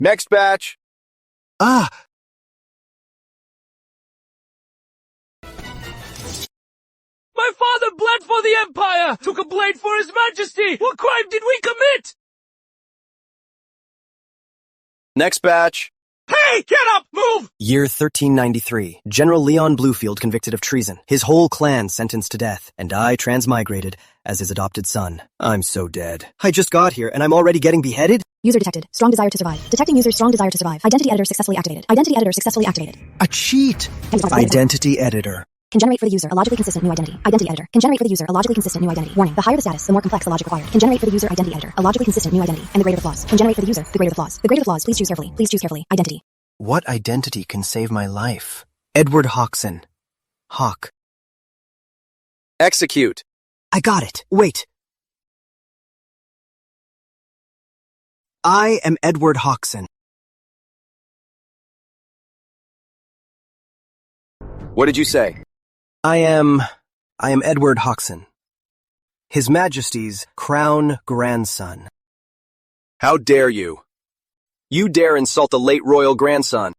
Next batch. Ah! My father bled for the Empire! Took a blade for His Majesty! What crime did we commit? Next batch. Hey! Get up! Move! Year 1393. General Leon Bluefield convicted of treason. His whole clan sentenced to death. And I transmigrated as his adopted son. I'm so dead. I just got here and I'm already getting beheaded? User detected. Strong desire to survive. Detecting user's strong desire to survive. Identity editor successfully activated. Identity editor successfully activated. A cheat! Identity editor. Can generate for the user a logically consistent new identity. Identity editor. Can generate for the user a logically consistent new identity. Warning. The higher the status, the more complex the logic required. Can generate for the user identity editor a logically consistent new identity. And the greater the flaws. Can generate for the user the greater the flaws. The greater the flaws. Please choose carefully. Please choose carefully. Identity. What identity can save my life? Edward Hawkson. Hawk. Execute. I got it. Wait. I am Edward Hawkson. What did you say? I am Edward Hawkson. His Majesty's crown grandson. How dare you? You dare insult the late royal grandson.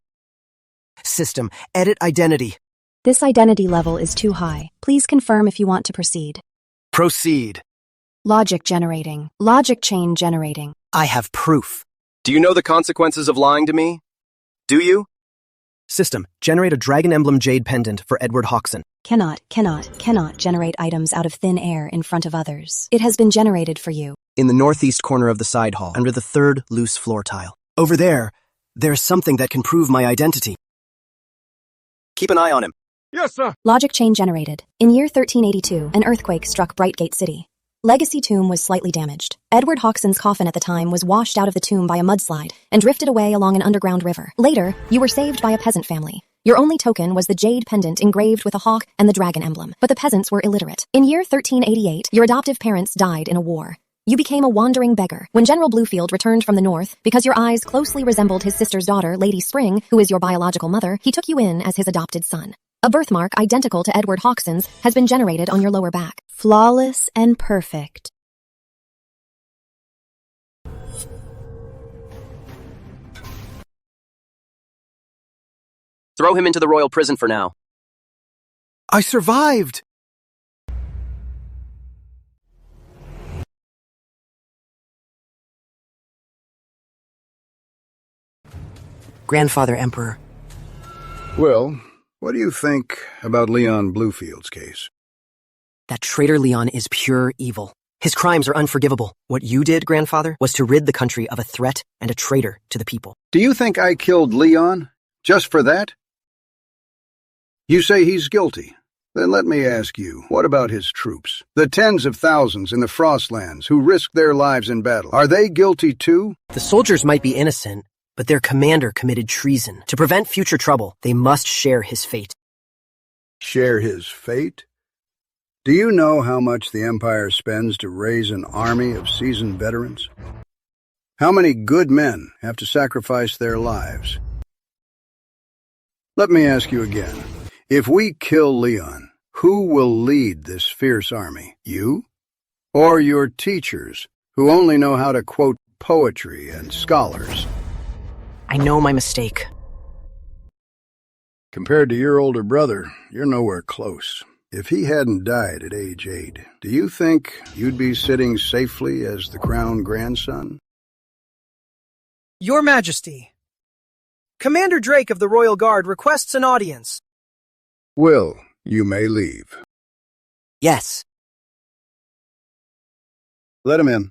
System, edit identity. This identity level is too high. Please confirm if you want to proceed. Proceed. Logic generating. Logic chain generating. I have proof. Do you know the consequences of lying to me? Do you? System, generate a dragon emblem jade pendant for Edward Hawkson. Cannot generate items out of thin air in front of others. It has been generated for you. In the northeast corner of the side hall, under the third loose floor tile. Over there's something that can prove my identity. Keep an eye on him. Yes, sir. Logic chain generated. In year 1382, an earthquake struck Brightgate City. Legacy Tomb was slightly damaged. Edward Hawkson's coffin at the time was washed out of the tomb by a mudslide and drifted away along an underground river. Later, you were saved by a peasant family. Your only token was the jade pendant engraved with a hawk and the dragon emblem, but the peasants were illiterate. In year 1388, your adoptive parents died in a war. You became a wandering beggar. When General Bluefield returned from the north, because your eyes closely resembled his sister's daughter, Lady Spring, who is your biological mother, he took you in as his adopted son. A birthmark identical to Edward Hawkson's has been generated on your lower back. Flawless and perfect. Throw him into the royal prison for now. I survived! Grandfather Emperor. Well, what do you think about Leon Bluefield's case? That traitor Leon is pure evil. His crimes are unforgivable. What you did, Grandfather, was to rid the country of a threat and a traitor to the people. Do you think I killed Leon just for that? You say he's guilty. Then let me ask you, what about his troops? The tens of thousands in the Frostlands who risked their lives in battle. Are they guilty too? The soldiers might be innocent, but their commander committed treason. To prevent future trouble, they must share his fate. Share his fate? Do you know how much the Empire spends to raise an army of seasoned veterans? How many good men have to sacrifice their lives? Let me ask you again. If we kill Leon, who will lead this fierce army? You? Or your teachers, who only know how to quote poetry and scholars? I know my mistake. Compared to your older brother, you're nowhere close. If he hadn't died at age 8, do you think you'd be sitting safely as the crown grandson? Your Majesty, Commander Drake of the Royal Guard requests an audience. Will, you may leave. Yes. Let him in.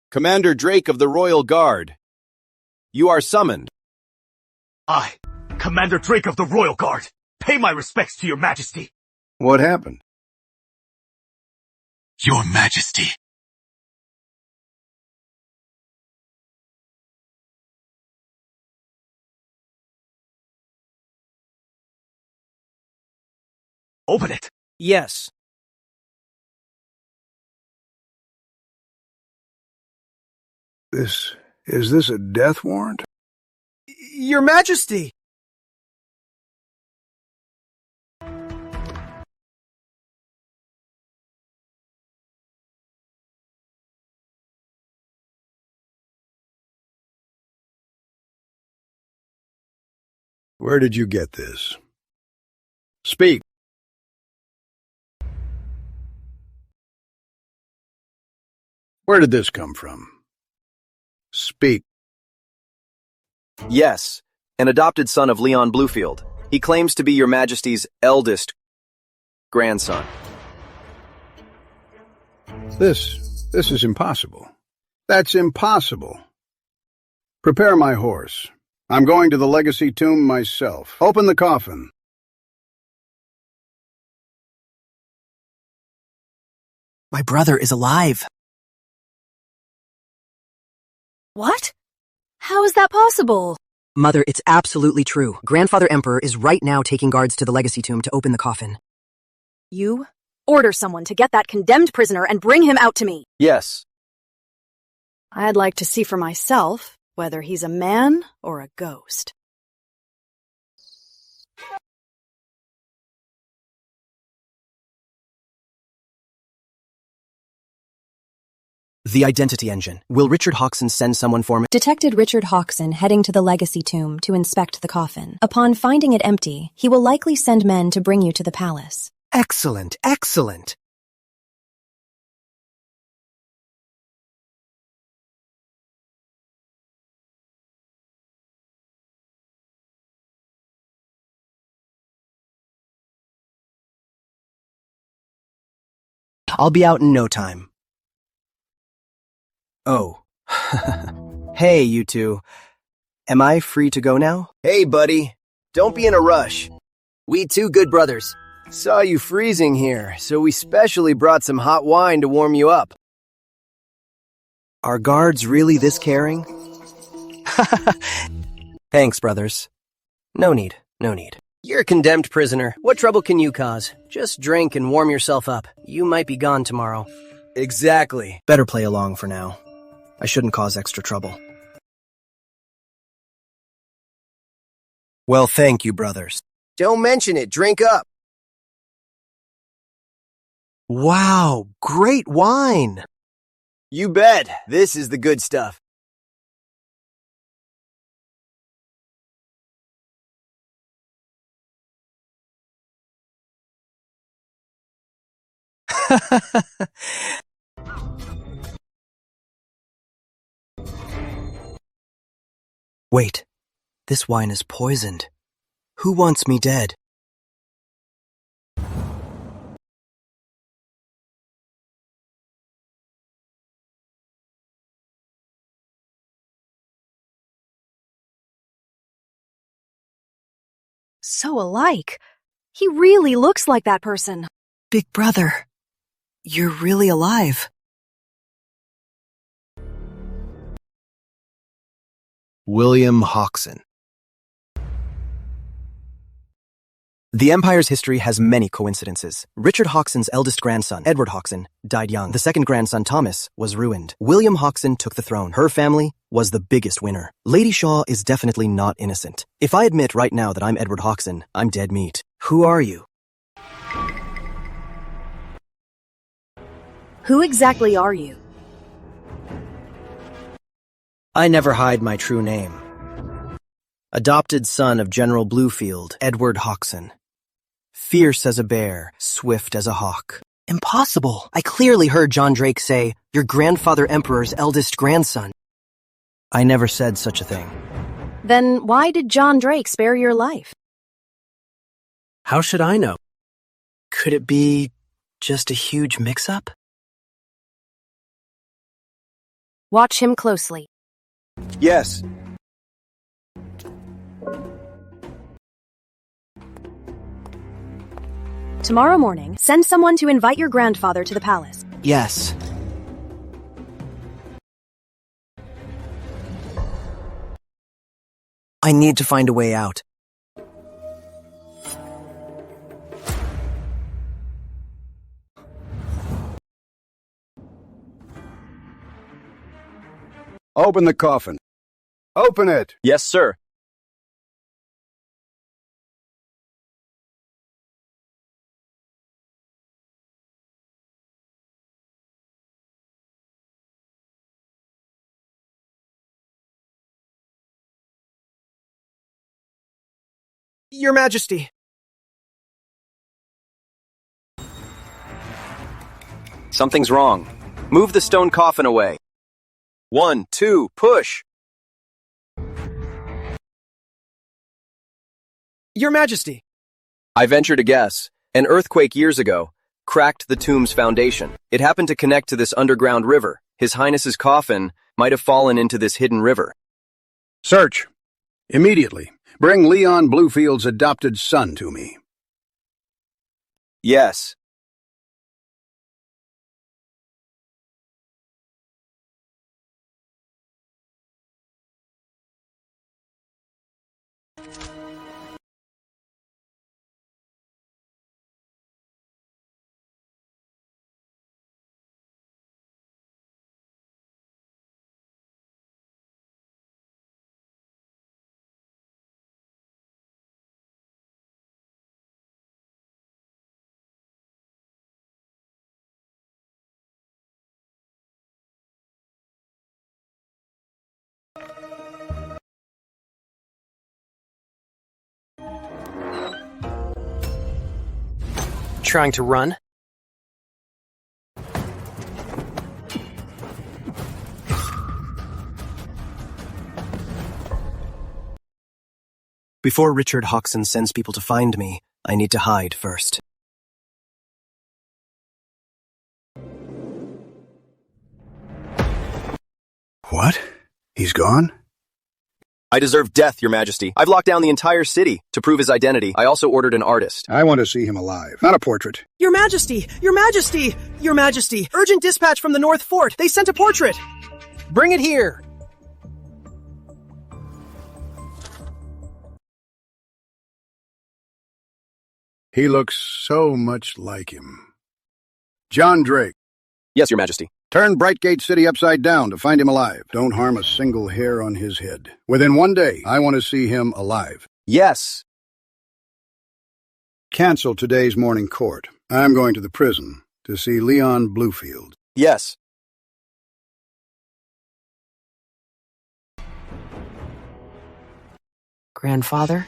Commander Drake of the Royal Guard. You are summoned. I, Commander Drake of the Royal Guard, pay my respects to Your Majesty. What happened? Your Majesty. Open it. Yes. Is this a death warrant? Your Majesty! Where did you get this? Speak. Where did this come from? Speak. Yes, an adopted son of Leon Bluefield. He claims to be your Majesty's eldest grandson. This is impossible. That's impossible. Prepare my horse. I'm going to the legacy tomb myself. Open the coffin. My brother is alive. What? How is that possible? Mother, it's absolutely true. Grandfather Emperor is right now taking guards to the legacy tomb to open the coffin. You? Order someone to get that condemned prisoner and bring him out to me. Yes. I'd like to see for myself whether he's a man or a ghost. The identity engine. Will Richard Hawkson send someone for me? Detected Richard Hawkson heading to the legacy tomb to inspect the coffin. Upon finding it empty, he will likely send men to bring you to the palace. Excellent, excellent. I'll be out in no time. Oh. Hey, you two. Am I free to go now? Hey, buddy. Don't be in a rush. We two good brothers. Saw you freezing here, so we specially brought some hot wine to warm you up. Are guards really this caring? Thanks, brothers. No need, no need. You're a condemned prisoner. What trouble can you cause? Just drink and warm yourself up. You might be gone tomorrow. Exactly. Better play along for now. I shouldn't cause extra trouble. Well, thank you, brothers. Don't mention it. Drink up. Wow, great wine! You bet. This is the good stuff. Wait, this wine is poisoned. Who wants me dead? So alike. He really looks like that person. Big brother, you're really alive. William Hawkson. The Empire's history has many coincidences. Richard Hawkson's eldest grandson, Edward Hawkson, died young. The second grandson, Thomas, was ruined. William Hawkson took the throne. Her family was the biggest winner. Lady Shaw is definitely not innocent. If I admit right now that I'm Edward Hawkson, I'm dead meat. Who are you? Who exactly are you? I never hide my true name. Adopted son of General Bluefield, Edward Hawkson. Fierce as a bear, swift as a hawk. Impossible! I clearly heard John Drake say, your grandfather Emperor's eldest grandson. I never said such a thing. Then why did John Drake spare your life? How should I know? Could it be just a huge mix-up? Watch him closely. Yes. Tomorrow morning, send someone to invite your grandfather to the palace. Yes. I need to find a way out. Open the coffin. Open it! Yes, sir. Your Majesty. Something's wrong. Move the stone coffin away. 1, 2, push! Your Majesty. I venture to guess, an earthquake years ago cracked the tomb's foundation. It happened to connect to this underground river. His Highness's coffin might have fallen into this hidden river. Search. Immediately. Bring Leon Bluefield's adopted son to me. Yes. Trying to run? Before Richard Hodgson sends people to find me, I need to hide first. What? He's gone? I deserve death, Your Majesty. I've locked down the entire city. To prove his identity, I also ordered an artist. I want to see him alive, not a portrait. Your Majesty! Your Majesty! Your Majesty! Urgent dispatch from the North Fort! They sent a portrait! Bring it here! He looks so much like him. John Drake. Yes, Your Majesty. Turn Brightgate City upside down to find him alive. Don't harm a single hair on his head. Within 1 day, I want to see him alive. Yes. Cancel today's morning court. I'm going to the prison to see Leon Bluefield. Yes. Grandfather?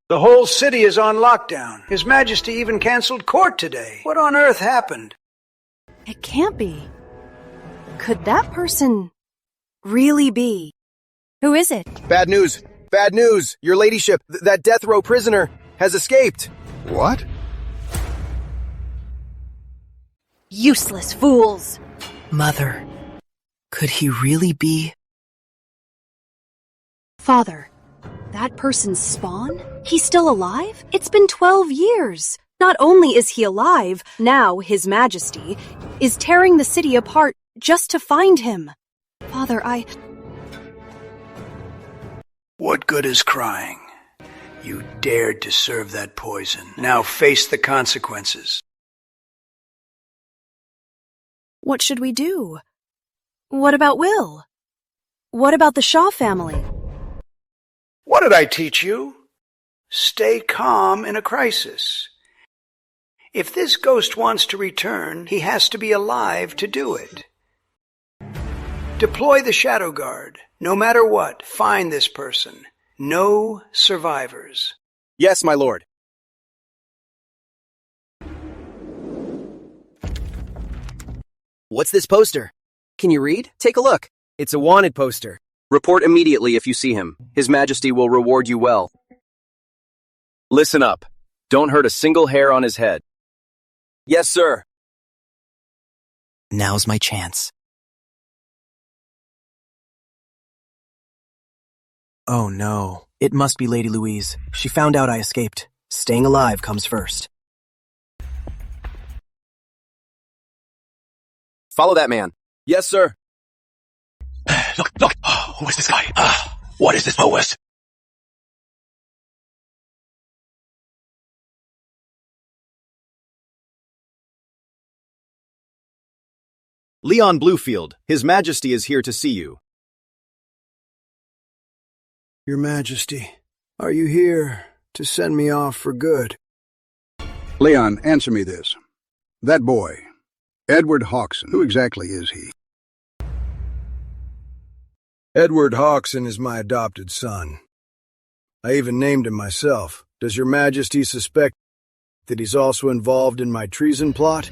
The whole city is on lockdown. His Majesty even canceled court today. What on earth happened? It can't be. Could that person really be? Who is it? Bad news. Bad news. Your ladyship, that death row prisoner, has escaped. What? Useless fools! Mother, could he really be? Father, that person's spawn? He's still alive? It's been 12 years. Not only is he alive, now His Majesty is tearing the city apart just to find him. Father, What good is crying? You dared to serve that poison. Now face the consequences. What should we do? What about Will? What about the Shaw family? What did I teach you? Stay calm in a crisis. If this ghost wants to return, he has to be alive to do it. Deploy the Shadow Guard. No matter what, find this person. No survivors. Yes, my lord. What's this poster? Can you read? Take a look. It's a wanted poster. Report immediately if you see him. His Majesty will reward you well. Listen up. Don't hurt a single hair on his head. Yes, sir. Now's my chance. Oh no, it must be Lady Louise. She found out I escaped. Staying alive comes first. Follow that man. Yes, sir. Look! Who is this guy? What is this post? Leon Bluefield, His Majesty is here to see you. Your Majesty, are you here to send me off for good? Leon, answer me this. That boy, Edward Hodgson, who exactly is he? Edward Hodgson is my adopted son. I even named him myself. Does your majesty suspect that he's also involved in my treason plot?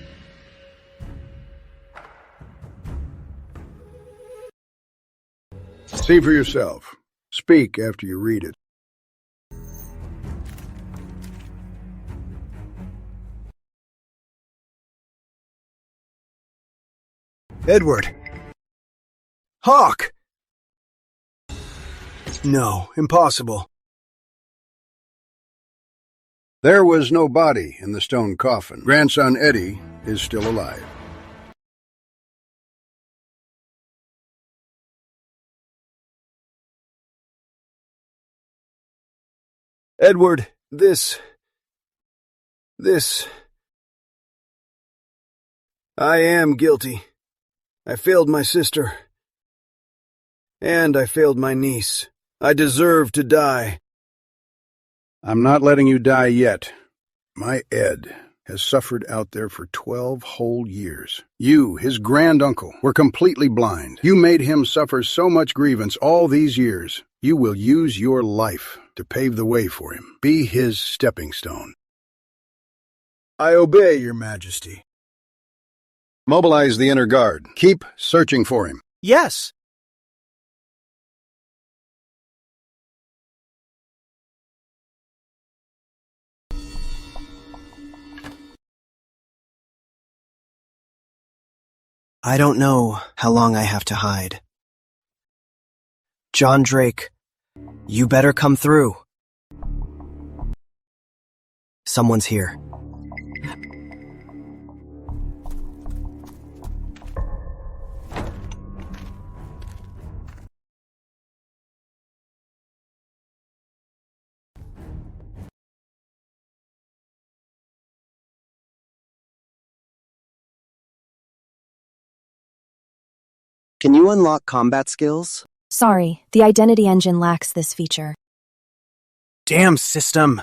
See for yourself. Speak after you read it. Edward! Hawk! No, impossible. There was no body in the stone coffin. Grandson Eddie is still alive. Edward, this... I am guilty. I failed my sister. And I failed my niece. I deserve to die. I'm not letting you die yet. My Ed has suffered out there for 12 whole years. You, his granduncle, were completely blind. You made him suffer so much grievance all these years. You will use your life to pave the way for him. Be his stepping stone. I obey, your majesty. Mobilize the inner guard. Keep searching for him. Yes. I don't know how long I have to hide. John Drake, you better come through. Someone's here. Can you unlock combat skills? Sorry, the identity engine lacks this feature. Damn system!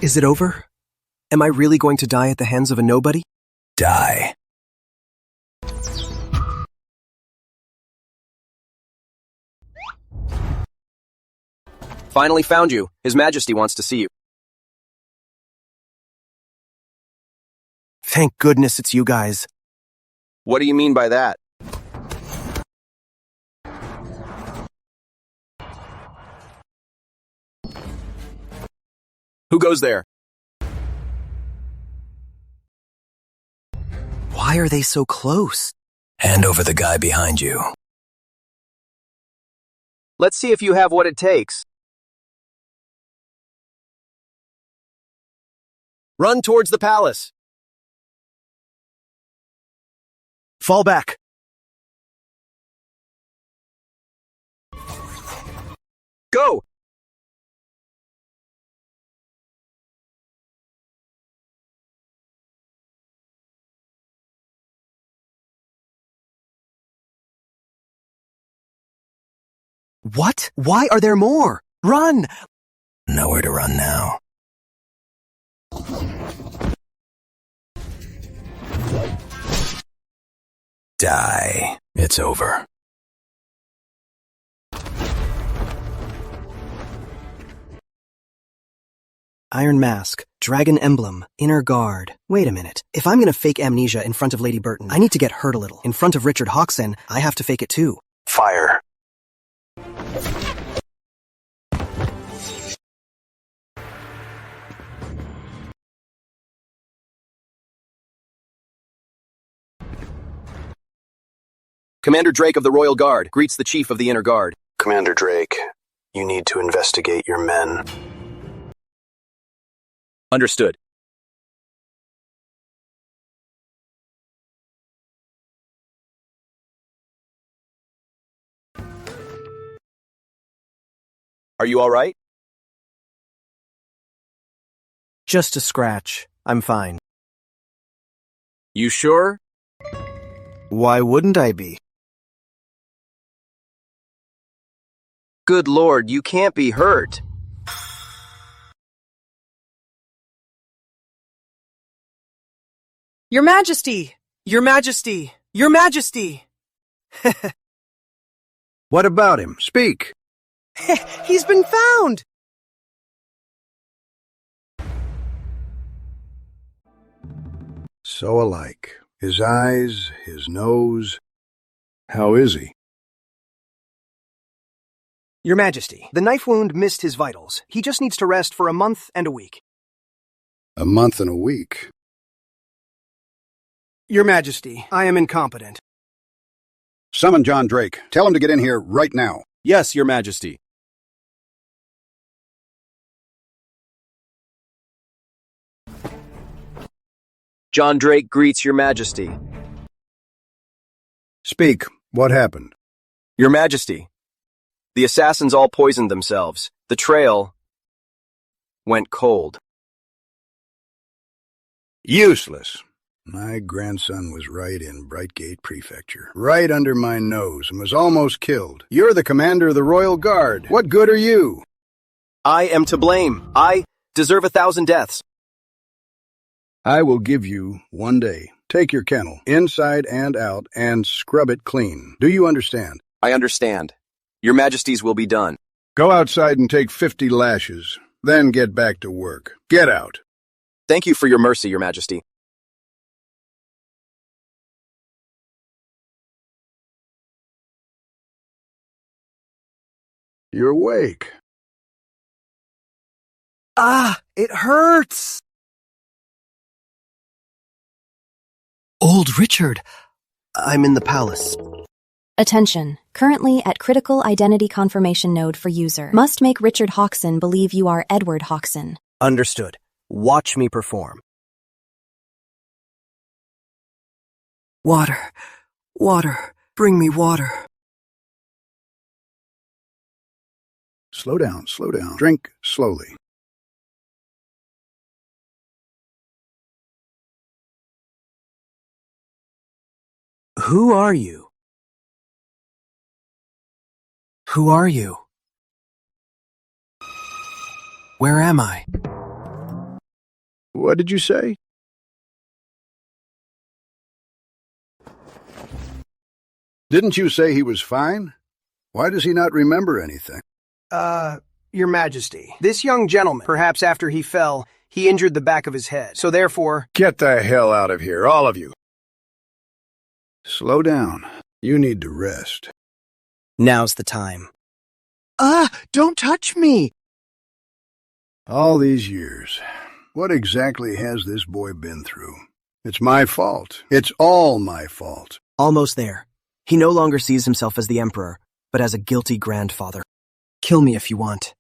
Is it over? Am I really going to die at the hands of a nobody? Die. Finally found you. His Majesty wants to see you. Thank goodness it's you guys. What do you mean by that? Who goes there? Why are they so close? Hand over the guy behind you. Let's see if you have what it takes. Run towards the palace. Fall back. Go! What? Why are there more? Run! Nowhere to run now. Die. It's over. Iron Mask, Dragon Emblem, Inner Guard. Wait a minute. If I'm gonna fake amnesia in front of Lady Burton, I need to get hurt a little. In front of Richard Hodgson, I have to fake it too. Fire. Commander Drake of the Royal Guard greets the Chief of the Inner Guard. Commander Drake, you need to investigate your men. Understood. Are you all right? Just a scratch. I'm fine. You sure? Why wouldn't I be? Good Lord, you can't be hurt. Your Majesty! Your Majesty! Your Majesty! What about him? Speak. He's been found! So alike. His eyes, his nose. How is he? Your Majesty, the knife wound missed his vitals. He just needs to rest for a month and a week. A month and a week. Your Majesty, I am incompetent. Summon John Drake. Tell him to get in here right now. Yes, Your Majesty. John Drake greets Your Majesty. Speak. What happened? Your Majesty, the assassins all poisoned themselves. The trail went cold. Useless. My grandson was right in Brightgate Prefecture, right under my nose, and was almost killed. You're the commander of the Royal Guard. What good are you? I am to blame. I deserve 1,000 deaths. I will give you 1 day. Take your kennel, inside and out, and scrub it clean. Do you understand? I understand. Your Majesties will be done. Go outside and take 50 lashes, then get back to work. Get out. Thank you for your mercy, Your Majesty. You're awake. Ah, it hurts! Old Richard, I'm in the palace. Attention. Currently at critical identity confirmation node for user. Must make Richard Hawkson believe you are Edward Hawkson. Understood. Watch me perform. Water. Water. Bring me water. Slow down, slow down. Drink slowly. Who are you? Who are you? Where am I? What did you say? Didn't you say he was fine? Why does he not remember anything? Your Majesty, this young gentleman, perhaps after he fell, he injured the back of his head, so therefore— Get the hell out of here, all of you. Slow down. You need to rest. Now's the time. Don't touch me! All these years, what exactly has this boy been through? It's my fault. It's all my fault. Almost there. He no longer sees himself as the Emperor, but as a guilty grandfather. Kill me if you want.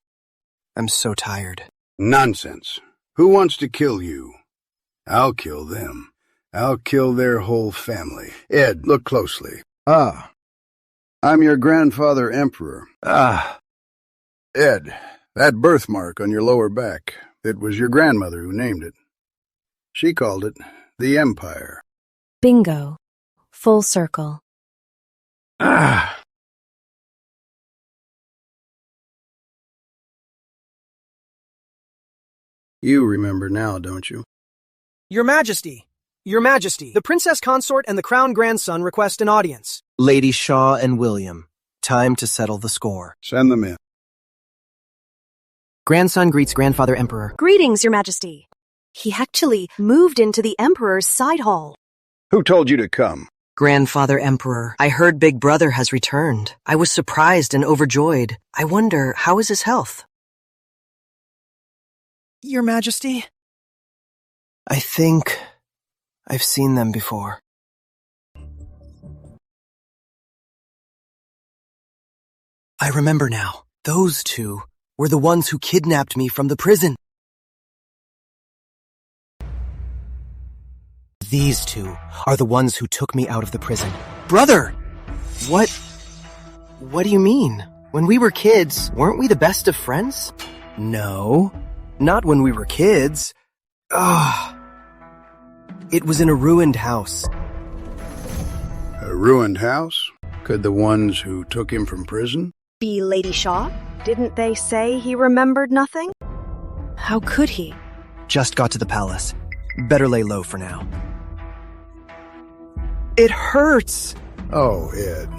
I'm so tired. Nonsense. Who wants to kill you? I'll kill them. I'll kill their whole family. Ed, look closely. Ah. I'm your grandfather, Emperor. Ah. Ed, that birthmark on your lower back, it was your grandmother who named it. She called it the Empire. Bingo. Full circle. Ah. You remember now, don't you? Your Majesty! Your Majesty, the Princess Consort and the Crown Grandson request an audience. Lady Shaw and William, time to settle the score. Send them in. Grandson greets Grandfather Emperor. Greetings, Your Majesty. He actually moved into the Emperor's side hall. Who told you to come? Grandfather Emperor, I heard Big Brother has returned. I was surprised and overjoyed. I wonder, how is his health? Your Majesty? I think I've seen them before. I remember now. Those two were the ones who kidnapped me from the prison. These two are the ones who took me out of the prison. Brother! What do you mean? When we were kids, weren't we the best of friends? No, not when we were kids. It was in a ruined house. A ruined house? Could the ones who took him from prison? Be Lady Shaw? Didn't they say he remembered nothing? How could he? Just got to the palace. Better lay low for now. It hurts! Oh, Ed.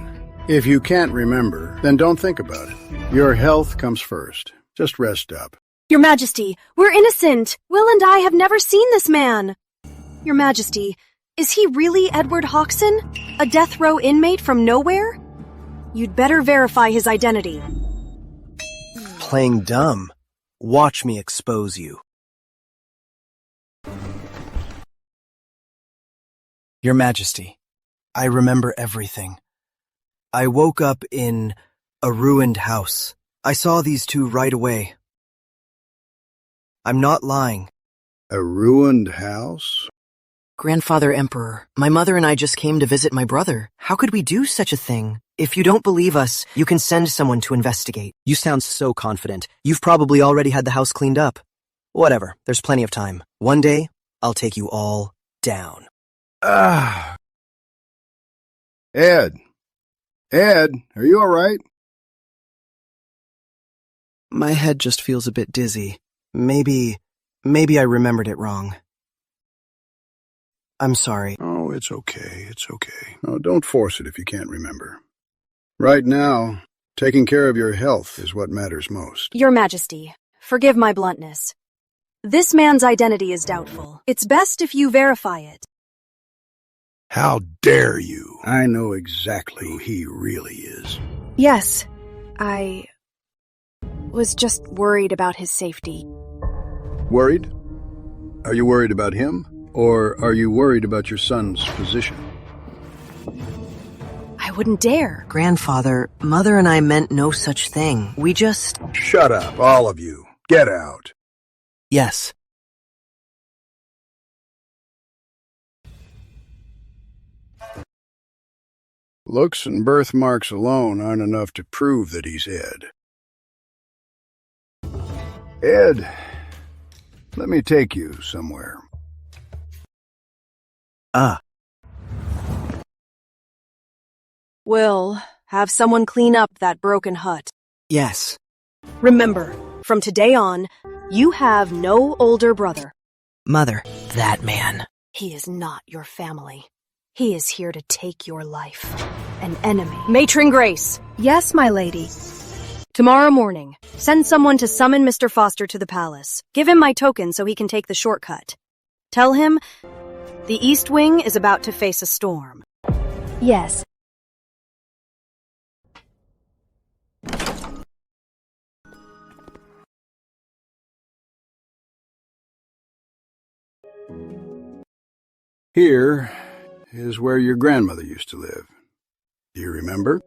If you can't remember, then don't think about it. Your health comes first. Just rest up. Your Majesty, we're innocent. Will and I have never seen this man. Your Majesty, is he really Edward Hawkson? A death row inmate from nowhere? You'd better verify his identity. Playing dumb. Watch me expose you. Your Majesty, I remember everything. I woke up in a ruined house. I saw these two right away. I'm not lying. A ruined house? Grandfather Emperor, my mother and I just came to visit my brother. How could we do such a thing? If you don't believe us, you can send someone to investigate. You sound so confident. You've probably already had the house cleaned up. Whatever, there's plenty of time. One day, I'll take you all down. Ed. Ed, are you all right? My head just feels a bit dizzy. Maybe I remembered it wrong. I'm sorry. Oh, it's okay. It's okay. Oh, don't force it if you can't remember. Right now, taking care of your health is what matters most. Your Majesty, forgive my bluntness. This man's identity is doubtful. It's best if you verify it. How dare you? I know exactly who he really is. Yes, I was just worried about his safety. Worried? Are you worried about him? Or are you worried about your son's position? I wouldn't dare. Grandfather, Mother and I meant no such thing. We just... Shut up, all of you. Get out. Yes. Looks and birthmarks alone aren't enough to prove that he's Ed. Ed, let me take you somewhere. Will, have someone clean up that broken hut. Yes. Remember, from today on, you have no older brother. Mother, that man. He is not your family. He is here to take your life. An enemy. Matron Grace. Yes, my lady. Tomorrow morning, send someone to summon Mr. Foster to the palace. Give him my token so he can take the shortcut. Tell him the East Wing is about to face a storm. Yes. Here is where your grandmother used to live. Do you remember?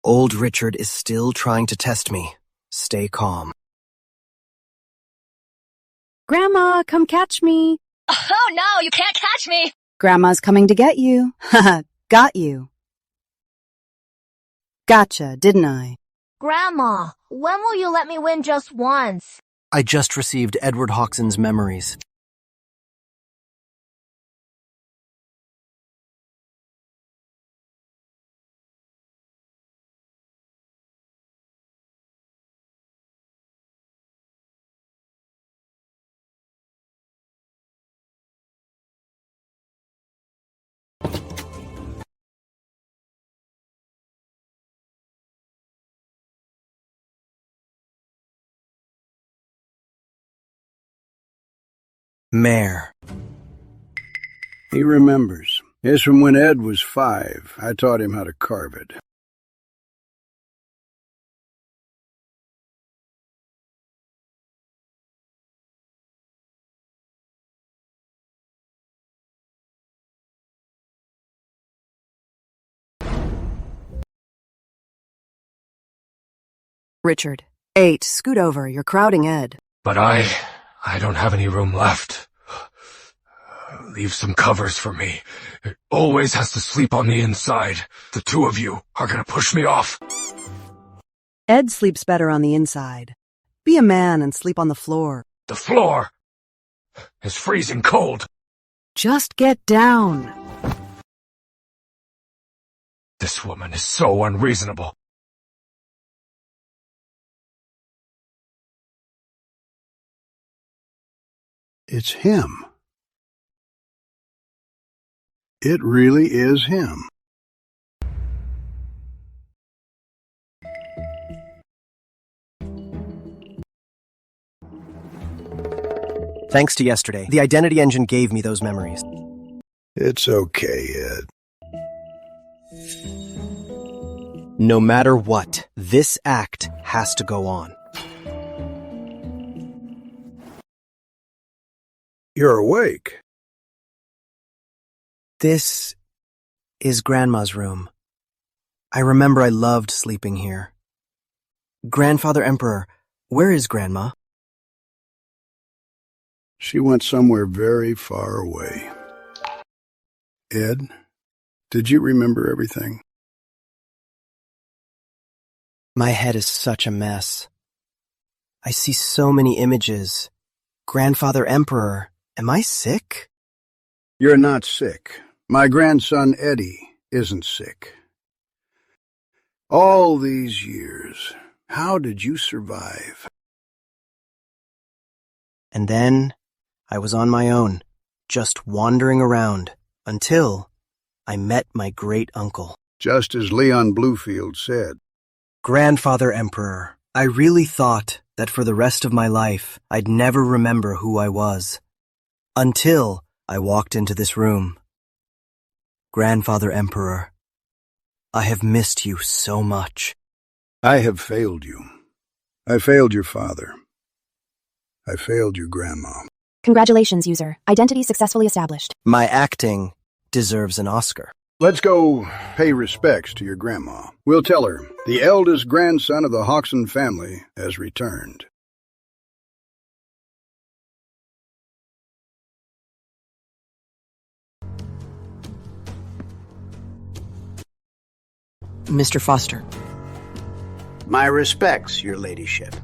Old Richard is still trying to test me. Stay calm. Grandma, come catch me. Oh no, you can't catch me! Grandma's coming to get you. Haha, got you. Gotcha, didn't I? Grandma, when will you let me win just once? I just received Edward Hawkson's memories. Mare. He remembers. It's from when Ed was 5. I taught him how to carve it. Richard. 8, scoot over. You're crowding Ed. But I don't have any room left. Leave some covers for me. It always has to sleep on the inside. The two of you are gonna push me off. Ed sleeps better on the inside. Be a man and sleep on the floor. The floor is freezing cold. Just get down. This woman is so unreasonable. It's him. It really is him. Thanks to yesterday, the identity engine gave me those memories. It's okay, Ed. No matter what, this act has to go on. You're awake. This is Grandma's room. I remember I loved sleeping here. Grandfather Emperor, where is Grandma? She went somewhere very far away. Ed, did you remember everything? My head is such a mess. I see so many images. Grandfather Emperor, am I sick? You're not sick. My grandson Eddie isn't sick. All these years, how did you survive? And then I was on my own, just wandering around, until I met my great-uncle. Just as Leon Bluefield said. Grandfather Emperor, I really thought that for the rest of my life I'd never remember who I was. Until I walked into this room. Grandfather Emperor, I have missed you so much. I have failed you. I failed your father. I failed your grandma. Congratulations, user. Identity successfully established. My acting deserves an Oscar. Let's go pay respects to your grandma. We'll tell her the eldest grandson of the Hoxson family has returned. Mr. Foster. My respects, your ladyship.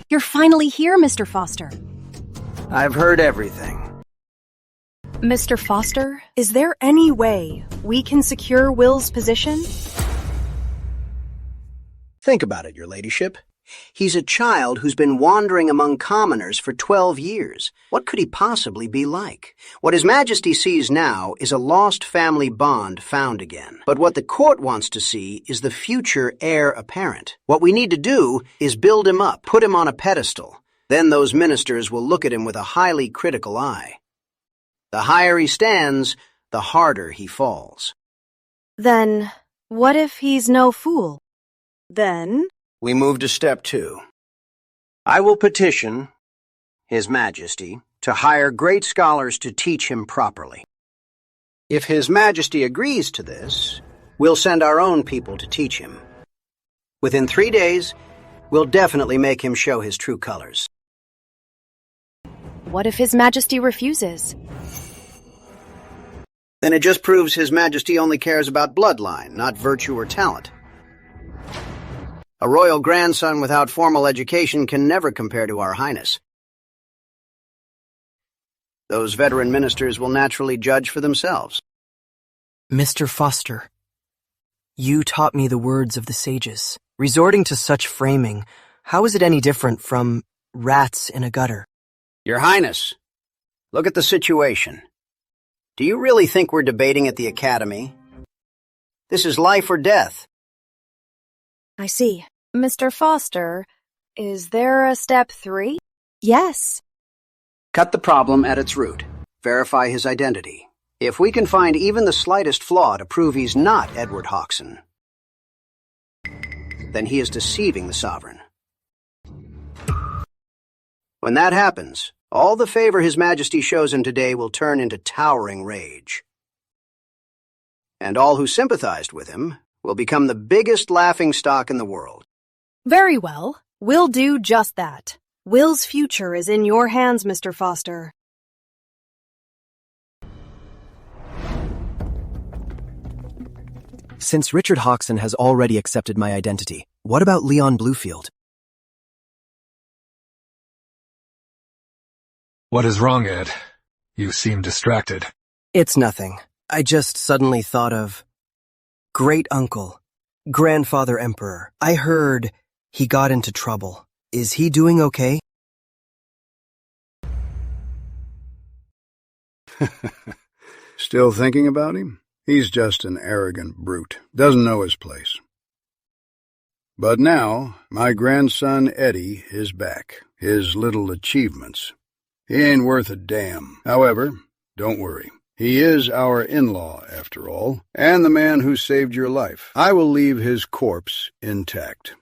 You're finally here, Mr. Foster. I've heard everything. Mr. Foster, is there any way we can secure Will's position? Think about it, your ladyship. He's a child who's been wandering among commoners for 12 years. What could he possibly be like? What His Majesty sees now is a lost family bond found again. But what the court wants to see is the future heir apparent. What we need to do is build him up, put him on a pedestal. Then those ministers will look at him with a highly critical eye. The higher he stands, the harder he falls. Then, what if he's no fool? Then? We move to step 2. I will petition His Majesty to hire great scholars to teach him properly. If His Majesty agrees to this, we'll send our own people to teach him. Within 3 days, we'll definitely make him show his true colors. What if His Majesty refuses? Then it just proves His Majesty only cares about bloodline, not virtue or talent. A royal grandson without formal education can never compare to Our Highness. Those veteran ministers will naturally judge for themselves. Mr. Foster, you taught me the words of the sages. Resorting to such framing, how is it any different from rats in a gutter? Your Highness, look at the situation. Do you really think we're debating at the Academy? This is life or death. I see. Mr. Foster, is there a step 3? Yes. Cut the problem at its root. Verify his identity. If we can find even the slightest flaw to prove he's not Edward Hoxson, then he is deceiving the sovereign. When that happens, all the favor His Majesty shows him today will turn into towering rage. And all who sympathized with him will become the biggest laughingstock in the world. Very well. We'll do just that. Will's future is in your hands, Mr. Foster. Since Richard Hoxson has already accepted my identity, what about Leon Bluefield? What is wrong, Ed? You seem distracted. It's nothing. I just suddenly thought of Great uncle, grandfather emperor, I heard he got into trouble. Is he doing okay? Still thinking about him? He's just an arrogant brute. Doesn't know his place. But now, my grandson Eddie is back. His little achievements. He ain't worth a damn. However, don't worry. He is our in-law, after all, and the man who saved your life. I will leave his corpse intact.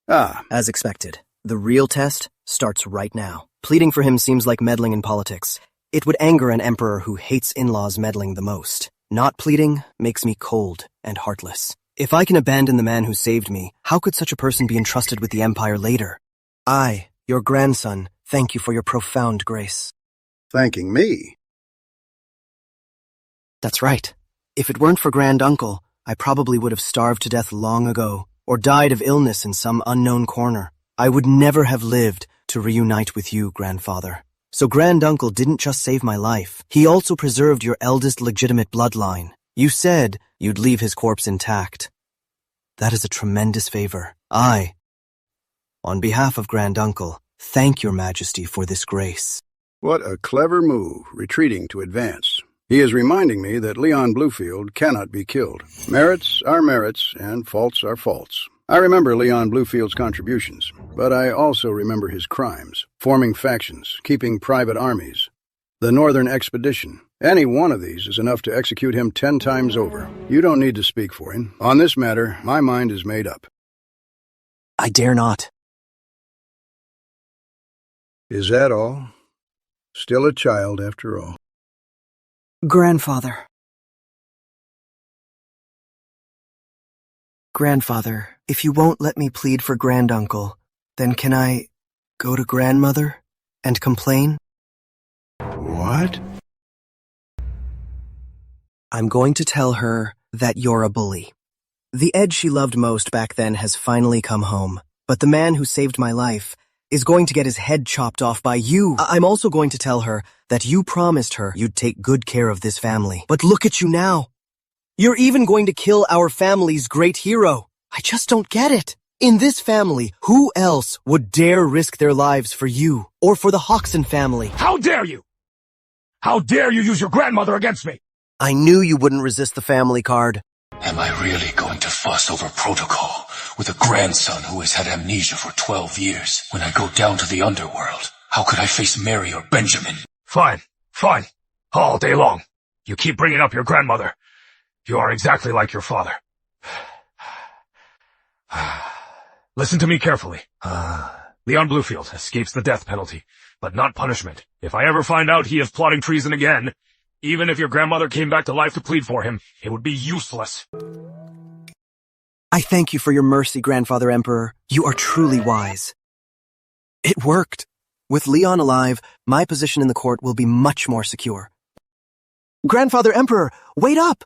As expected, the real test starts right now. Pleading for him seems like meddling in politics. It would anger an emperor who hates in-laws meddling the most. Not pleading makes me cold and heartless. If I can abandon the man who saved me, how could such a person be entrusted with the empire later? I, your grandson, thank you for your profound grace. Thanking me? That's right. If it weren't for Grand Uncle, I probably would have starved to death long ago, or died of illness in some unknown corner. I would never have lived to reunite with you, grandfather. So Grand Uncle didn't just save my life. He also preserved your eldest legitimate bloodline. You said you'd leave his corpse intact. That is a tremendous favor. I, on behalf of Grand Uncle, thank your majesty for this grace. What a clever move, retreating to advance. He is reminding me that Leon Bluefield cannot be killed. Merits are merits, and faults are faults. I remember Leon Bluefield's contributions, but I also remember his crimes, forming factions, keeping private armies. The Northern Expedition. Any one of these is enough to execute him 10 times over. You don't need to speak for him. On this matter, my mind is made up. I dare not. Is that all? Still a child, after all. Grandfather. Grandfather, if you won't let me plead for Granduncle, then can I go to grandmother and complain? What? I'm going to tell her that you're a bully. The Ed she loved most back then has finally come home, but the man who saved my life is going to get his head chopped off by you. I'm also going to tell her that you promised her you'd take good care of this family. But look at you now. You're even going to kill our family's great hero. I just don't get it. In this family, who else would dare risk their lives for you or for the Hoxton family? How dare you? How dare you use your grandmother against me? I knew you wouldn't resist the family card. Am I really going to fuss over protocol with a grandson who has had amnesia for 12 years? When I go down to the underworld, how could I face Mary or Benjamin? Fine, fine. All day long. You keep bringing up your grandmother. You are exactly like your father. Listen to me carefully. Leon Bluefield escapes the death penalty, but not punishment. If I ever find out he is plotting treason again, even if your grandmother came back to life to plead for him, it would be useless. I thank you for your mercy, Grandfather Emperor. You are truly wise. It worked. With Leon alive, my position in the court will be much more secure. Grandfather Emperor, wait up!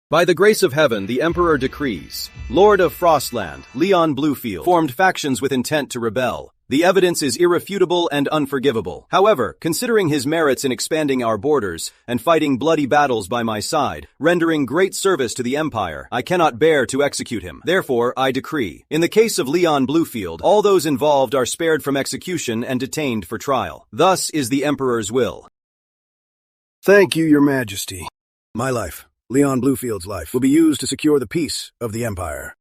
By the grace of heaven, the Emperor decrees. Lord of Frostland, Leon Bluefield, formed factions with intent to rebel. The evidence is irrefutable and unforgivable. However, considering his merits in expanding our borders and fighting bloody battles by my side, rendering great service to the Empire, I cannot bear to execute him. Therefore, I decree. In the case of Leon Bluefield, all those involved are spared from execution and detained for trial. Thus is the Emperor's will. Thank you, Your Majesty. My life, Leon Bluefield's life, will be used to secure the peace of the Empire.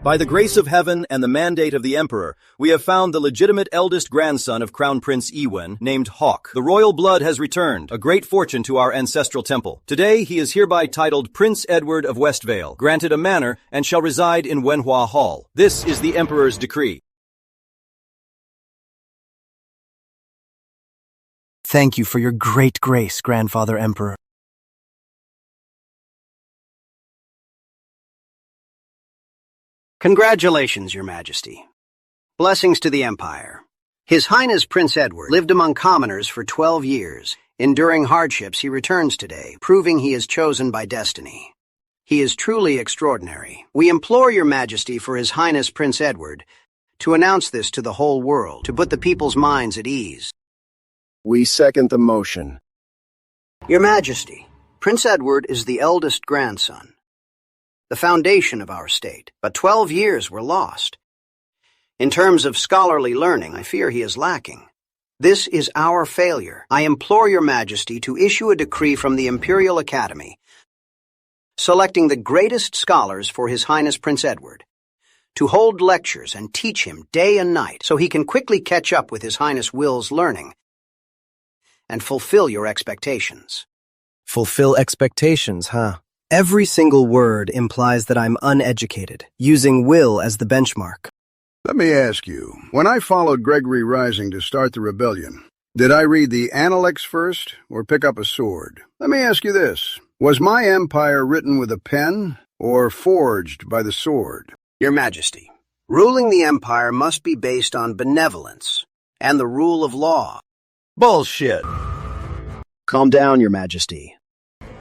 By the grace of heaven and the mandate of the Emperor, we have found the legitimate eldest grandson of Crown Prince Ewen, named Hawk. The royal blood has returned, a great fortune to our ancestral temple. Today, he is hereby titled Prince Edward of Westvale, granted a manor, and shall reside in Wenhua Hall. This is the Emperor's decree. Thank you for your great grace, Grandfather Emperor. Congratulations, Your Majesty. Blessings to the Empire. His Highness Prince Edward lived among commoners for 12 years. Enduring hardships, he returns today, proving he is chosen by destiny. He is truly extraordinary. We implore Your Majesty for His Highness Prince Edward to announce this to the whole world, to put the people's minds at ease. We second the motion. Your Majesty, Prince Edward is the eldest grandson, the foundation of our state, but 12 years were lost. In terms of scholarly learning, I fear he is lacking. This is our failure. I implore Your Majesty to issue a decree from the Imperial Academy, selecting the greatest scholars for His Highness Prince Edward, to hold lectures and teach him day and night so he can quickly catch up with His Highness Will's learning and fulfill your expectations. Fulfill expectations, huh? Every single word implies that I'm uneducated, using will as the benchmark. Let me ask you, when I followed Gregory Rising to start the rebellion, did I read the Analects first or pick up a sword? Let me ask you this. Was my empire written with a pen or forged by the sword? Your Majesty, ruling the empire must be based on benevolence and the rule of law. Bullshit. Calm down, Your Majesty.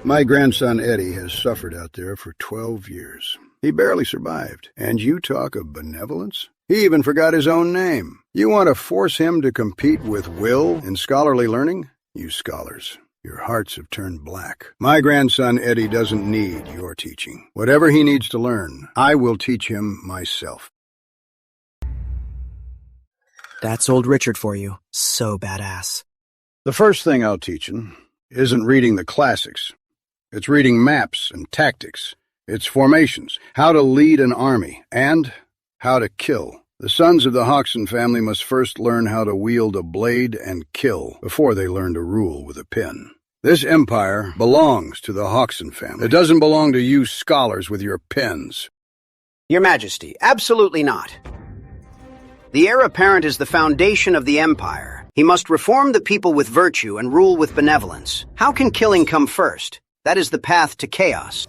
My grandson Eddie has suffered out there for 12 years. He barely survived. And you talk of benevolence? He even forgot his own name. You want to force him to compete with will in scholarly learning? You scholars, your hearts have turned black. My grandson Eddie doesn't need your teaching. Whatever he needs to learn, I will teach him myself. That's old Richard for you. So badass. The first thing I'll teach him isn't reading the classics. It's reading maps and tactics. It's formations, how to lead an army, and how to kill. The sons of the Hoxton family must first learn how to wield a blade and kill before they learn to rule with a pen. This empire belongs to the Hoxton family. It doesn't belong to you scholars with your pens. Your Majesty, absolutely not. The heir apparent is the foundation of the empire. He must reform the people with virtue and rule with benevolence. How can killing come first? That is the path to chaos.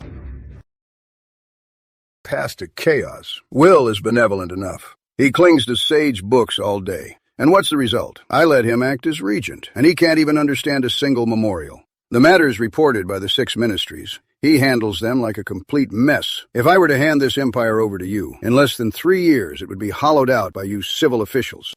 Path to chaos. Will is benevolent enough. He clings to sage books all day. And what's the result? I let him act as regent, and he can't even understand a single memorial. The matters reported by the 6 ministries, he handles them like a complete mess. If I were to hand this empire over to you, in less than 3 years it would be hollowed out by you civil officials.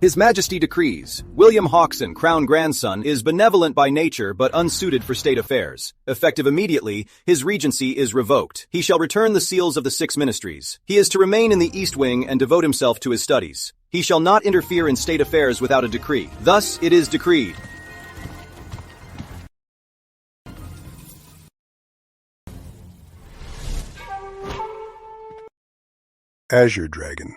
His Majesty decrees, William Hoxton, crown grandson, is benevolent by nature but unsuited for state affairs. Effective immediately, his regency is revoked. He shall return the seals of the 6 ministries. He is to remain in the East Wing and devote himself to his studies. He shall not interfere in state affairs without a decree. Thus it is decreed. Azure Dragon.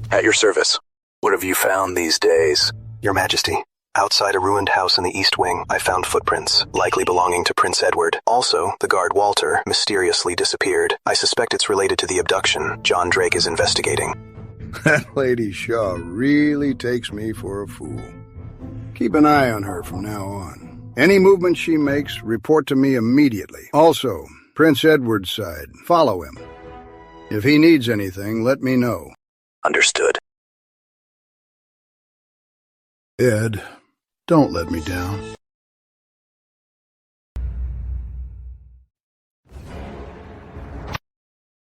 At your service. What have you found these days? Your Majesty, outside a ruined house in the East Wing, I found footprints, likely belonging to Prince Edward. Also, the guard Walter mysteriously disappeared. I suspect it's related to the abduction John Drake is investigating. That Lady Shaw really takes me for a fool. Keep an eye on her from now on. Any movement she makes, report to me immediately. Also, Prince Edward's side, follow him. If he needs anything, let me know. Understood. Ed, don't let me down.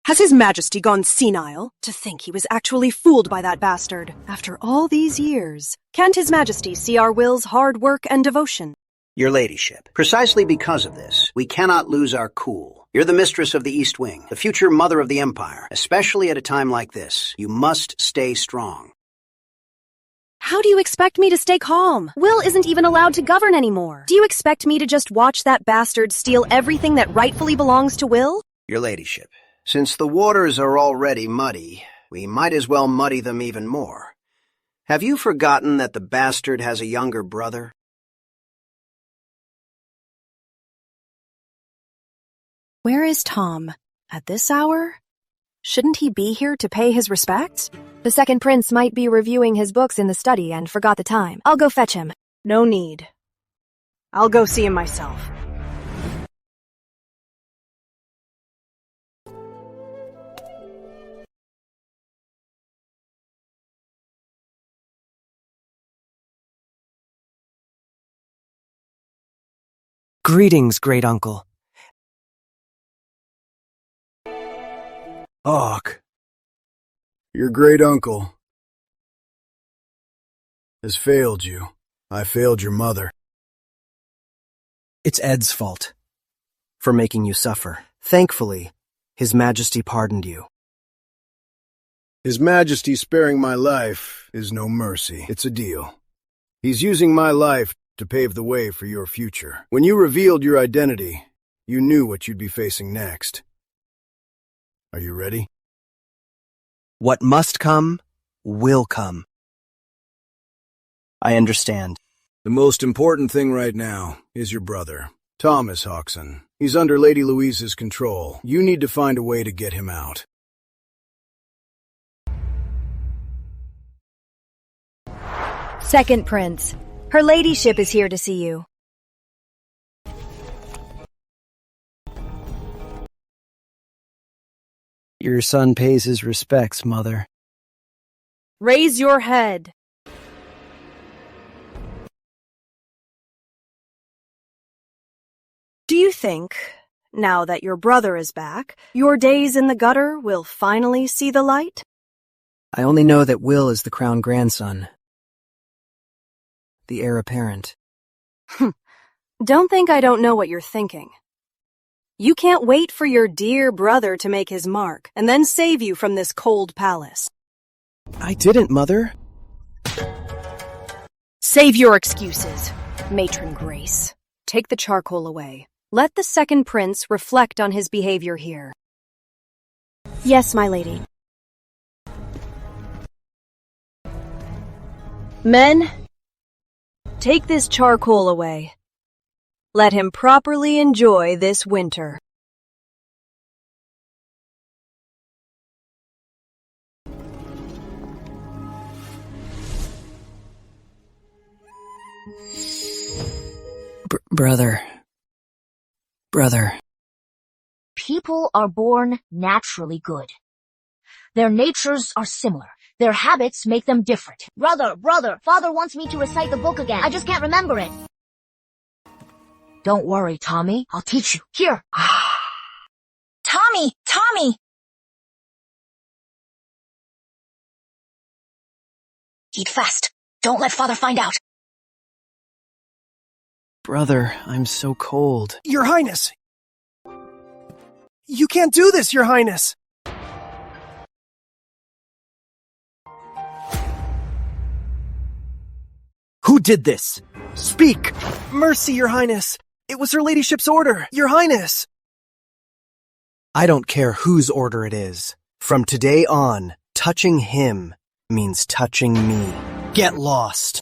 Has His Majesty gone senile? To think he was actually fooled by that bastard. After all these years, can't His Majesty see our Will's hard work and devotion? Your Ladyship, precisely because of this, we cannot lose our cool. You're the mistress of the East Wing, the future mother of the Empire. Especially at a time like this, you must stay strong. How do you expect me to stay calm? Will isn't even allowed to govern anymore. Do you expect me to just watch that bastard steal everything that rightfully belongs to Will? Your Ladyship, since the waters are already muddy, we might as well muddy them even more. Have you forgotten that the bastard has a younger brother? Where is Tom? At this hour? Shouldn't he be here to pay his respects? The second prince might be reviewing his books in the study and forgot the time. I'll go fetch him. No need. I'll go see him myself. Greetings, great uncle. Hawk. Your great uncle. has failed you. I failed your mother. It's Ed's fault for making you suffer. Thankfully, His Majesty pardoned you. His Majesty sparing my life is no mercy. It's a deal. He's using my life to pave the way for your future. When you revealed your identity, you knew what you'd be facing next. Are you ready? What must come, will come. I understand. The most important thing right now is your brother, Thomas Hodgson. He's under Lady Louise's control. You need to find a way to get him out. Second Prince, her ladyship is here to see you. Your son pays his respects, Mother. Raise your head. Do you think, now that your brother is back, your days in the gutter will finally see the light? I only know that Will is the crown grandson, the heir apparent. Don't think I don't know what you're thinking. You can't wait for your dear brother to make his mark and then save you from this cold palace. I didn't, Mother. Save your excuses, Matron Grace. Take the charcoal away. Let the second prince reflect on his behavior here. Yes, my lady. Men, take this charcoal away. Let him properly enjoy this winter. Brother. People are born naturally good. Their natures are similar. Their habits make them different. Brother, Father wants me to recite the book again. I just can't remember it. Don't worry, Tommy. I'll teach you. Here. Tommy! Eat fast. Don't let Father find out. Brother, I'm so cold. Your Highness! You can't do this, Your Highness! Who did this? Speak! Mercy, Your Highness! It was Her Ladyship's order, Your Highness! I don't care whose order it is. From today on, touching him means touching me. Get lost!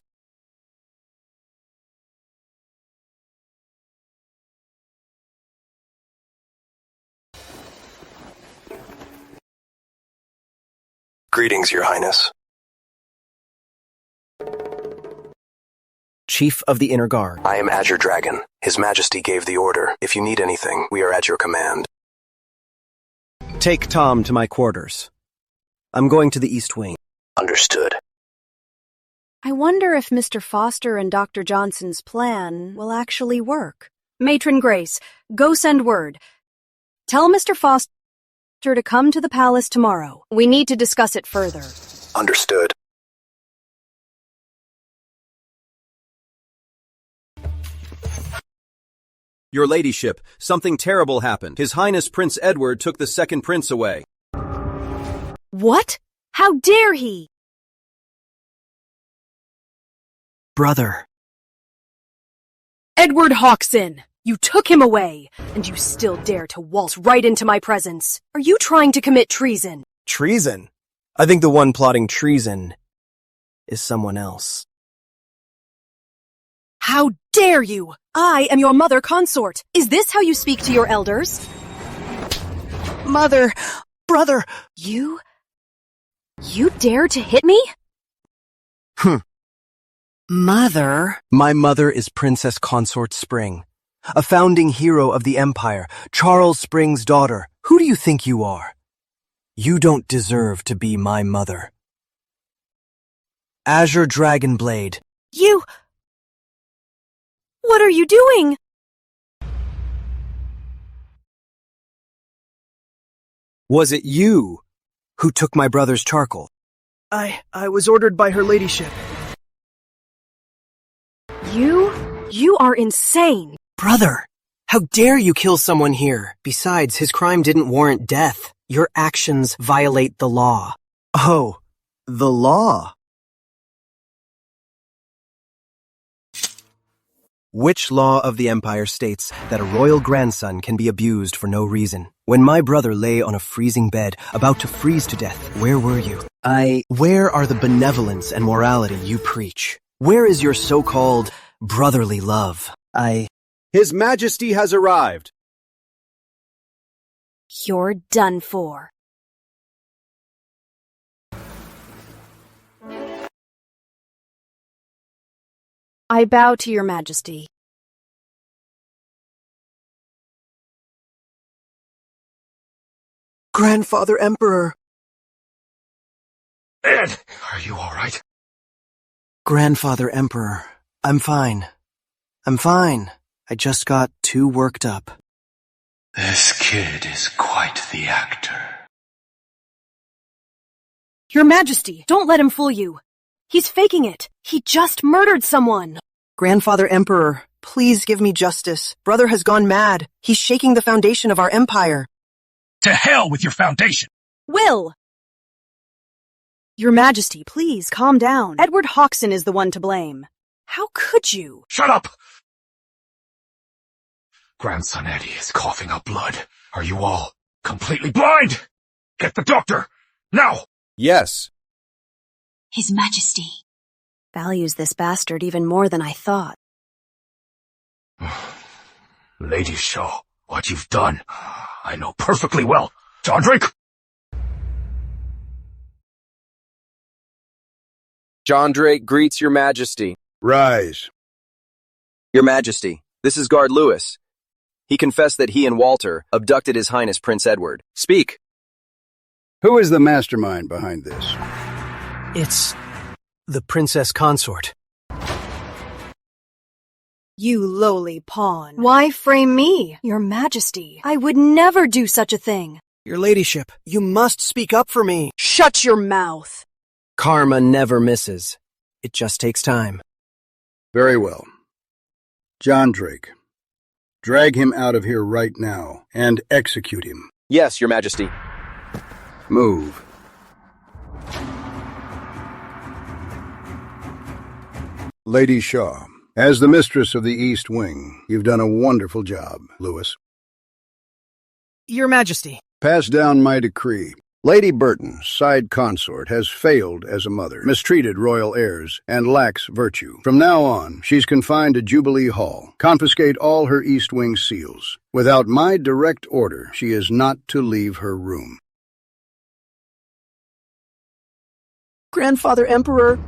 Greetings, Your Highness. Chief of the Inner Guard. I am Azure Dragon. His Majesty gave the order. If you need anything, we are at your command. Take Tom to my quarters. I'm going to the East Wing. Understood. I wonder if Mr. Foster and Dr. Johnson's plan will actually work. Matron Grace, go send word. Tell Mr. Foster to come to the palace tomorrow. We need to discuss it further. Understood. Your Ladyship, something terrible happened. His Highness Prince Edward took the second prince away. What? How dare he? Brother. Edward Hodgson! You took him away, and you still dare to waltz right into my presence. Are you trying to commit treason? Treason? I think the one plotting treason is someone else. How dare you! I am your mother consort. Is this how you speak to your elders? Mother! Brother! You dare to hit me? Mother? My mother is Princess Consort Spring, a founding hero of the Empire, Charles Spring's daughter. Who do you think you are? You don't deserve to be my mother. Azure Dragonblade. You... What are you doing? Was it you who took my brother's charcoal? I was ordered by Her Ladyship. You are insane. Brother, how dare you kill someone here? Besides, his crime didn't warrant death. Your actions violate the law. Oh, the law. Which law of the Empire states that a royal grandson can be abused for no reason? When my brother lay on a freezing bed, about to freeze to death, where were you? Where are the benevolence and morality you preach? Where is your so-called brotherly love? His Majesty has arrived. You're done for. I bow to your majesty. Grandfather Emperor. Ed, are you all right? Grandfather Emperor, I'm fine. I just got too worked up. This kid is quite the actor. Your Majesty, don't let him fool you. He's faking it. He just murdered someone. Grandfather Emperor, please give me justice. Brother has gone mad. He's shaking the foundation of our empire. To hell with your foundation! Will! Your Majesty, please calm down. Edward Hoxson is the one to blame. How could you? Shut up! Grandson Eddie is coughing up blood. Are you all completely blind? Get the doctor! Now! Yes. His Majesty values this bastard even more than I thought. Lady Shaw, what you've done, I know perfectly well. John Drake! John Drake greets your Majesty. Rise. Your Majesty, this is Guard Lewis. He confessed that he and Walter abducted His Highness Prince Edward. Speak. Who is the mastermind behind this? It's the princess consort. You lowly pawn. Why frame me? Your Majesty, I would never do such a thing. Your ladyship, you must speak up for me. Shut your mouth. Karma never misses. It just takes time. Very well. John Drake, drag him out of here right now and execute him. Yes, your Majesty. Move. Lady Shaw, as the mistress of the East Wing, you've done a wonderful job, Lewis. Your Majesty. Pass down my decree. Lady Burton, side consort, has failed as a mother, mistreated royal heirs, and lacks virtue. From now on, she's confined to Jubilee Hall. Confiscate all her East Wing seals. Without my direct order, she is not to leave her room. Grandfather Emperor,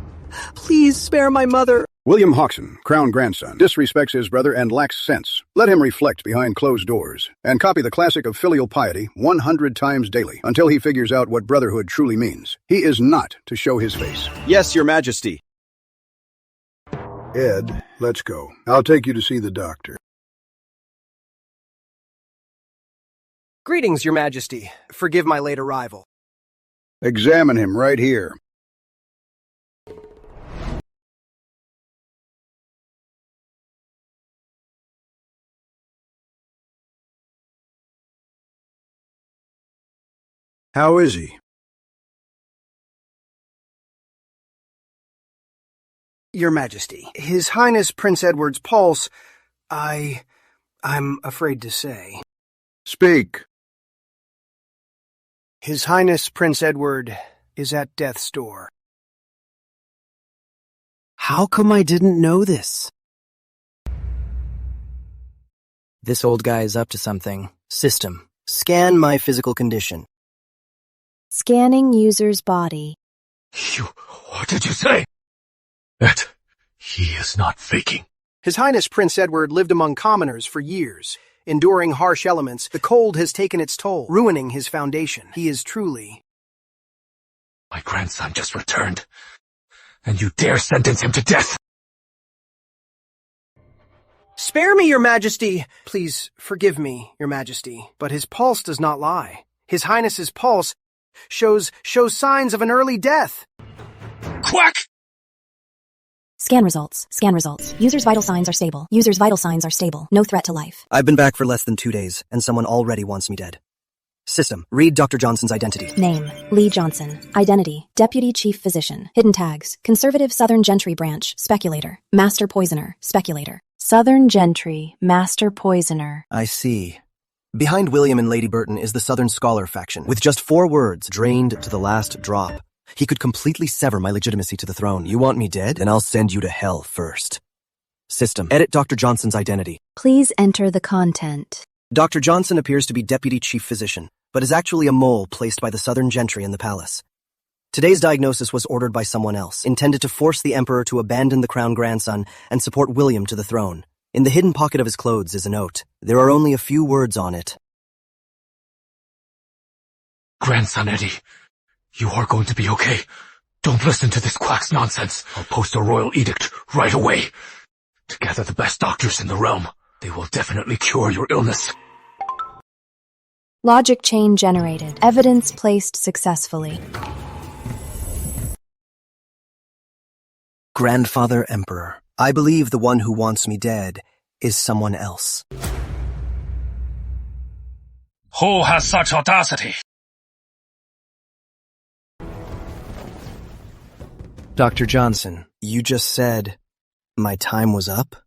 please spare my mother. William Hoxson, crown grandson, disrespects his brother and lacks sense. Let him reflect behind closed doors and copy the classic of filial piety 100 times daily until he figures out what brotherhood truly means. He is not to show his face. Yes, your Majesty. Ed, let's go. I'll take you to see the doctor. Greetings, your Majesty. Forgive my late arrival. Examine him right here. How is he? Your Majesty, His Highness Prince Edward's pulse, I'm afraid to say. Speak. His Highness Prince Edward is at death's door. How come I didn't know this? This old guy is up to something. System. Scan my physical condition. Scanning user's body. What did you say? That he is not faking. His Highness Prince Edward lived among commoners for years. Enduring harsh elements, the cold has taken its toll, ruining his foundation. He is truly... My grandson just returned, and you dare sentence him to death? Spare me, your Majesty! Please, forgive me, your Majesty, but his pulse does not lie. His Highness's pulse shows signs of an early death. Quack! Scan results. Scan results. User's vital signs are stable. User's vital signs are stable. No threat to life. I've been back for less than 2 days, and someone already wants me dead. System, read Dr. Johnson's identity. Name, Lee Johnson. Identity, Deputy Chief Physician. Hidden tags, Conservative Southern Gentry Branch, Speculator. Master Poisoner, Speculator. Southern Gentry, Master Poisoner. I see. Behind William and Lady Burton is the Southern Scholar faction. With just 4 words, drained to the last drop. He could completely sever my legitimacy to the throne. You want me dead? Then I'll send you to hell first. System, edit Dr. Johnson's identity. Please enter the content. Dr. Johnson appears to be Deputy Chief Physician, but is actually a mole placed by the Southern Gentry in the palace. Today's diagnosis was ordered by someone else, intended to force the Emperor to abandon the crown grandson and support William to the throne. In the hidden pocket of his clothes is a note. There are only a few words on it. Grandson Eddie, you are going to be okay. Don't listen to this quack's nonsense. I'll post a royal edict right away. To gather the best doctors in the realm. They will definitely cure your illness. Logic chain generated. Evidence placed successfully. Grandfather Emperor, I believe the one who wants me dead is someone else. Who has such audacity? Dr. Johnson, you just said my time was up?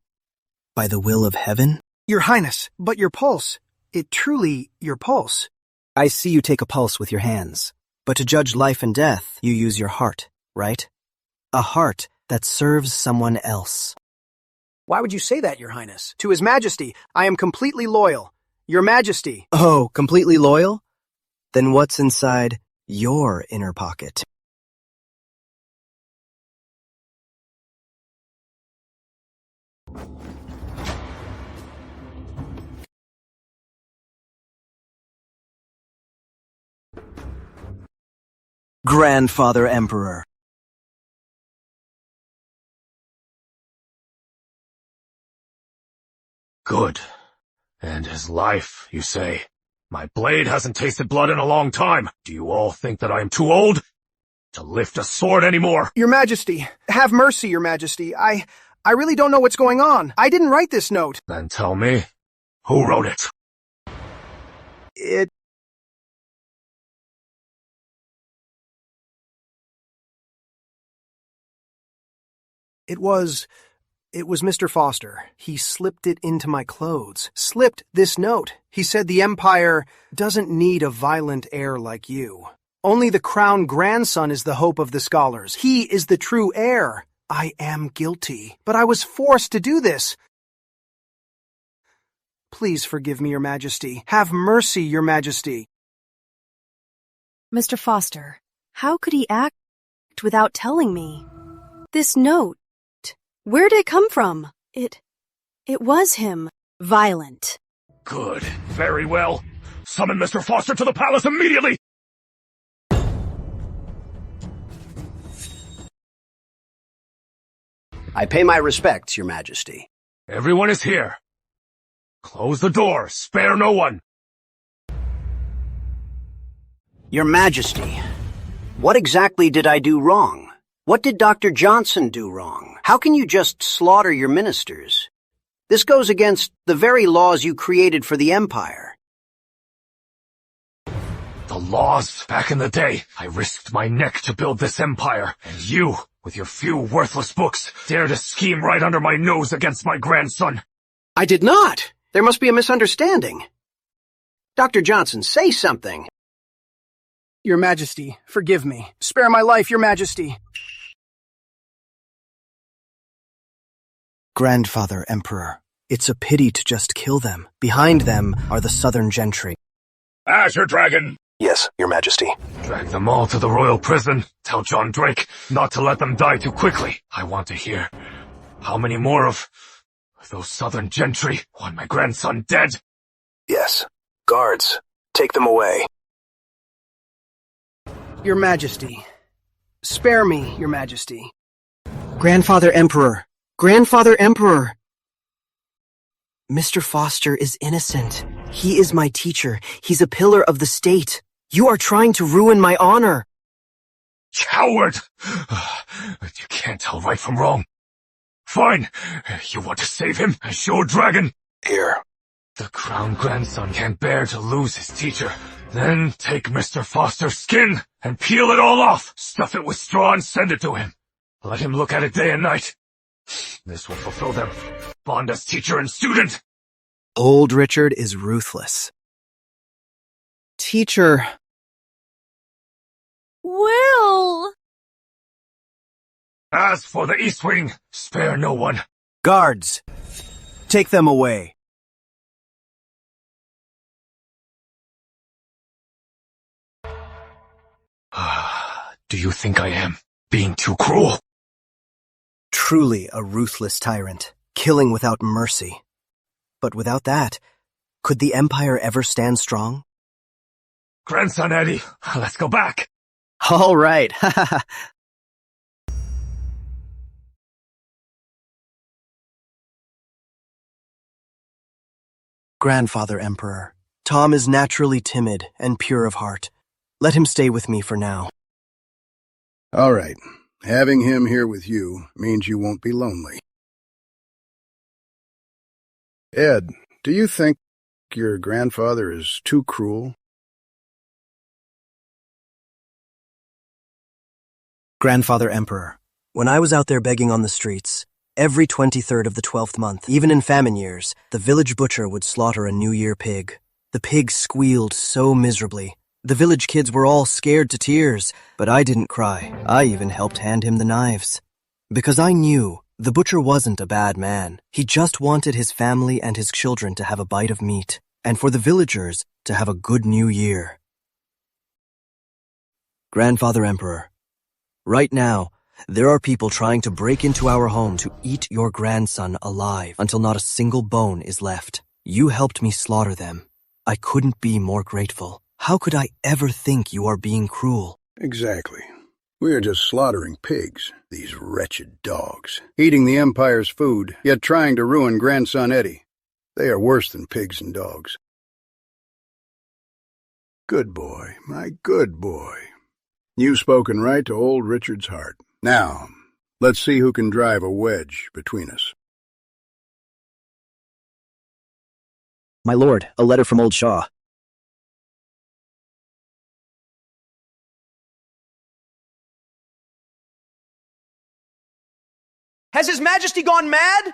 By the will of heaven? Your Highness, but your pulse. It truly, your pulse. I see you take a pulse with your hands. But to judge life and death, you use your heart, right? A heart that serves someone else. Why would you say that, Your Highness? To His Majesty, I am completely loyal. Your Majesty. Oh, completely loyal? Then what's inside your inner pocket? Grandfather Emperor. Good. And his life, you say? My blade hasn't tasted blood in a long time. Do you all think that I am too old to lift a sword anymore? Your Majesty, have mercy, Your Majesty. I really don't know what's going on. I didn't write this note. Then tell me, who wrote it? It was Mr. Foster. He slipped it into my clothes. Slipped this note. He said the Empire doesn't need a violent heir like you. Only the crown grandson is the hope of the scholars. He is the true heir. I am guilty, but I was forced to do this. Please forgive me, Your Majesty. Have mercy, Your Majesty. Mr. Foster, how could he act without telling me? This note, where did it come from? It was him. Violent. Good. Very well. Summon Mr. Foster to the palace immediately! I pay my respects, Your Majesty. Everyone is here. Close the door. Spare no one. Your Majesty, what exactly did I do wrong? What did Dr. Johnson do wrong? How can you just slaughter your ministers? This goes against the very laws you created for the Empire. The laws? Back in the day, I risked my neck to build this empire, and you, with your few worthless books, dare to scheme right under my nose against my grandson. I did not. There must be a misunderstanding. Dr. Johnson, say something. Your Majesty, forgive me. Spare my life, Your Majesty. Grandfather Emperor, it's a pity to just kill them. Behind them are the Southern Gentry. Azure Dragon! Yes, Your Majesty. Drag them all to the royal prison. Tell John Drake not to let them die too quickly. I want to hear how many more of those Southern Gentry want my grandson dead. Yes. Guards, take them away. Your Majesty. Spare me, Your Majesty. Grandfather Emperor! Grandfather Emperor! Mr. Foster is innocent. He is my teacher. He's a pillar of the state. You are trying to ruin my honor. Coward! You can't tell right from wrong. Fine. You want to save him? Show dragon. Here. The crown grandson can't bear to lose his teacher. Then take Mr. Foster's skin and peel it all off. Stuff it with straw and send it to him. Let him look at it day and night. This will fulfill them. Bond as teacher and student. Old Richard is ruthless. Teacher. Will! As for the East Wing, spare no one. Guards, take them away. Do you think I am being too cruel? Truly a ruthless tyrant, killing without mercy. But without that, could the Empire ever stand strong? Grandson Eddie, let's go back. All right. Grandfather Emperor, Tom is naturally timid and pure of heart. Let him stay with me for now. All right. Having him here with you means you won't be lonely. Ed, do you think your grandfather is too cruel? Grandfather Emperor, when I was out there begging on the streets, every 23rd of the 12th month, even in famine years, the village butcher would slaughter a New Year pig. The pig squealed so miserably. The village kids were all scared to tears, but I didn't cry. I even helped hand him the knives. Because I knew the butcher wasn't a bad man. He just wanted his family and his children to have a bite of meat, and for the villagers to have a good New Year. Grandfather Emperor, right now, there are people trying to break into our home to eat your grandson alive until not a single bone is left. You helped me slaughter them. I couldn't be more grateful. How could I ever think you are being cruel? Exactly. We are just slaughtering pigs, these wretched dogs, eating the Empire's food, yet trying to ruin grandson Eddie. They are worse than pigs and dogs. Good boy, my good boy. You've spoken right to old Richard's heart. Now, let's see who can drive a wedge between us. My lord, a letter from old Shaw. Has His Majesty gone mad?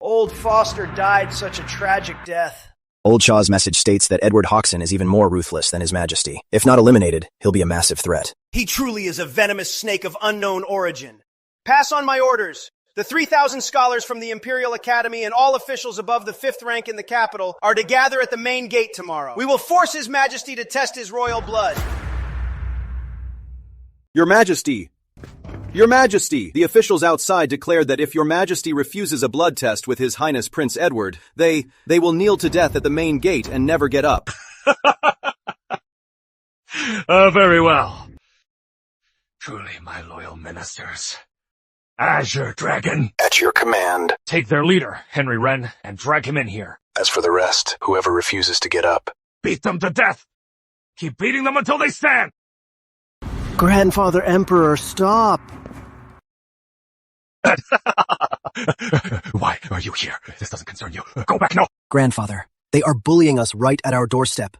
Old Foster died such a tragic death. Old Shaw's message states that Edward Hoxson is even more ruthless than His Majesty. If not eliminated, he'll be a massive threat. He truly is a venomous snake of unknown origin. Pass on my orders. The 3,000 scholars from the Imperial Academy and all officials above the 5th rank in the capital are to gather at the main gate tomorrow. We will force His Majesty to test his royal blood. Your Majesty! Your Majesty! The officials outside declared that if Your Majesty refuses a blood test with His Highness Prince Edward, they will kneel to death at the main gate and never get up. Very well. Truly, my loyal ministers. Azure Dragon. At your command. Take their leader, Henry Wren, and drag him in here. As for the rest, whoever refuses to get up. Beat them to death. Keep beating them until they stand. Grandfather Emperor, stop. Why are you here? This doesn't concern you. Go back now. Grandfather, they are bullying us right at our doorstep.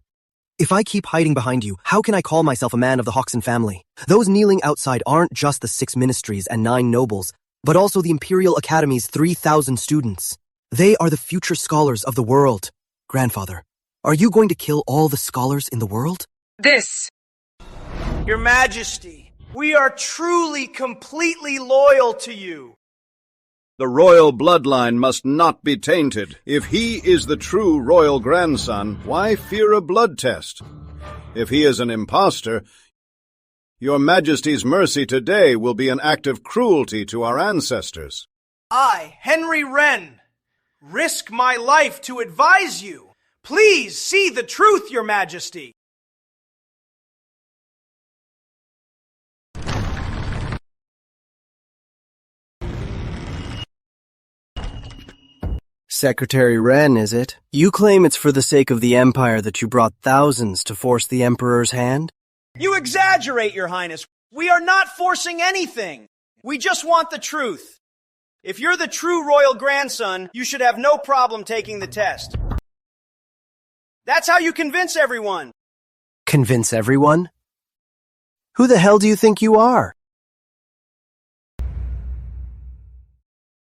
If I keep hiding behind you, how can I call myself a man of the Hoxson family? Those kneeling outside aren't just the 6 ministries and 9 nobles, but also the Imperial Academy's 3,000 students. They are the future scholars of the world. Grandfather, are you going to kill all the scholars in the world? Your Majesty, we are truly, completely loyal to you. The royal bloodline must not be tainted. If he is the true royal grandson, why fear a blood test? If he is an impostor, Your Majesty's mercy today will be an act of cruelty to our ancestors. I, Henry Wren, risk my life to advise you. Please see the truth, Your Majesty. Secretary Wren, is it? You claim it's for the sake of the Empire that you brought thousands to force the Emperor's hand? You exaggerate, Your Highness. We are not forcing anything. We just want the truth. If you're the true royal grandson, you should have no problem taking the test. That's how you convince everyone. Convince everyone? Who the hell do you think you are?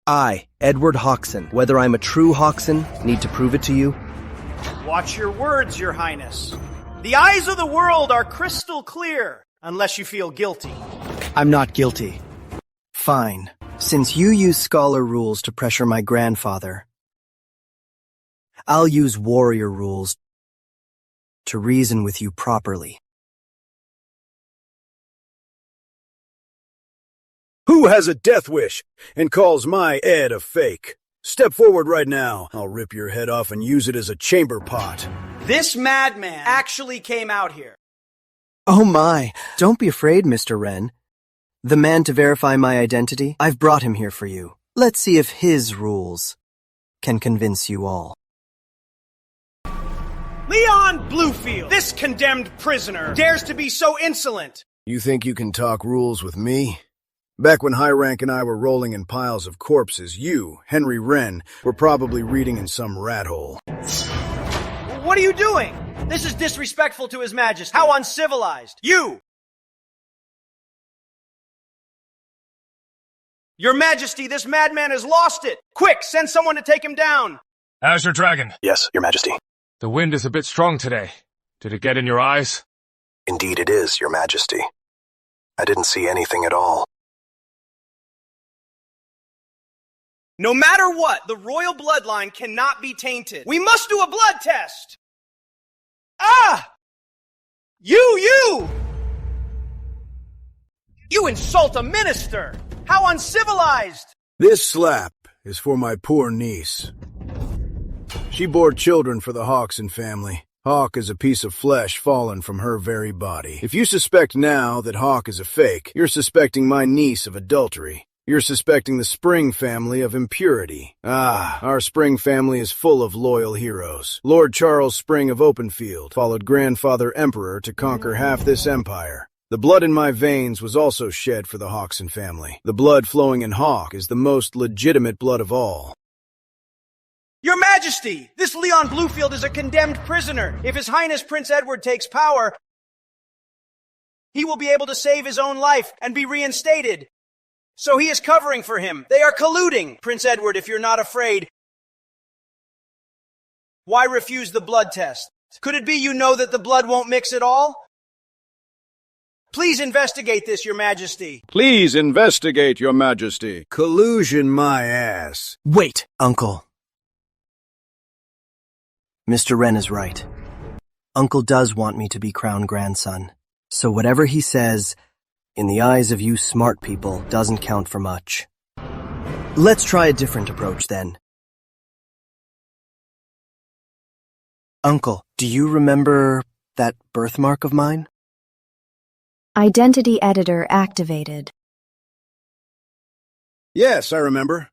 I, Edward Hoxon, whether I'm a true Hoxon, need to prove it to you? Watch your words, Your Highness. The eyes of the world are crystal clear, unless you feel guilty. I'm not guilty. Fine. Since you use scholar rules to pressure my grandfather, I'll use warrior rules to reason with you properly. Who has a death wish and calls my Ed a fake? Step forward right now. I'll rip your head off and use it as a chamber pot. This madman actually came out here. Oh my, don't be afraid, Mr. Wren. The man to verify my identity, I've brought him here for you. Let's see if his rules can convince you all. Leon Bluefield, this condemned prisoner, dares to be so insolent. You think you can talk rules with me? Back when High Rank and I were rolling in piles of corpses, you, Henry Wren, were probably reading in some rat hole. What are you doing? This is disrespectful to His Majesty. How uncivilized. You! Your Majesty, this madman has lost it. Quick, send someone to take him down. Azure Dragon. Yes, Your Majesty. The wind is a bit strong today. Did it get in your eyes? Indeed it is, Your Majesty. I didn't see anything at all. No matter what, the royal bloodline cannot be tainted. We must do a blood test! Ah! You! You insult a minister! How uncivilized! This slap is for my poor niece. She bore children for the Hoxon family. Hawk is a piece of flesh fallen from her very body. If you suspect now that Hawk is a fake, you're suspecting my niece of adultery. You're suspecting the Spring family of impurity. Ah, our Spring family is full of loyal heroes. Lord Charles Spring of Openfield followed Grandfather Emperor to conquer half this empire. The blood in my veins was also shed for the Hoxon family. The blood flowing in Hawk is the most legitimate blood of all. Your Majesty, this Leon Bluefield is a condemned prisoner. If His Highness Prince Edward takes power, he will be able to save his own life and be reinstated. So he is covering for him. They are colluding. Prince Edward, if you're not afraid, why refuse the blood test? Could it be you know that the blood won't mix at all? Please investigate this, Your Majesty. Please investigate, Your Majesty. Collusion my ass. Wait, Uncle. Mr. Wren is right. Uncle does want me to be crown grandson. So whatever he says, in the eyes of you smart people, doesn't count for much. Let's try a different approach then. Uncle, do you remember that birthmark of mine? Identity editor activated. Yes, I remember.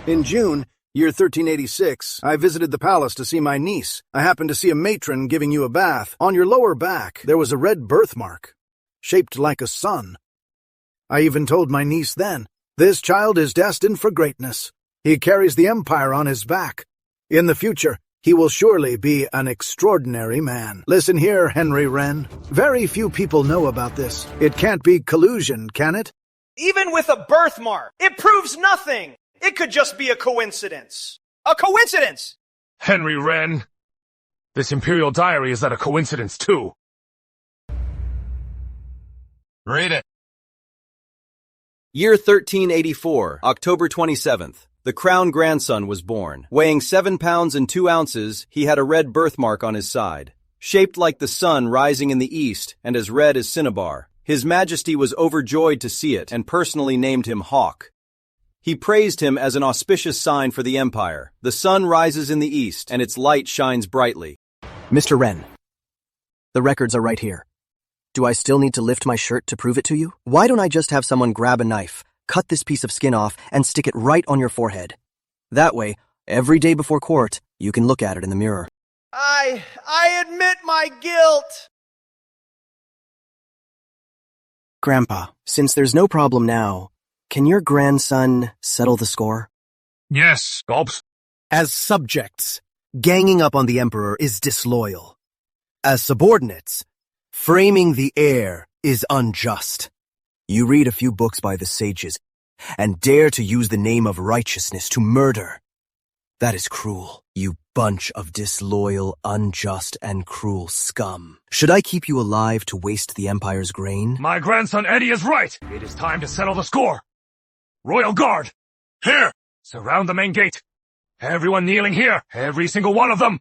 In June, year 1386, I visited the palace to see my niece. I happened to see a matron giving you a bath. On your lower back, there was a red birthmark, shaped like a sun. I even told my niece then, this child is destined for greatness. He carries the empire on his back. In the future, he will surely be an extraordinary man. Listen here, Henry Wren. Very few people know about this. It can't be collusion, can it? Even with a birthmark, it proves nothing. It could just be a coincidence. A coincidence! Henry Wren. This Imperial Diary is that a coincidence too? Read it. Year 1384, October 27th. The crown grandson was born. Weighing 7 pounds and 2 ounces, he had a red birthmark on his side, shaped like the sun rising in the east and as red as cinnabar. His Majesty was overjoyed to see it and personally named him Hawk. He praised him as an auspicious sign for the empire. The sun rises in the east and its light shines brightly. Mr. Wren, the records are right here. Do I still need to lift my shirt to prove it to you? Why don't I just have someone grab a knife, cut this piece of skin off, and stick it right on your forehead? That way, every day before court, you can look at it in the mirror. I admit my guilt. Grandpa, since there's no problem now, can your grandson settle the score? Yes, gulps. As subjects, ganging up on the Emperor is disloyal. As subordinates, framing the heir is unjust. You read a few books by the sages and dare to use the name of righteousness to murder. That is cruel, you bunch of disloyal, unjust, and cruel scum. Should I keep you alive to waste the Empire's grain? My grandson Eddie is right. It is time to settle the score. Royal Guard, here! Surround the main gate. Everyone kneeling here, every single one of them.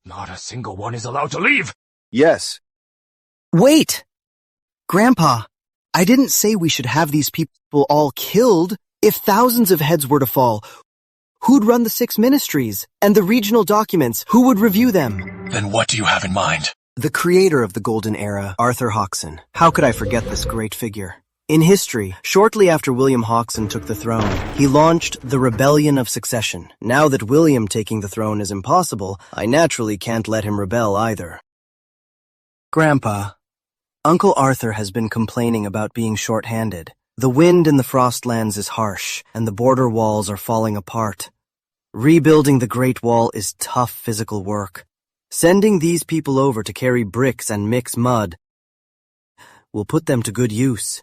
Not a single one is allowed to leave. Yes. Wait! Grandpa, I didn't say we should have these people all killed. If thousands of heads were to fall, who'd run the 6 ministries? And the regional documents, who would review them? Then what do you have in mind? The creator of the Golden Era, Arthur Hodgson. How could I forget this great figure? In history, shortly after William Hodgson took the throne, he launched the Rebellion of Succession. Now that William taking the throne is impossible, I naturally can't let him rebel either. Grandpa, Uncle Arthur has been complaining about being short-handed. The wind in the Frostlands is harsh, and the border walls are falling apart. Rebuilding the Great Wall is tough physical work. Sending these people over to carry bricks and mix mud will put them to good use.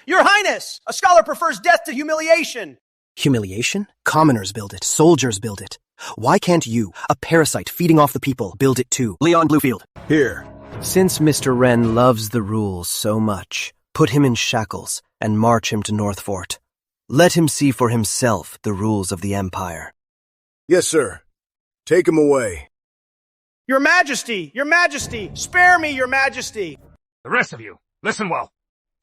Your Highness! A scholar prefers death to humiliation! Humiliation? Commoners build it. Soldiers build it. Why can't you, a parasite feeding off the people, build it too? Leon Bluefield. Here. Since Mr. Wren loves the rules so much, put him in shackles and march him to North Fort. Let him see for himself the rules of the Empire. Yes, sir. Take him away. Your Majesty! Your Majesty! Spare me, Your Majesty! The rest of you, listen well.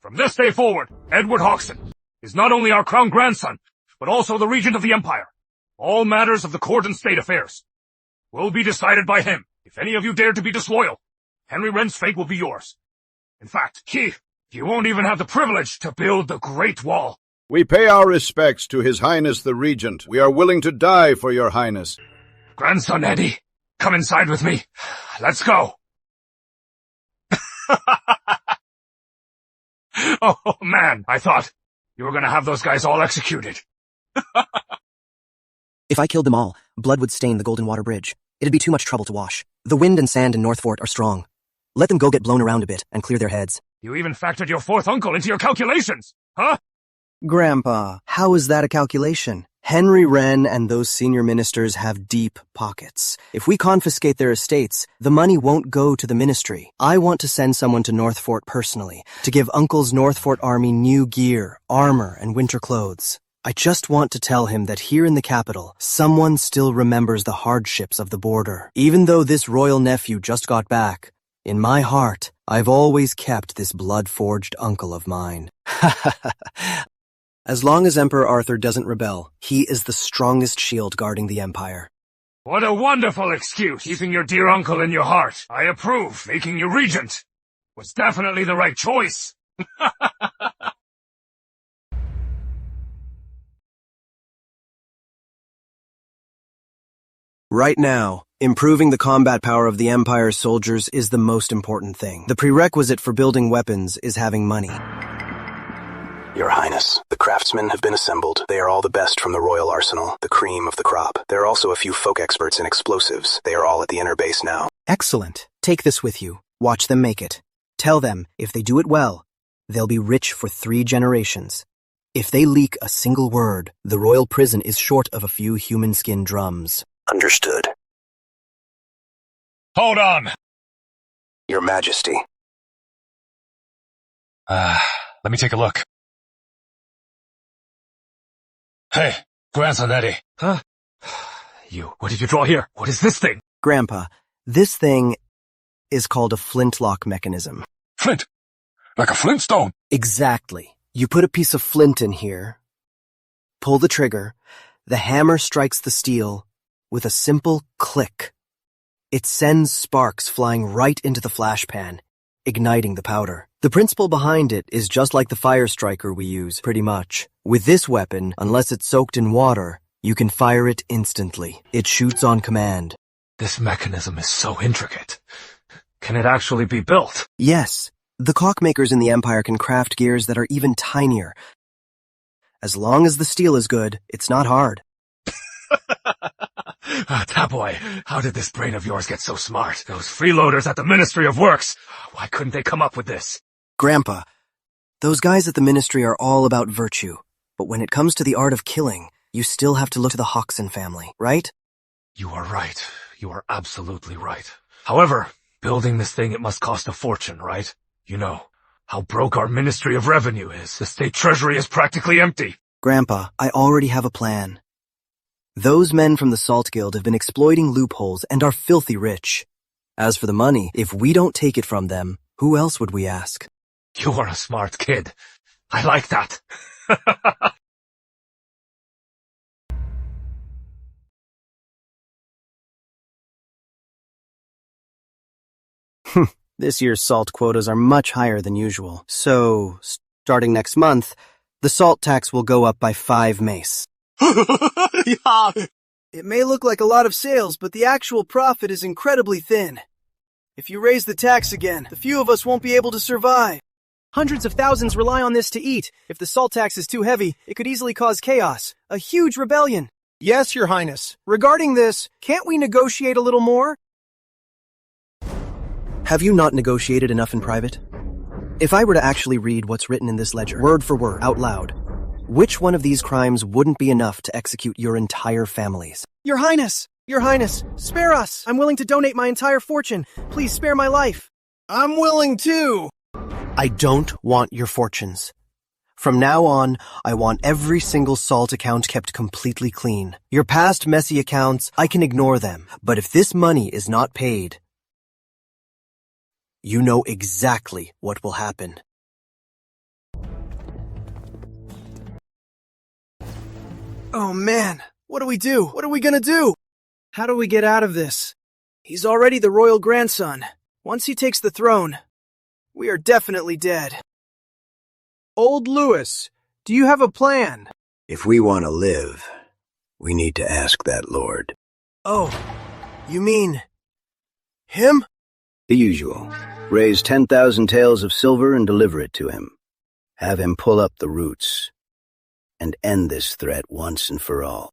From this day forward, Edward Hodgson is not only our crown grandson, but also the regent of the Empire. All matters of the court and state affairs will be decided by him. If any of you dare to be disloyal, Henry Wren's fate will be yours. In fact, you won't even have the privilege to build the Great Wall. We pay our respects to His Highness the Regent. We are willing to die for your Highness. Grandson Eddie, come inside with me. Let's go. Oh, man, I thought you were gonna have those guys all executed. If I killed them all, blood would stain the Golden Water Bridge. It'd be too much trouble to wash. The wind and sand in North Fort are strong. Let them go get blown around a bit and clear their heads. You even factored your fourth uncle into your calculations, huh? Grandpa, how is that a calculation? Henry Wren and those senior ministers have deep pockets. If we confiscate their estates, the money won't go to the ministry. I want to send someone to North Fort personally, to give Uncle's North Fort army new gear, armor, and winter clothes. I just want to tell him that here in the capital, someone still remembers the hardships of the border. Even though this royal nephew just got back, in my heart, I've always kept this blood-forged uncle of mine. As long as Emperor Arthur doesn't rebel, he is the strongest shield guarding the Empire. What a wonderful excuse, keeping your dear uncle in your heart. I approve. Making you regent was definitely the right choice. Right now, improving the combat power of the Empire's soldiers is the most important thing. The prerequisite for building weapons is having money. Your Highness, the craftsmen have been assembled. They are all the best from the royal arsenal, the cream of the crop. There are also a few folk experts in explosives. They are all at the inner base now. Excellent. Take this with you. Watch them make it. Tell them, if they do it well, they'll be rich for 3 generations. If they leak a single word, the royal prison is short of a few human skin drums. Understood. Hold on. Your Majesty. Let me take a look. Hey, grandson Eddie. Huh? What did you draw here? What is this thing? Grandpa, this thing is called a flintlock mechanism. Flint? Like a flintstone? Exactly. You put a piece of flint in here, pull the trigger, the hammer strikes the steel with a simple click. It sends sparks flying right into the flash pan, igniting the powder. The principle behind it is just like the fire striker we use, pretty much. With this weapon, unless it's soaked in water, you can fire it instantly. It shoots on command. This mechanism is so intricate. Can it actually be built? Yes. The clockmakers in the Empire can craft gears that are even tinier. As long as the steel is good, it's not hard. Taboy, how did this brain of yours get so smart? Those freeloaders at the Ministry of Works, why couldn't they come up with this? Grandpa, those guys at the Ministry are all about virtue. But when it comes to the art of killing, you still have to look to the Hoxson family, right? You are right. You are absolutely right. However, building this thing, it must cost a fortune, right? You know how broke our Ministry of Revenue is. The state treasury is practically empty. Grandpa, I already have a plan. Those men from the Salt Guild have been exploiting loopholes and are filthy rich. As for the money, if we don't take it from them, who else would we ask? You are a smart kid. I like that. This year's salt quotas are much higher than usual. So, starting next month, the salt tax will go up by 5 mace. Yeah. It may look like a lot of sales, but the actual profit is incredibly thin. If you raise the tax again, the few of us won't be able to survive. Hundreds of thousands rely on this to eat. If the salt tax is too heavy, it could easily cause chaos, a huge rebellion. Yes, Your Highness. Regarding this, can't we negotiate a little more? Have you not negotiated enough in private? If I were to actually read what's written in this ledger, word for word, out loud, which one of these crimes wouldn't be enough to execute your entire families? Your Highness! Your Highness, spare us! I'm willing to donate my entire fortune. Please spare my life. I'm willing too! I don't want your fortunes. From now on, I want every single salt account kept completely clean. Your past messy accounts, I can ignore them. But if this money is not paid, you know exactly what will happen. Oh man, what do we do? What are we gonna do? How do we get out of this? He's already the royal grandson. Once he takes the throne, we are definitely dead. Old Lewis, do you have a plan? If we want to live, we need to ask that lord. Oh, you mean him? The usual. Raise 10,000 taels of silver and deliver it to him. Have him pull up the roots and end this threat once and for all.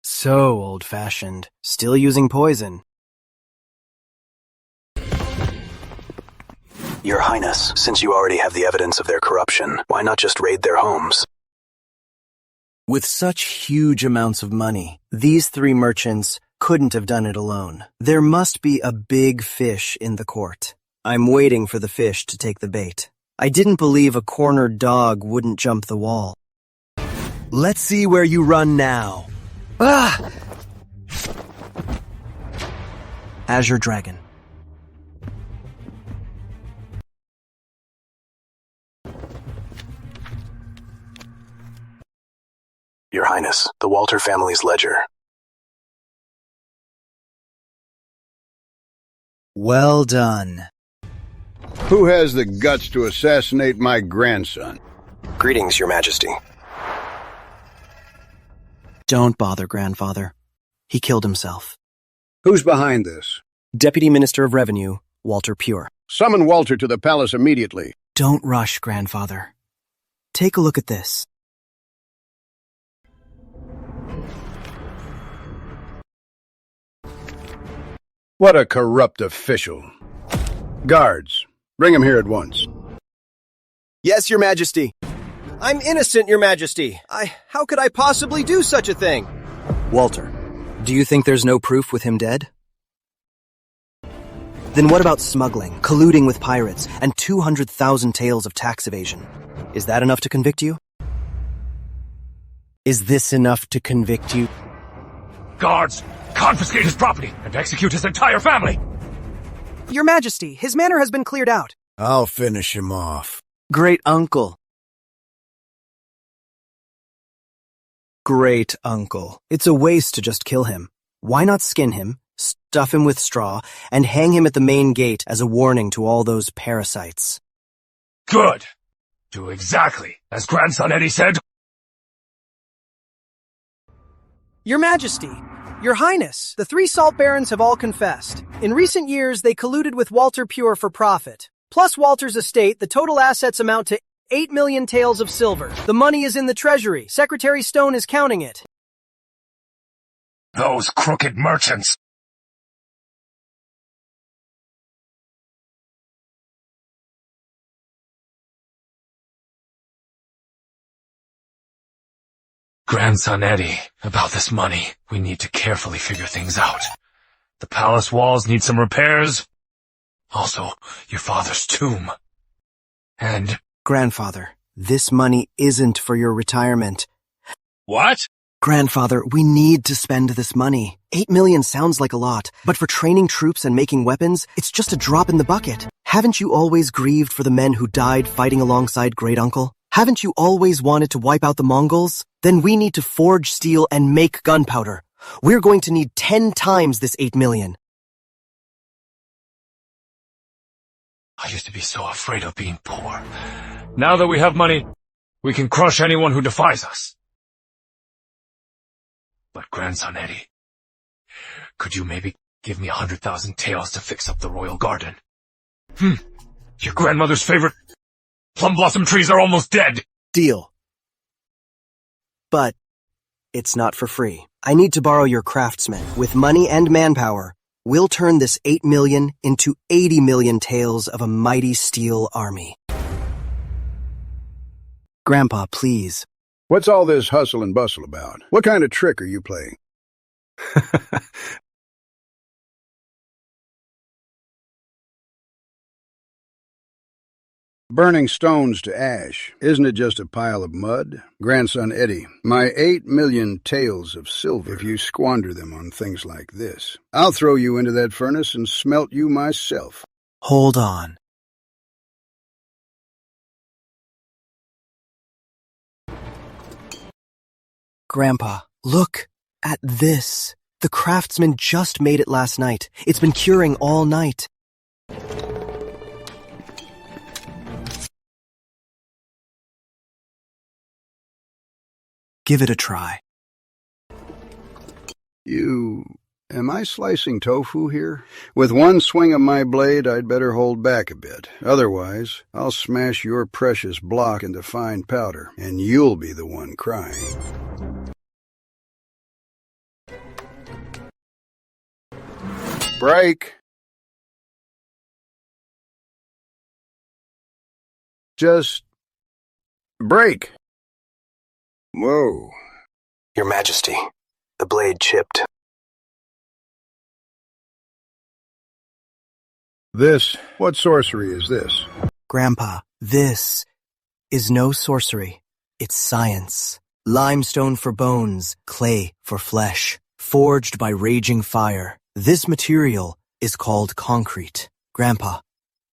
So old-fashioned. Still using poison. Your Highness, since you already have the evidence of their corruption, why not just raid their homes? With such huge amounts of money, these 3 merchants couldn't have done it alone. There must be a big fish in the court. I'm waiting for the fish to take the bait. I didn't believe a cornered dog wouldn't jump the wall. Let's see where you run now. Ah! Azure Dragon. Your Highness, the Walter family's ledger. Well done. Who has the guts to assassinate my grandson? Greetings, Your Majesty. Don't bother, Grandfather. He killed himself. Who's behind this? Deputy Minister of Revenue, Walter Pure. Summon Walter to the palace immediately. Don't rush, Grandfather. Take a look at this. What a corrupt official. Guards, bring him here at once. Yes, Your Majesty. I'm innocent, Your Majesty. How could I possibly do such a thing? Walter, do you think there's no proof with him dead? Then what about smuggling, colluding with pirates, and 200,000 taels of tax evasion? Is that enough to convict you? Is this enough to convict you? Guards, confiscate his property and execute his entire family! Your Majesty, his manor has been cleared out. I'll finish him off. Great uncle. Great uncle. It's a waste to just kill him. Why not skin him, stuff him with straw, and hang him at the main gate as a warning to all those parasites? Good. Do exactly as grandson Eddie said. Your Majesty, Your Highness, the three salt barons have all confessed. In recent years, they colluded with Walter Pure for profit. Plus Walter's estate, the total assets amount to 8 million taels of silver. The money is in the treasury. Secretary Stone is counting it. Those crooked merchants! Grandson Eddie, about this money, we need to carefully figure things out. The palace walls need some repairs. Also, your father's tomb. And... Grandfather, this money isn't for your retirement. What? Grandfather, we need to spend this money. 8 million sounds like a lot, but for training troops and making weapons, it's just a drop in the bucket. Haven't you always grieved for the men who died fighting alongside Great Uncle? Haven't you always wanted to wipe out the Mongols? Then we need to forge steel and make gunpowder. We're going to need 10 times this 8 million. I used to be so afraid of being poor. Now that we have money, we can crush anyone who defies us. But grandson Eddie, could you maybe give me 100,000 taels to fix up the royal garden? Your grandmother's favorite plum blossom trees are almost dead. Deal. But it's not for free. I need to borrow your craftsmen. With money and manpower, we'll turn this 8 million into 80 million taels of a mighty steel army. Grandpa, please. What's all this hustle and bustle about? What kind of trick are you playing? Burning stones to ash. Isn't it just a pile of mud? Grandson Eddie, my 8 million taels of silver, if you squander them on things like this, I'll throw you into that furnace and smelt you myself. Hold on. Grandpa, look at this. The craftsman just made it last night. It's been curing all night. Give it a try. Am I slicing tofu here? With one swing of my blade, I'd better hold back a bit. Otherwise, I'll smash your precious block into fine powder, and you'll be the one crying. Break. Just break. Whoa. Your Majesty, the blade chipped. What sorcery is this? Grandpa, this is no sorcery. It's science. Limestone for bones, clay for flesh, forged by raging fire. This material is called concrete. Grandpa,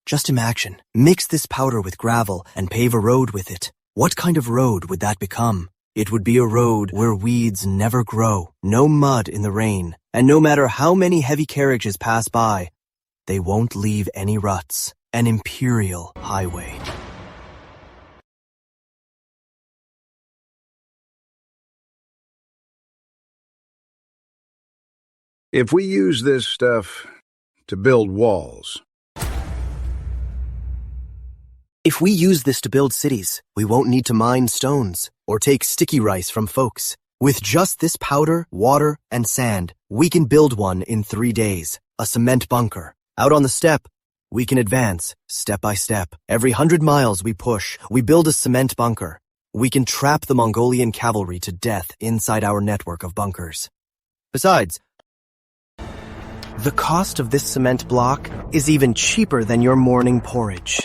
just imagine. Mix this powder with gravel and pave a road with it. What kind of road would that become? It would be a road where weeds never grow, no mud in the rain, and no matter how many heavy carriages pass by, they won't leave any ruts. An imperial highway. If we use this stuff to build walls... If we use this to build cities, we won't need to mine stones or take sticky rice from folks. With just this powder, water, and sand, we can build one in 3 days. A cement bunker. Out on the steppe, we can advance, step by step. Every 100 miles we push, we build a cement bunker. We can trap the Mongolian cavalry to death inside our network of bunkers. Besides, the cost of this cement block is even cheaper than your morning porridge.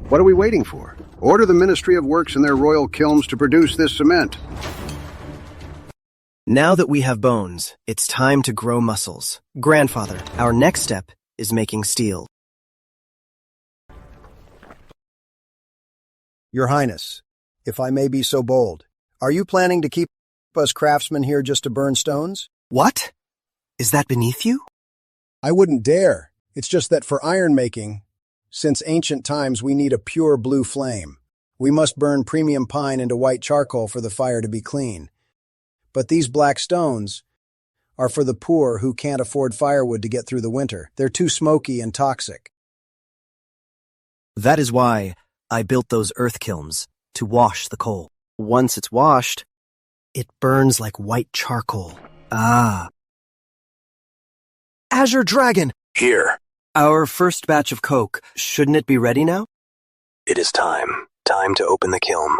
What are we waiting for? Order the Ministry of Works and their royal kilns to produce this cement. Now that we have bones, it's time to grow muscles. Grandfather, our next step is making steel. Your Highness, if I may be so bold, are you planning to keep us craftsmen here just to burn stones? What? Is that beneath you? I wouldn't dare. It's just that for iron making, since ancient times we need a pure blue flame. We must burn premium pine into white charcoal for the fire to be clean. But these black stones are for the poor who can't afford firewood to get through the winter. They're too smoky and toxic. That is why I built those earth kilns, to wash the coal. Once it's washed, it burns like white charcoal. Ah. Azure Dragon! Here. Our first batch of coke, shouldn't it be ready now? It is time. Time to open the kiln.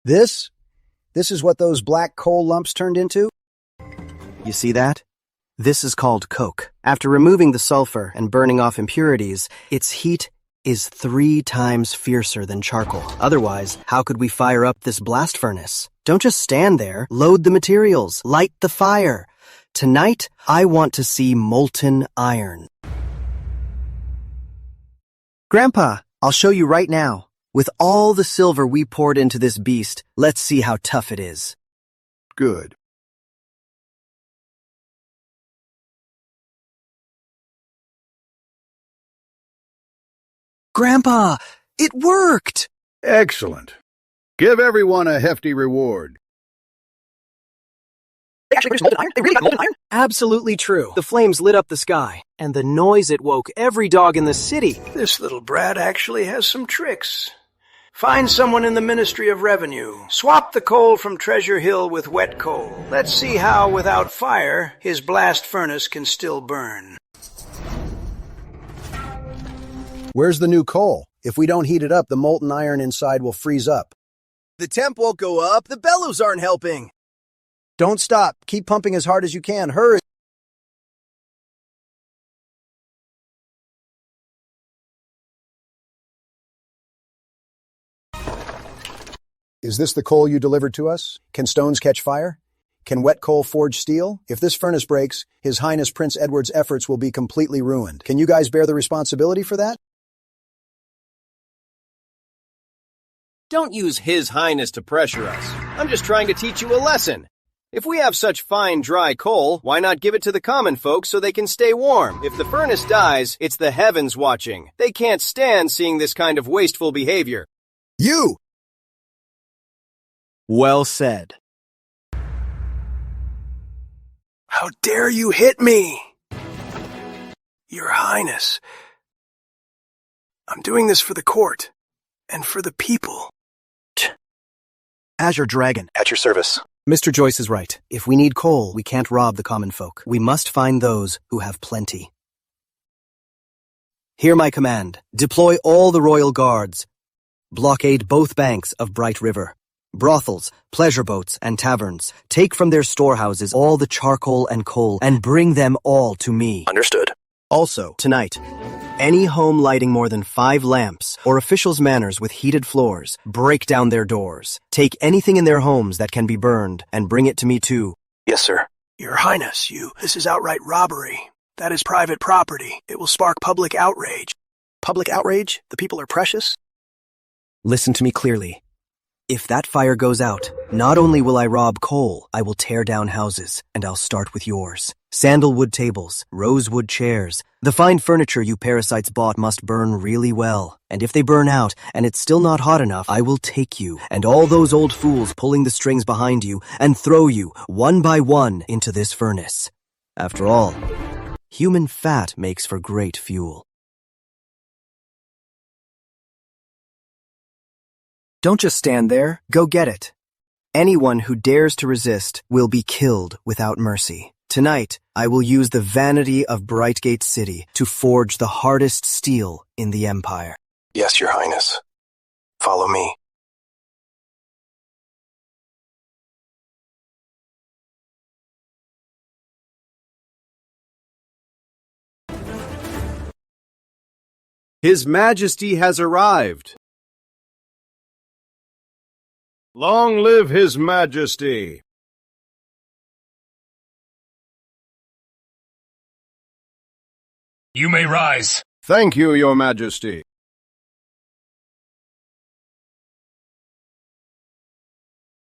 This is what those black coal lumps turned into? You see that? This is called coke. After removing the sulfur and burning off impurities, its heat is 3 times fiercer than charcoal. Otherwise, how could we fire up this blast furnace? Don't just stand there. Load the materials. Light the fire. Tonight, I want to see molten iron. Grandpa, I'll show you right now. With all the silver we poured into this beast, let's see how tough it is. Good. Grandpa, it worked! Excellent. Give everyone a hefty reward. They actually produced molten iron? They really got molten iron? Absolutely true. The flames lit up the sky, and the noise it woke every dog in the city. This little brat actually has some tricks. Find someone in the Ministry of Revenue. Swap the coal from Treasure Hill with wet coal. Let's see how, without fire, his blast furnace can still burn. Where's the new coal? If we don't heat it up, the molten iron inside will freeze up. The temp won't go up. The bellows aren't helping. Don't stop. Keep pumping as hard as you can. Hurry. Is this the coal you delivered to us? Can stones catch fire? Can wet coal forge steel? If this furnace breaks, His Highness Prince Edward's efforts will be completely ruined. Can you guys bear the responsibility for that? Don't use His Highness to pressure us. I'm just trying to teach you a lesson. If we have such fine, dry coal, why not give it to the common folk so they can stay warm? If the furnace dies, it's the heavens watching. They can't stand seeing this kind of wasteful behavior. You! Well said. How dare you hit me? Your Highness. I'm doing this for the court and for the people. Azure Dragon. At your service. Mr. Joyce is right. If we need coal, we can't rob the common folk. We must find those who have plenty. Hear my command. Deploy all the royal guards. Blockade both banks of Bright River. Brothels, pleasure boats, and taverns. Take from their storehouses all the charcoal and coal and bring them all to me. Understood. Also, tonight, any home lighting more than 5 lamps or officials' manors with heated floors, break down their doors. Take anything in their homes that can be burned and bring it to me too. Yes, sir. Your Highness, this is outright robbery. That is private property. It will spark public outrage. Public outrage? The people are precious? Listen to me clearly. If that fire goes out, not only will I rob coal, I will tear down houses, and I'll start with yours. Sandalwood tables, rosewood chairs. The fine furniture you parasites bought must burn really well. And if they burn out, and it's still not hot enough, I will take you, and all those old fools pulling the strings behind you, and throw you, one by one, into this furnace. After all, human fat makes for great fuel. Don't just stand there, go get it. Anyone who dares to resist will be killed without mercy. Tonight, I will use the vanity of Brightgate City to forge the hardest steel in the Empire. Yes, Your Highness. Follow me. His Majesty has arrived. Long live His Majesty! You may rise. Thank you, Your Majesty.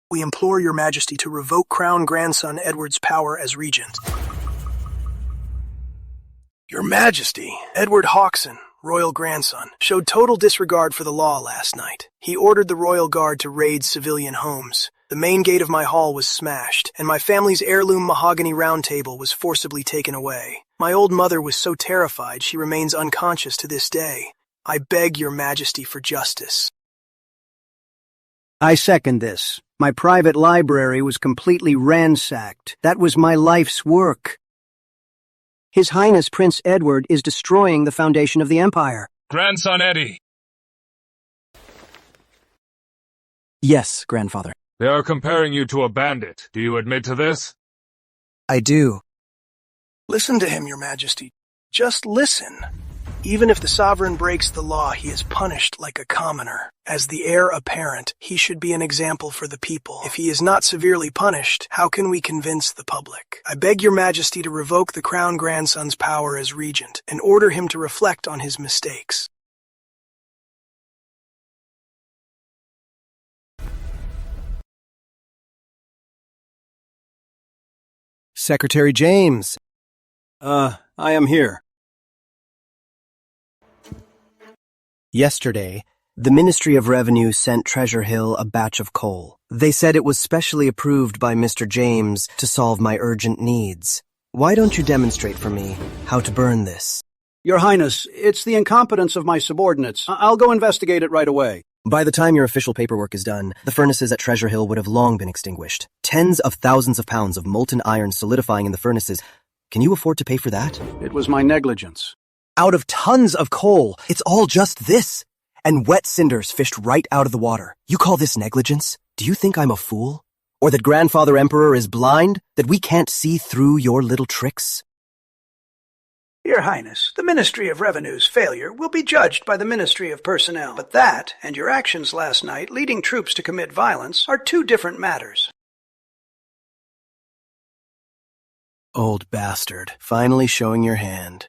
We implore Your Majesty to revoke Crown Grandson Edward's power as regent. Your Majesty, Edward Hawkson, royal grandson, showed total disregard for the law last night. He ordered the royal guard to raid civilian homes. The main gate of my hall was smashed, and my family's heirloom mahogany round table was forcibly taken away. My old mother was so terrified she remains unconscious to this day. I beg your majesty for justice. I second this. My private library was completely ransacked. That was my life's work. His Highness Prince Edward is destroying the foundation of the Empire. Grandson Eddie. Yes, grandfather. They are comparing you to a bandit. Do you admit to this? I do. Listen to him, your majesty. Just listen. Even if the sovereign breaks the law, he is punished like a commoner. As the heir apparent, he should be an example for the people. If he is not severely punished, how can we convince the public? I beg your majesty to revoke the crown grandson's power as regent and order him to reflect on his mistakes. Secretary James. I am here. Yesterday, the Ministry of Revenue sent Treasure Hill a batch of coal. They said it was specially approved by Mr. James to solve my urgent needs. Why don't you demonstrate for me how to burn this? Your Highness, it's the incompetence of my subordinates. I'll go investigate it right away. By the time your official paperwork is done, the furnaces at Treasure Hill would have long been extinguished. Tens of thousands of pounds of molten iron solidifying in the furnaces. Can you afford to pay for that? It was my negligence. Out of tons of coal, it's all just this. And wet cinders fished right out of the water. You call this negligence? Do you think I'm a fool? Or that Grandfather Emperor is blind? That we can't see through your little tricks? Your Highness, the Ministry of Revenue's failure will be judged by the Ministry of Personnel. But that, and your actions last night leading troops to commit violence, are two different matters. Old bastard, finally showing your hand.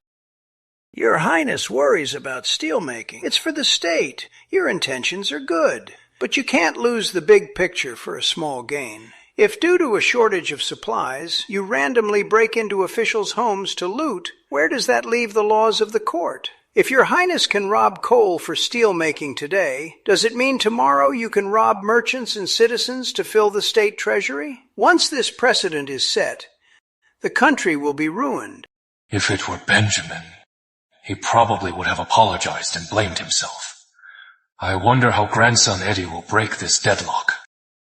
Your Highness worries about steelmaking. It's for the state. Your intentions are good. But you can't lose the big picture for a small gain. If due to a shortage of supplies, you randomly break into officials' homes to loot, where does that leave the laws of the court? If your Highness can rob coal for steelmaking today, does it mean tomorrow you can rob merchants and citizens to fill the state treasury? Once this precedent is set, the country will be ruined. If it were Benjamin, he probably would have apologized and blamed himself. I wonder how grandson Eddie will break this deadlock.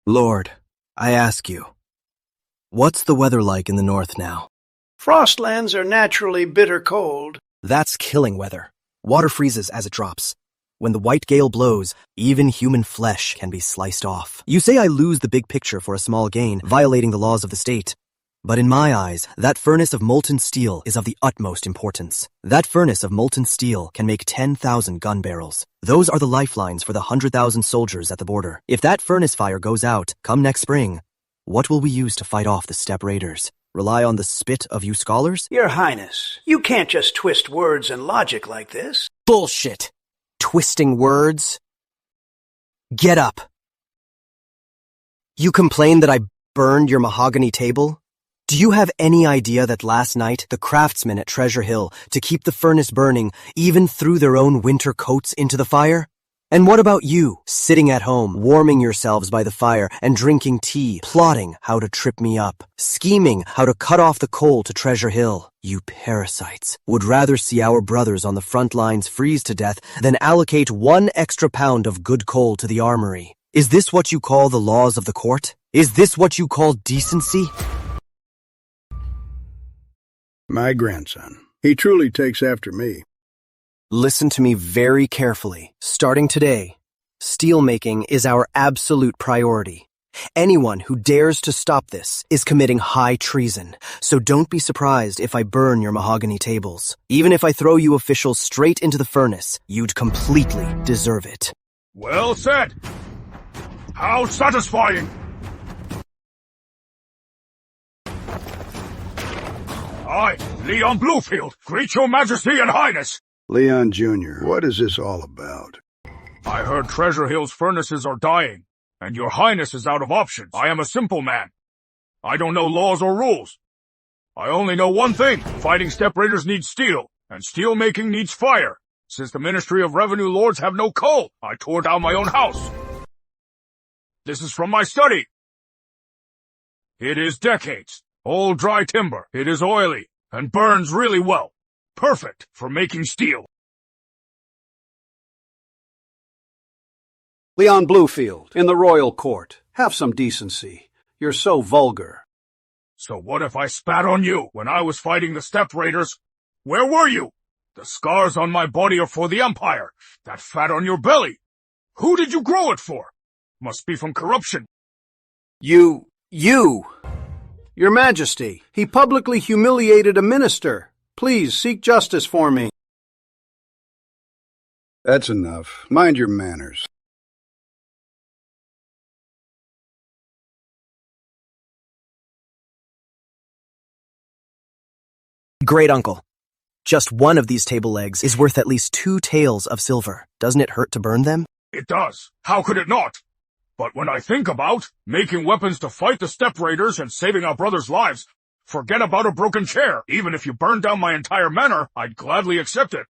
Lord, I ask you, what's the weather like in the north now? Frostlands are naturally bitter cold. That's killing weather. Water freezes as it drops. When the white gale blows, even human flesh can be sliced off. You say I lose the big picture for a small gain, violating the laws of the state. But in my eyes, that furnace of molten steel is of the utmost importance. That furnace of molten steel can make 10,000 gun barrels. Those are the lifelines for the 100,000 soldiers at the border. If that furnace fire goes out, come next spring, what will we use to fight off the steppe raiders? Rely on the spit of you scholars? Your Highness, you can't just twist words and logic like this. Bullshit! Twisting words? Get up. You complain that I burned your mahogany table? Do you have any idea that last night, the craftsmen at Treasure Hill, to keep the furnace burning, even threw their own winter coats into the fire? And what about you, sitting at home, warming yourselves by the fire and drinking tea, plotting how to trip me up, scheming how to cut off the coal to Treasure Hill? You parasites would rather see our brothers on the front lines freeze to death than allocate 1 extra pound of good coal to the armory. Is this what you call the laws of the court? Is this what you call decency? My grandson. He truly takes after me. Listen to me very carefully. Starting today, steelmaking is our absolute priority. Anyone who dares to stop this is committing high treason, so don't be surprised if I burn your mahogany tables. Even if I throw you officials straight into the furnace, you'd completely deserve it. Well said! How satisfying! I, Leon Bluefield, greet your Majesty and Highness! Leon Jr., what is this all about? I heard Treasure Hill's furnaces are dying, and your Highness is out of options. I am a simple man. I don't know laws or rules. I only know one thing. Fighting steppe raiders needs steel, and steel making needs fire. Since the Ministry of Revenue Lords have no coal, I tore down my own house. This is from my study. It is decades. Old dry timber. It is oily and burns really well. Perfect for making steel. Leon Bluefield, in the royal court. Have some decency. You're so vulgar. So what if I spat on you when I was fighting the steppe raiders? Where were you? The scars on my body are for the Empire. That fat on your belly. Who did you grow it for? Must be from corruption. You! Your Majesty, he publicly humiliated a minister. Please seek justice for me. That's enough. Mind your manners. Great uncle. Just one of these table legs is worth at least 2 taels of silver. Doesn't it hurt to burn them? It does. How could it not? But when I think about making weapons to fight the steppe raiders and saving our brothers' lives, forget about a broken chair. Even if you burned down my entire manor, I'd gladly accept it.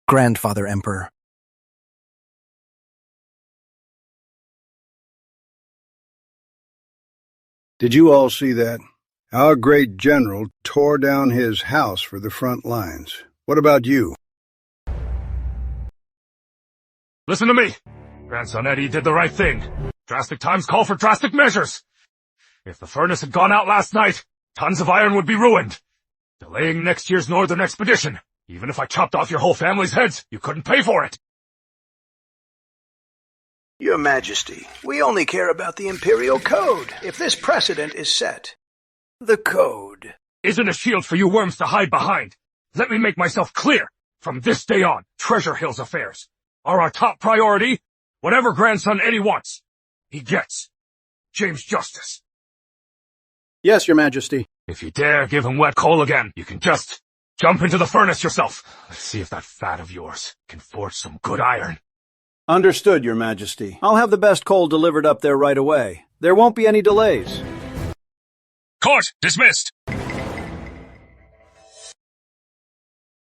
Grandfather Emperor. Did you all see that? Our great general tore down his house for the front lines. What about you? Listen to me. Grandson Eddie did the right thing. Drastic times call for drastic measures. If the furnace had gone out last night, tons of iron would be ruined. Delaying next year's northern expedition. Even if I chopped off your whole family's heads, you couldn't pay for it. Your Majesty, we only care about the Imperial Code. If this precedent is set, the Code isn't a shield for you worms to hide behind. Let me make myself clear. From this day on, Treasure Hill's affairs are our top priority. Whatever Grandson Eddie wants, he gets. James Justice. Yes, Your Majesty. If you dare give him wet coal again, you can just jump into the furnace yourself. Let's see if that fat of yours can forge some good iron. Understood, Your Majesty. I'll have the best coal delivered up there right away. There won't be any delays. Court dismissed.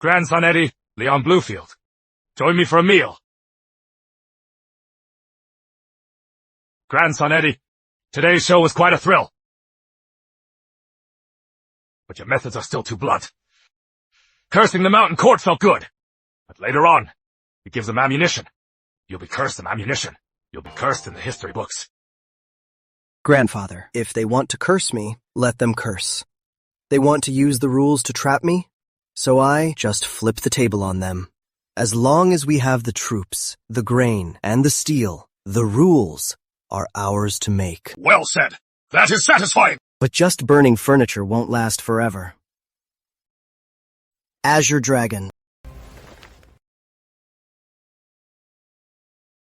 Grandson Eddie, Leon Bluefield. Join me for a meal. Grandson Eddie, today's show was quite a thrill. But your methods are still too blunt. Cursing them out in court felt good. But later on, it gives them ammunition. You'll be cursed in ammunition. You'll be cursed in the history books. Grandfather, if they want to curse me, let them curse. They want to use the rules to trap me, so I just flip the table on them. As long as we have the troops, the grain, and the steel, the rules are ours to make. Well said. That is satisfying. But just burning furniture won't last forever. Azure Dragon.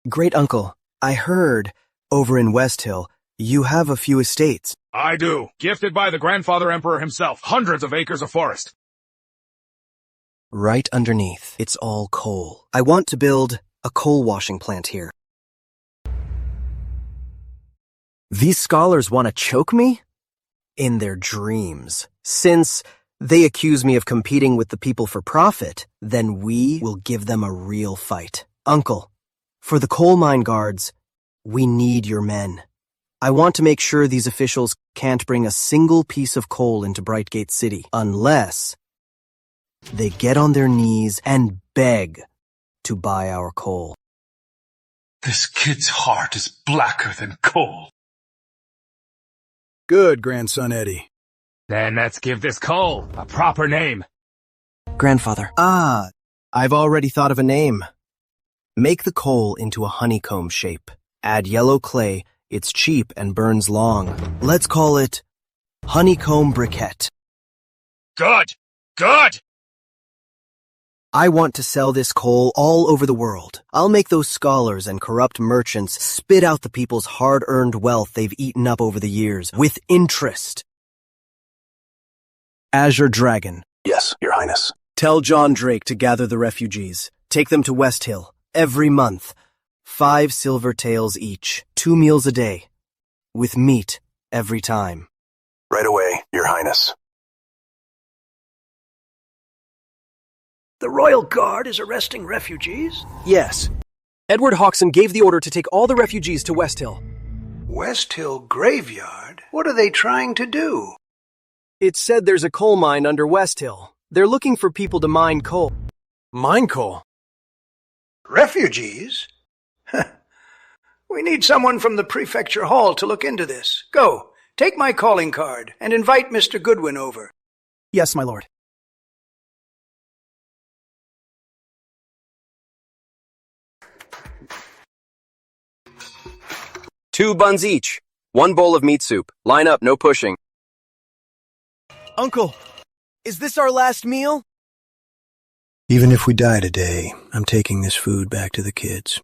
Great uncle, I heard, over in West Hill, you have a few estates. I do. Gifted by the Grandfather Emperor himself. Hundreds of acres of forest. Right underneath, it's all coal. I want to build a coal washing plant here. These scholars want to choke me? In their dreams. Since they accuse me of competing with the people for profit, then we will give them a real fight. Uncle, for the coal mine guards, we need your men. I want to make sure these officials can't bring a single piece of coal into Brightgate City unless they get on their knees and beg to buy our coal. This kid's heart is blacker than coal. Good, Grandson Eddie. Then let's give this coal a proper name. Grandfather. I've already thought of a name. Make the coal into a honeycomb shape. Add yellow clay. It's cheap and burns long. Let's call it Honeycomb Briquette. Good! Good! I want to sell this coal all over the world. I'll make those scholars and corrupt merchants spit out the people's hard-earned wealth they've eaten up over the years with interest. Azure Dragon. Yes, Your Highness. Tell John Drake to gather the refugees. Take them to West Hill every month. 5 silver taels each. 2 meals a day. with meat every time. Right away, Your Highness. The Royal Guard is arresting refugees? Yes. Edward Hawkson gave the order to take all the refugees to West Hill. West Hill Graveyard? What are they trying to do? It said there's a coal mine under West Hill. They're looking for people to mine coal. Mine coal? Refugees? We need someone from the Prefecture Hall to look into this. Go, take my calling card and invite Mr. Goodwin over. Yes, my lord. Two buns each. One bowl of meat soup. Line up, no pushing. Uncle, is this our last meal? Even if we die today, I'm taking this food back to the kids.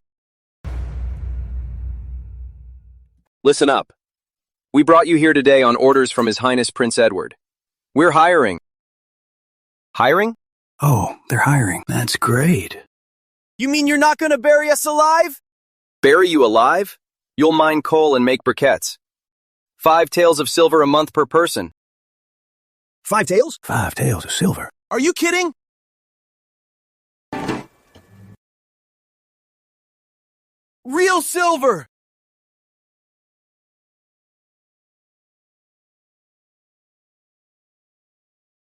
Listen up. We brought you here today on orders from His Highness Prince Edward. We're hiring. Hiring? Oh, they're hiring. That's great. You mean you're not going to bury us alive? Bury you alive? You'll mine coal and make briquettes. 5 taels of silver a month per person. 5 taels? 5 taels of silver. Are you kidding? Real silver!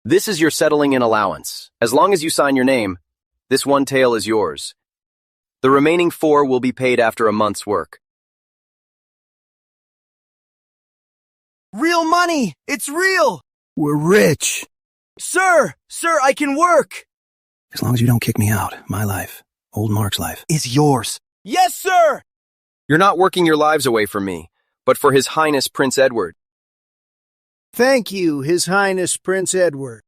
This is your settling in allowance. As long as you sign your name, this 1 tael is yours. The remaining 4 will be paid after a month's work. Real money! It's real! We're rich. Sir, I can work! As long as you don't kick me out, my life, old Mark's life, is yours. Yes, sir! You're not working your lives away from me, but for His Highness Prince Edward. Thank you, His Highness Prince Edward.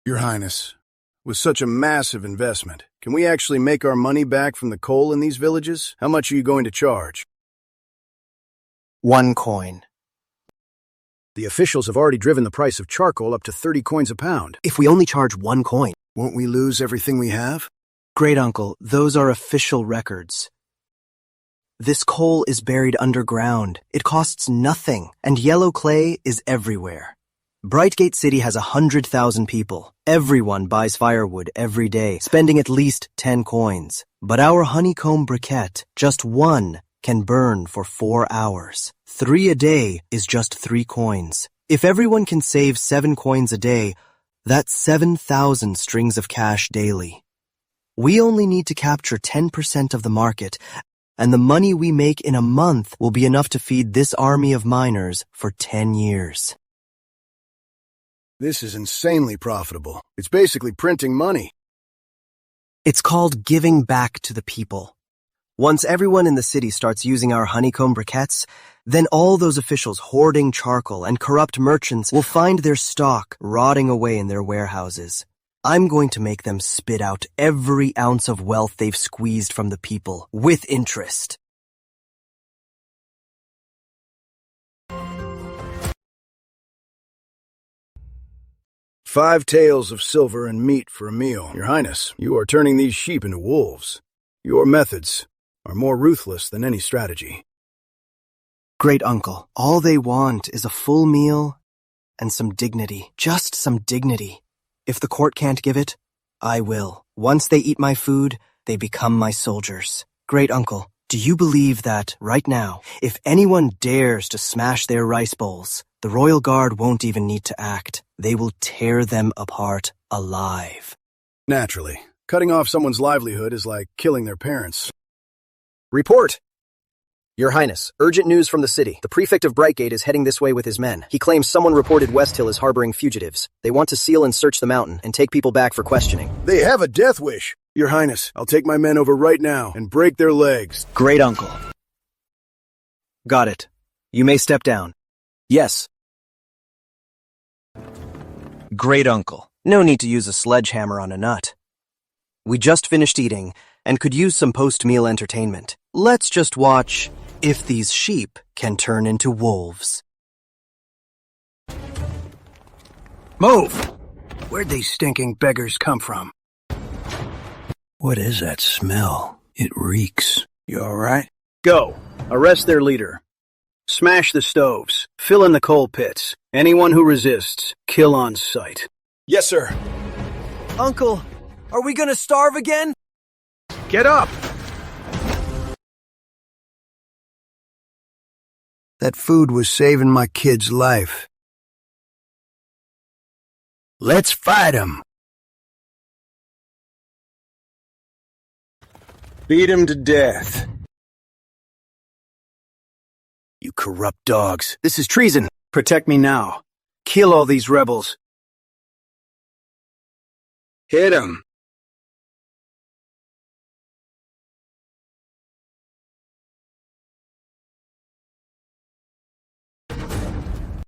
Your Highness, with such a massive investment, can we actually make our money back from the coal in these villages? How much are you going to charge? 1 coin. The officials have already driven the price of charcoal up to 30 coins a pound. If we only charge 1 coin. Won't we lose everything we have? Great uncle, those are official records. This coal is buried underground. It costs nothing, and yellow clay is everywhere. Brightgate City has 100,000 people. Everyone buys firewood every day, spending at least 10 coins. But our honeycomb briquette, just 1, can burn for 4 hours. 3 a day is just 3 coins. If everyone can save 7 coins a day, that's 7,000 strings of cash daily. We only need to capture 10% of the market, and the money we make in a month will be enough to feed this army of miners for 10 years. This is insanely profitable. It's basically printing money. It's called giving back to the people. Once everyone in the city starts using our honeycomb briquettes, then all those officials hoarding charcoal and corrupt merchants will find their stock rotting away in their warehouses. I'm going to make them spit out every ounce of wealth they've squeezed from the people, with interest. $5 taels of silver and meat for a meal. Your Highness, you are turning these sheep into wolves. Your methods are more ruthless than any strategy. Great uncle, all they want is a full meal and some dignity. Just some dignity. If the court can't give it, I will. Once they eat my food, they become my soldiers. Great uncle, do you believe that, right now, if anyone dares to smash their rice bowls, the Royal Guard won't even need to act? They will tear them apart alive. Naturally. Cutting off someone's livelihood is like killing their parents. Report! Your Highness, urgent news from the city. The prefect of Brightgate is heading this way with his men. He claims someone reported West Hill is harboring fugitives. They want to seal and search the mountain and take people back for questioning. They have a death wish. Your Highness, I'll take my men over right now and break their legs. Great uncle. Got it. You may step down. Yes. Great uncle. No need to use a sledgehammer on a nut. We just finished eating and could use some post-meal entertainment. Let's just watch If These Sheep Can Turn Into Wolves. Move! Where'd these stinking beggars come from? What is that smell? It reeks. You all right? Go. Arrest their leader. Smash the stoves. Fill in the coal pits. Anyone who resists, kill on sight. Yes, sir. Uncle, are we gonna starve again? Get up! That food was saving my kid's life. Let's fight him. Beat him to death. You corrupt dogs. This is treason. Protect me now. Kill all these rebels. Hit him.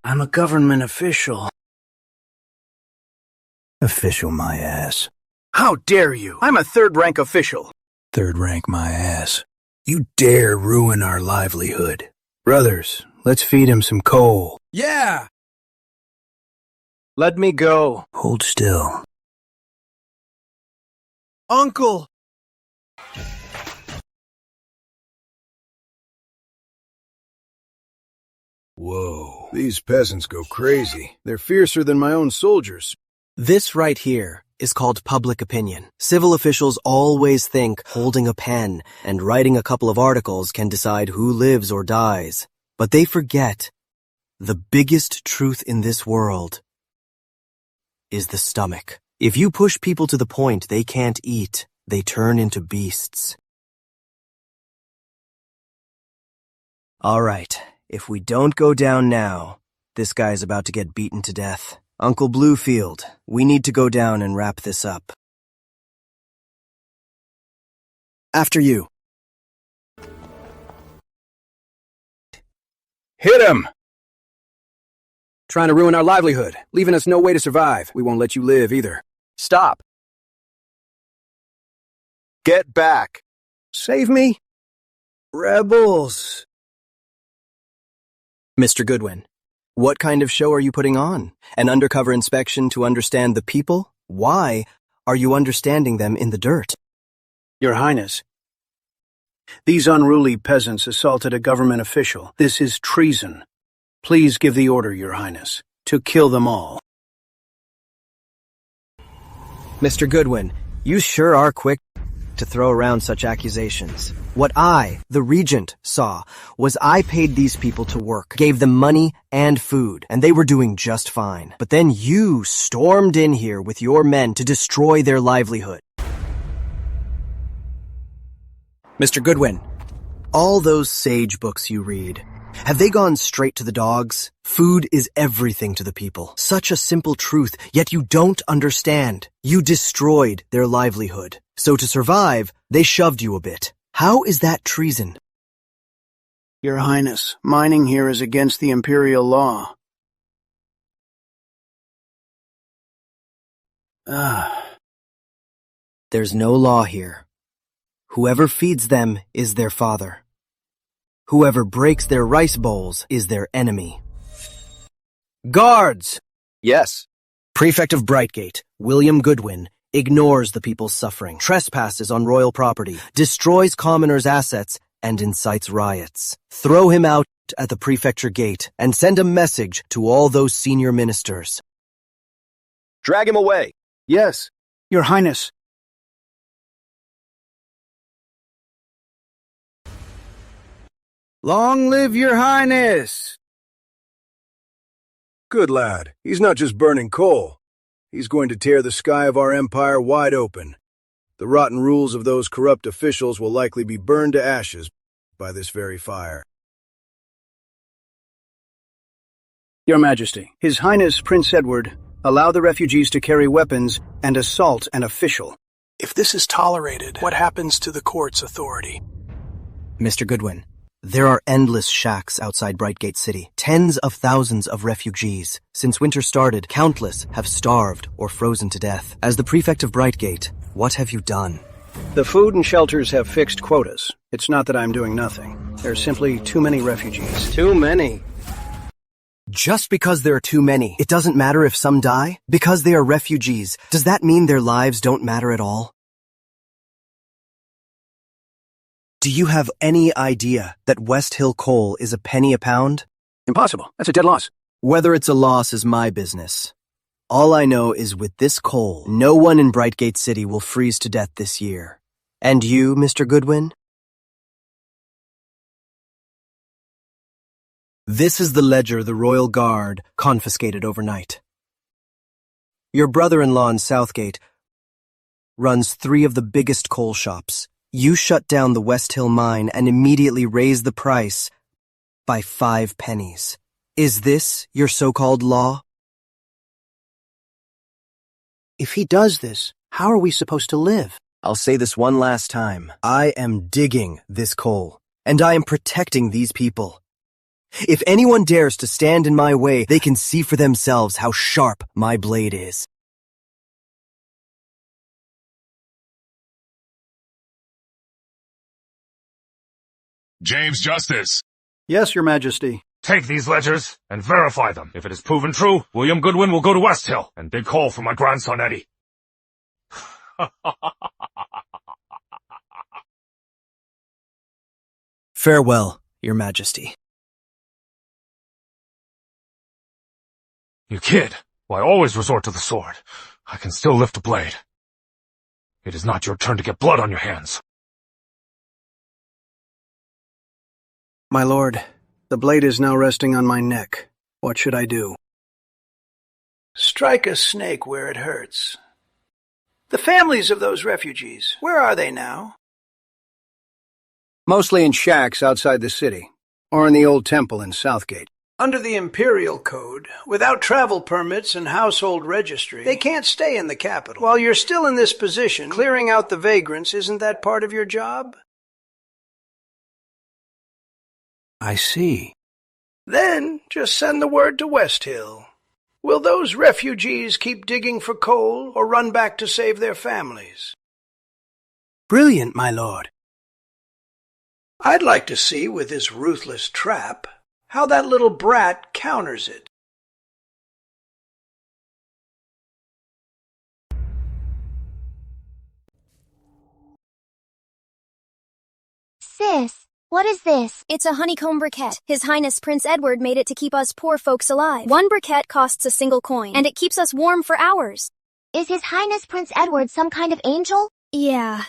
I'm a government official. Official my ass. How dare you? I'm a third-rank official. Third rank my ass. You dare ruin our livelihood. Brothers, let's feed him some coal. Yeah! Let me go. Hold still. Uncle! Whoa, these peasants go crazy. They're fiercer than my own soldiers. This right here is called public opinion. Civil officials always think holding a pen and writing a couple of articles can decide who lives or dies. But they forget the biggest truth in this world is the stomach. If you push people to the point they can't eat, they turn into beasts. All right, if we don't go down now, this guy's about to get beaten to death. Uncle Bluefield, we need to go down and wrap this up. After you. Hit him! Trying to ruin our livelihood, leaving us no way to survive. We won't let you live either. Stop. Get back. Save me? Rebels. Mr. Goodwin, what kind of show are you putting on? An undercover inspection to understand the people? Why are you understanding them in the dirt? Your Highness, these unruly peasants assaulted a government official. This is treason. Please give the order, Your Highness, to kill them all. Mr. Goodwin, you sure are quick to throw around such accusations. What I, the regent, saw was I paid these people to work, gave them money and food, and they were doing just fine. But then you stormed in here with your men to destroy their livelihood. Mr. Goodwin, all those sage books you read, have they gone straight to the dogs? Food is everything to the people. Such a simple truth, yet you don't understand. You destroyed their livelihood. So to survive, they shoved you a bit. How is that treason? Your Highness, mining here is against the imperial law. There's no law here. Whoever feeds them is their father. Whoever breaks their rice bowls is their enemy. Guards! Yes. Prefect of Brightgate, William Goodwin, ignores the people's suffering, trespasses on royal property, destroys commoners' assets, and incites riots. Throw him out at the prefecture gate and send a message to all those senior ministers. Drag him away. Yes, Your Highness. Long live Your Highness! Good lad. He's not just burning coal. He's going to tear the sky of our empire wide open. The rotten rules of those corrupt officials will likely be burned to ashes by this very fire. Your Majesty, His Highness Prince Edward, allow the refugees to carry weapons and assault an official. If this is tolerated, what happens to the court's authority? Mr. Goodwin, there are endless shacks outside Brightgate City. Tens of thousands of refugees. Since winter started, countless have starved or frozen to death. As the prefect of Brightgate, what have you done? The food and shelters have fixed quotas. It's not that I'm doing nothing. There are simply too many refugees. Too many. Just because there are too many, it doesn't matter if some die? Because they are refugees, does that mean their lives don't matter at all? Do you have any idea that West Hill coal is a penny a pound? Impossible. That's a dead loss. Whether it's a loss is my business. All I know is with this coal, no one in Brightgate City will freeze to death this year. And you, Mr. Goodwin? This is the ledger the Royal Guard confiscated overnight. Your brother-in-law in Southgate runs 3 of the biggest coal shops. You shut down the West Hill mine and immediately raised the price by 5 pennies. Is this your so-called law? If he does this, how are we supposed to live? I'll say this one last time. I am digging this coal, and I am protecting these people. If anyone dares to stand in my way, they can see for themselves how sharp my blade is. James Justice. Yes, Your Majesty. Take these ledgers and verify them. If it is proven true, William Goodwin will go to West Hill and dig coal for my grandson Eddie. Farewell, Your Majesty. You kid. Why always resort to the sword? I can still lift a blade. It is not your turn to get blood on your hands. My lord, the blade is now resting on my neck. What should I do? Strike a snake where it hurts. The families of those refugees, where are they now? Mostly in shacks outside the city, or in the old temple in Southgate. Under the Imperial Code, without travel permits and household registry, they can't stay in the capital. While you're still in this position, clearing out the vagrants, isn't that part of your job? I see. Then just send the word to West Hill. Will those refugees keep digging for coal or run back to save their families? Brilliant, my lord. I'd like to see, with this ruthless trap, how that little brat counters it. Sis, what is this? It's a honeycomb briquette. His Highness Prince Edward made it to keep us poor folks alive. 1 briquette costs a single coin, and it keeps us warm for hours. Is His Highness Prince Edward some kind of angel? Yeah.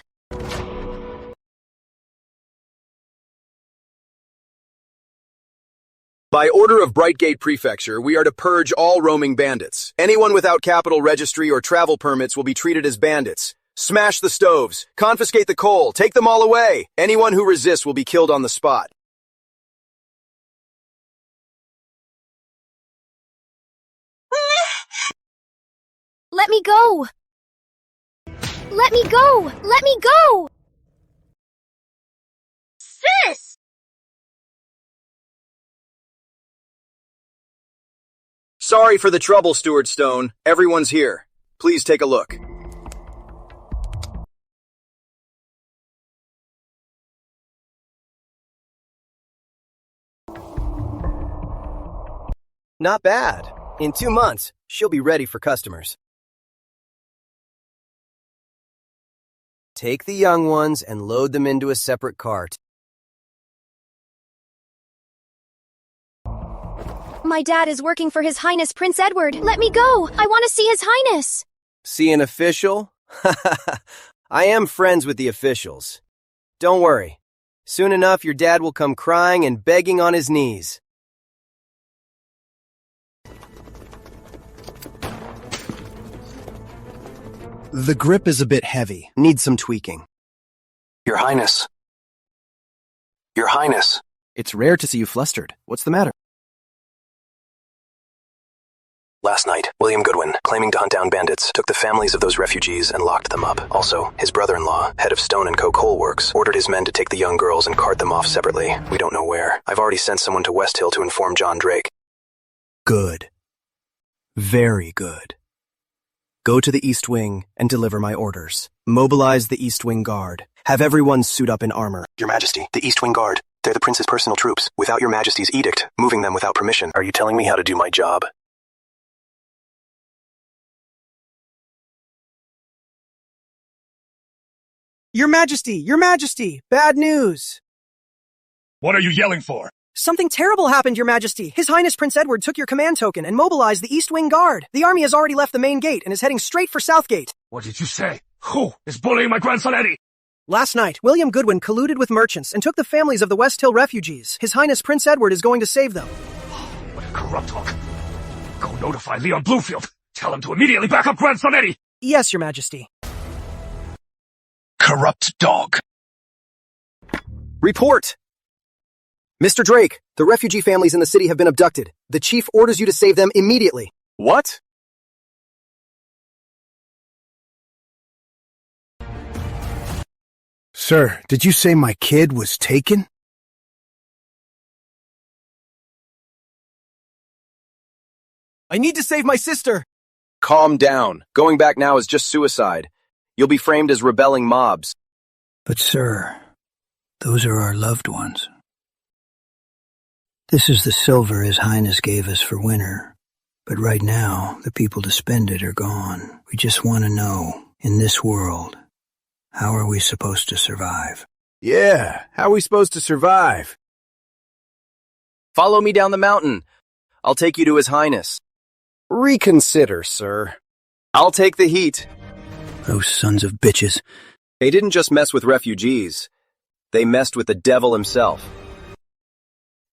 By order of Brightgate Prefecture, we are to purge all roaming bandits. Anyone without capital registry or travel permits will be treated as bandits. Smash the stoves, confiscate the coal, take them all away. Anyone who resists will be killed on the spot. Let me go! Let me go! Let me go! Sis! Sorry for the trouble, Stuart Stone. Everyone's here. Please take a look. Not bad. In 2 months, she'll be ready for customers. Take the young ones and load them into a separate cart. My dad is working for His Highness Prince Edward. Let me go! I want to see His Highness! See an official? I am friends with the officials. Don't worry. Soon enough, your dad will come crying and begging on his knees. The grip is a bit heavy. Needs some tweaking. Your Highness. Your Highness. It's rare to see you flustered. What's the matter? Last night, William Goodwin, claiming to hunt down bandits, took the families of those refugees and locked them up. Also, his brother-in-law, head of Stone & Co. Coal Works, ordered his men to take the young girls and cart them off separately. We don't know where. I've already sent someone to West Hill to inform John Drake. Good. Very good. Go to the East Wing and deliver my orders. Mobilize the East Wing Guard. Have everyone suit up in armor. Your Majesty, the East Wing Guard. They're the Prince's personal troops. Without Your Majesty's edict, moving them without permission. Are you telling me how to do my job? Your Majesty, bad news. What are you yelling for? Something terrible happened, Your Majesty. His Highness Prince Edward took your command token and mobilized the East Wing Guard. The army has already left the main gate and is heading straight for Southgate. What did you say? Who is bullying my grandson Eddie? Last night, William Goodwin colluded with merchants and took the families of the West Hill refugees. His Highness Prince Edward is going to save them. What a corrupt hawk. Go notify Leon Bluefield. Tell him to immediately back up grandson Eddie. Yes, Your Majesty. Corrupt dog. Report! Mr. Drake, the refugee families in the city have been abducted. The chief orders you to save them immediately. What? Sir, did you say my kid was taken? I need to save my sister. Calm down. Going back now is just suicide. You'll be framed as rebelling mobs. But sir, those are our loved ones. This is the silver His Highness gave us for winter. But right now, the people to spend it are gone. We just want to know, in this world, how are we supposed to survive? Yeah, how are we supposed to survive? Follow me down the mountain. I'll take you to His Highness. Reconsider, sir. I'll take the heat. Those sons of bitches. They didn't just mess with refugees. They messed with the devil himself.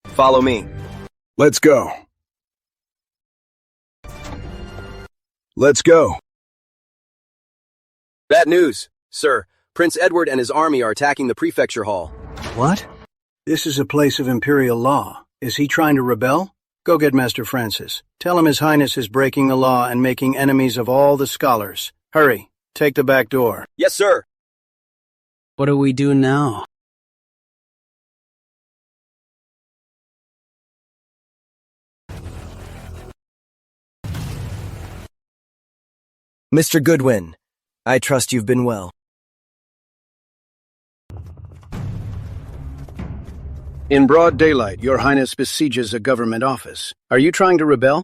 Follow me. Let's go. Let's go. Bad news, sir. Prince Edward and his army are attacking the prefecture hall. What? This is a place of imperial law. Is he trying to rebel? Go get Master Francis. Tell him His Highness is breaking the law and making enemies of all the scholars. Hurry, take the back door. Yes, sir. What do we do now? Mr. Goodwin, I trust you've been well. In broad daylight, Your Highness besieges a government office. Are you trying to rebel?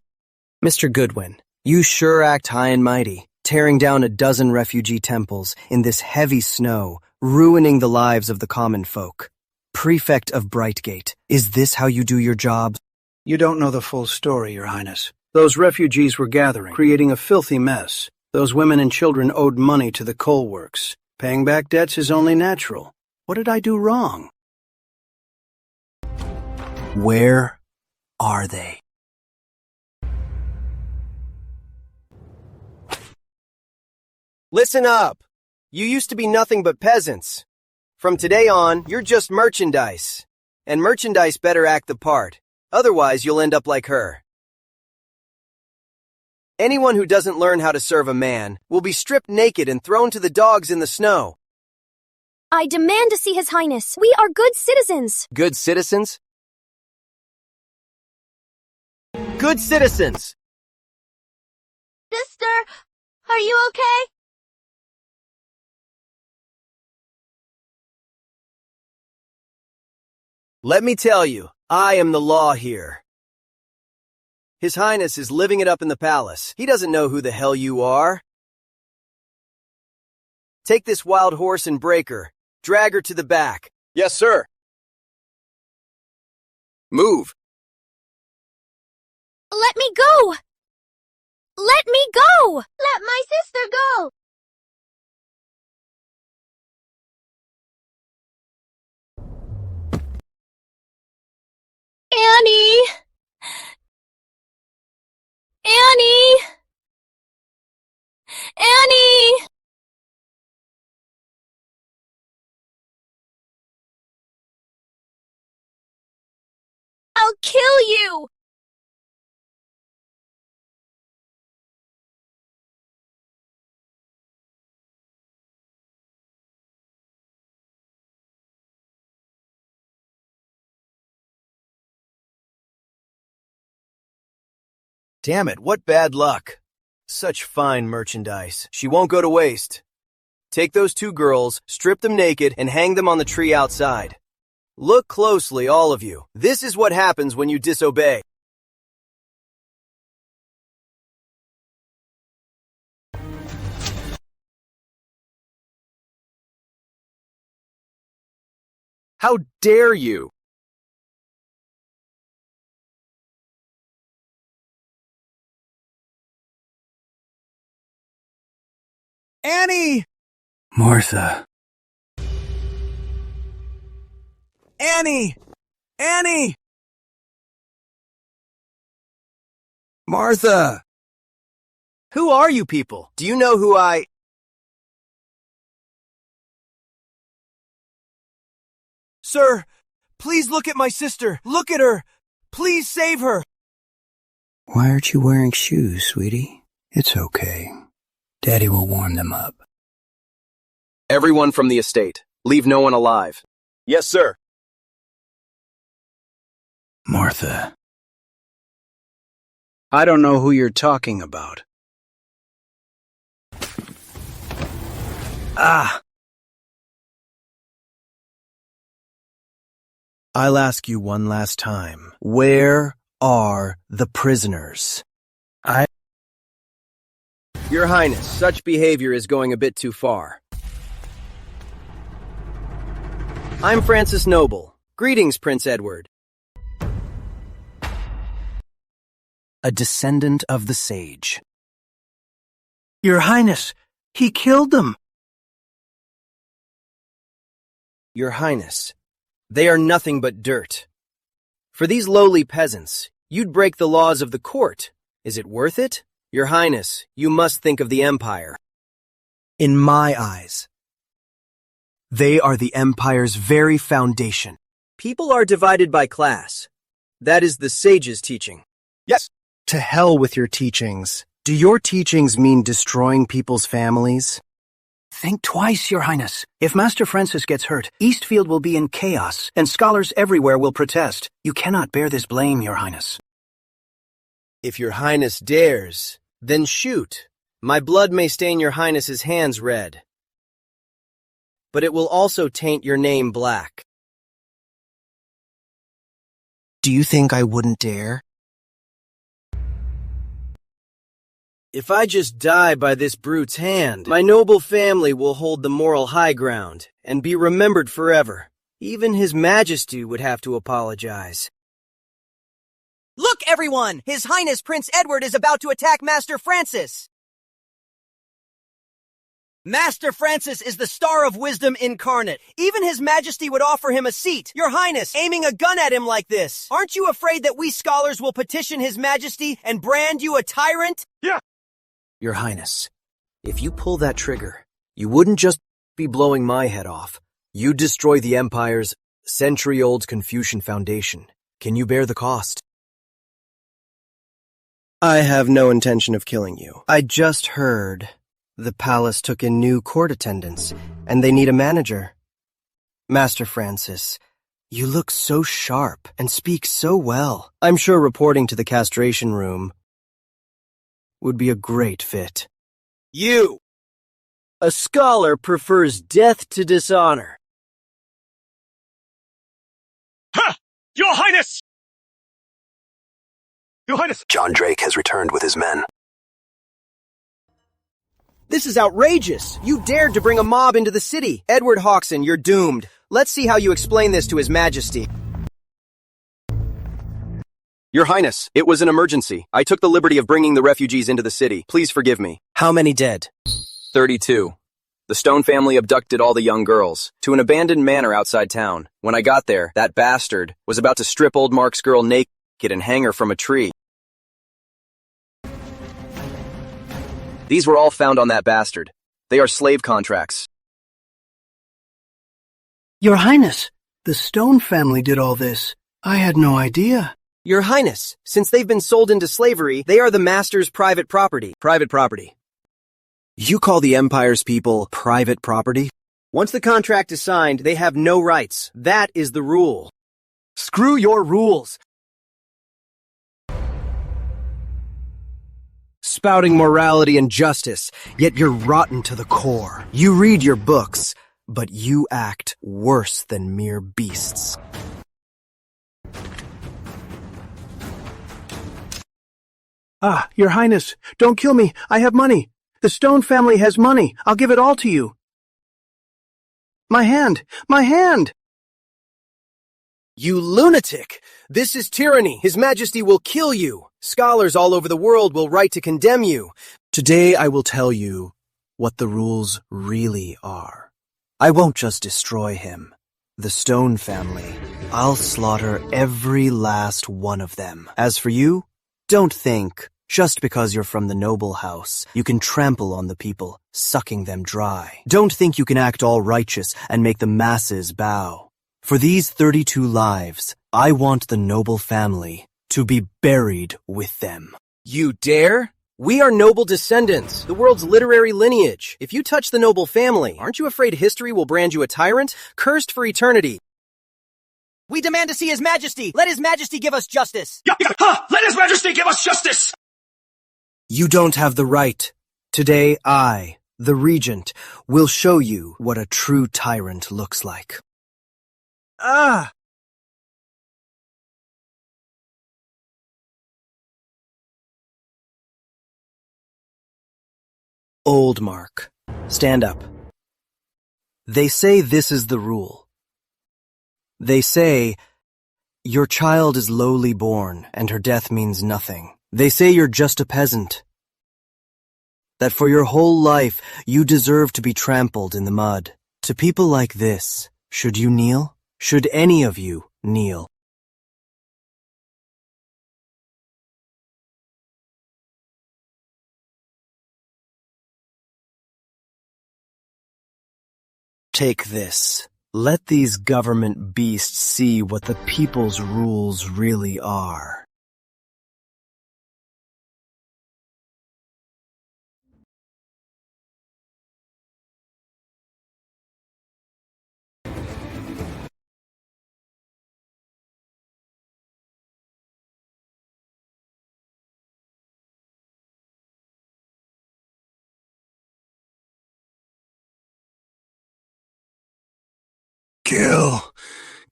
Mr. Goodwin, you sure act high and mighty, tearing down a dozen refugee temples in this heavy snow, ruining the lives of the common folk. Prefect of Brightgate, is this how you do your job? You don't know the full story, Your Highness. Those refugees were gathering, creating a filthy mess. Those women and children owed money to the coal works. Paying back debts is only natural. What did I do wrong? Where are they? Listen up! You used to be nothing but peasants. From today on, you're just merchandise. And merchandise better act the part. Otherwise, you'll end up like her. Anyone who doesn't learn how to serve a man will be stripped naked and thrown to the dogs in the snow. I demand to see His Highness. We are good citizens. Good citizens? Good citizens! Sister, are you okay? Let me tell you, I am the law here. His Highness is living it up in the palace. He doesn't know who the hell you are. Take this wild horse and break her. Drag her to the back. Yes, sir. Move. Let me go! Let me go! Let my sister go! Annie! Annie! Annie! I'll kill you! Damn it, what bad luck. Such fine merchandise. She won't go to waste. Take those two girls, strip them naked, and hang them on the tree outside. Look closely, all of you. This is what happens when you disobey. How dare you? Annie! Martha. Annie! Annie! Martha! Who are you people? Do you know who I... Sir, please look at my sister. Look at her. Please save her. Why aren't you wearing shoes, sweetie? It's okay. Daddy will warm them up. Everyone from the estate. Leave no one alive. Yes, sir. Martha. I don't know who you're talking about. Ah! I'll ask you one last time. Where are the prisoners? Your Highness, such behavior is going a bit too far. I'm Francis Noble. Greetings, Prince Edward. A descendant of the sage. Your Highness, he killed them. Your Highness, they are nothing but dirt. For these lowly peasants, you'd break the laws of the court. Is it worth it? Your Highness, you must think of the Empire. In my eyes, they are the Empire's very foundation. People are divided by class. That is the sage's teaching. Yes. To hell with your teachings. Do your teachings mean destroying people's families? Think twice, Your Highness. If Master Francis gets hurt, Eastfield will be in chaos, and scholars everywhere will protest. You cannot bear this blame, Your Highness. If Your Highness dares, then shoot. My blood may stain Your Highness's hands red, but it will also taint your name black. Do you think I wouldn't dare? If I just die by this brute's hand, my noble family will hold the moral high ground and be remembered forever. Even His Majesty would have to apologize. Look, everyone! His Highness Prince Edward is about to attack Master Francis! Master Francis is the star of wisdom incarnate. Even His Majesty would offer him a seat. Your Highness, aiming a gun at him like this. Aren't you afraid that we scholars will petition His Majesty and brand you a tyrant? Yeah. Your Highness, if you pull that trigger, you wouldn't just be blowing my head off. You'd destroy the Empire's century-old Confucian foundation. Can you bear the cost? I have no intention of killing you. I just heard the palace took in new court attendants, and they need a manager. Master Francis, you look so sharp and speak so well. I'm sure reporting to the castration room would be a great fit. You! A scholar prefers death to dishonor. Ha! Your Highness! Your Highness! John Drake has returned with his men. This is outrageous! You dared to bring a mob into the city. Edward Hawkson, you're doomed. Let's see how you explain this to His Majesty. Your Highness, it was an emergency. I took the liberty of bringing the refugees into the city. Please forgive me. How many dead? 32. The Stone family abducted all the young girls to an abandoned manor outside town. When I got there, that bastard was about to strip old Mark's girl naked and hang her from a tree. These were all found on that bastard. They are slave contracts. Your Highness, the Stone family did all this. I had no idea. Your Highness, since they've been sold into slavery, they are the master's private property. Private property. You call the Empire's people private property? Once the contract is signed, they have no rights. That is the rule. Screw your rules. Spouting morality and justice, yet you're rotten to the core. You read your books, but you act worse than mere beasts. Ah, Your Highness, don't kill me. I have money. The Stone family has money. I'll give it all to you. My hand! My hand! You lunatic! This is tyranny. His Majesty will kill you. Scholars all over the world will write to condemn you. Today I will tell you what the rules really are. I won't just destroy him. The Stone family. I'll slaughter every last one of them. As for you, don't think, just because you're from the noble house, you can trample on the people, sucking them dry. Don't think you can act all righteous and make the masses bow. For these 32 lives, I want the noble family to be buried with them. You dare? We are noble descendants, the world's literary lineage. If you touch the noble family, aren't you afraid history will brand you a tyrant, cursed for eternity? We demand to see His Majesty! Let His Majesty give us justice! Let His Majesty give us justice! You don't have the right. Today I, the regent, will show you what a true tyrant looks like. Ah! Old Mark. Stand up. They say this is the rule. They say, your child is lowly born, and her death means nothing. They say you're just a peasant. That for your whole life, you deserve to be trampled in the mud. To people like this, should you kneel? Should any of you kneel? Take this. Let these government beasts see what the people's rules really are.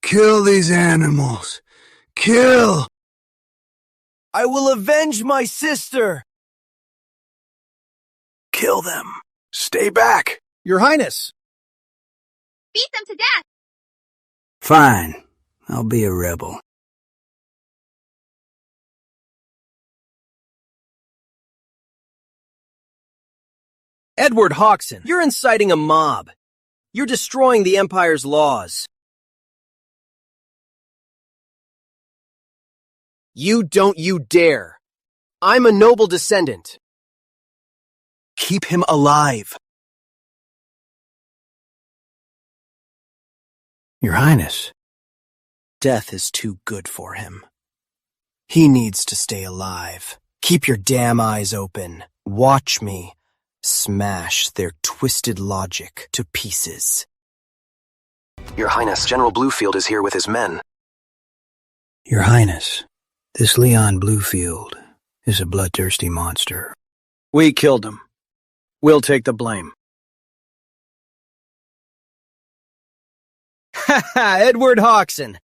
Kill these animals. Kill! I will avenge my sister! Kill them. Stay back. Your Highness! Beat them to death! Fine. I'll be a rebel. Edward Hawkson, you're inciting a mob. You're destroying the Empire's laws. You dare. I'm a noble descendant. Keep him alive. Your Highness. Death is too good for him. He needs to stay alive. Keep your damn eyes open. Watch me smash their twisted logic to pieces. Your Highness, General Bluefield is here with his men. Your Highness, this Leon Bluefield is a bloodthirsty monster. We killed him. We'll take the blame. Ha ha, Edward Hawkson.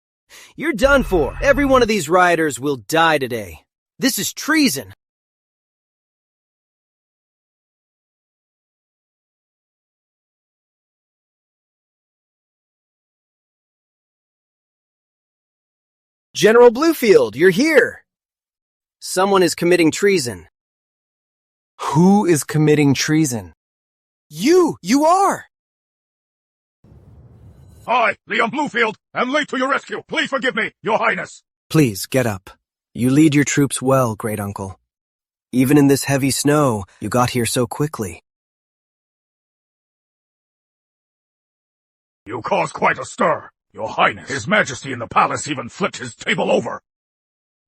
You're done for. Every one of these rioters will die today. This is treason. General Bluefield, you're here. Someone is committing treason. Who is committing treason? You are! I, Leon Bluefield, am late to your rescue. Please forgive me, Your Highness. Please, get up. You lead your troops well, great uncle. Even in this heavy snow, you got here so quickly. You caused quite a stir, Your Highness. His Majesty in the palace even flipped his table over.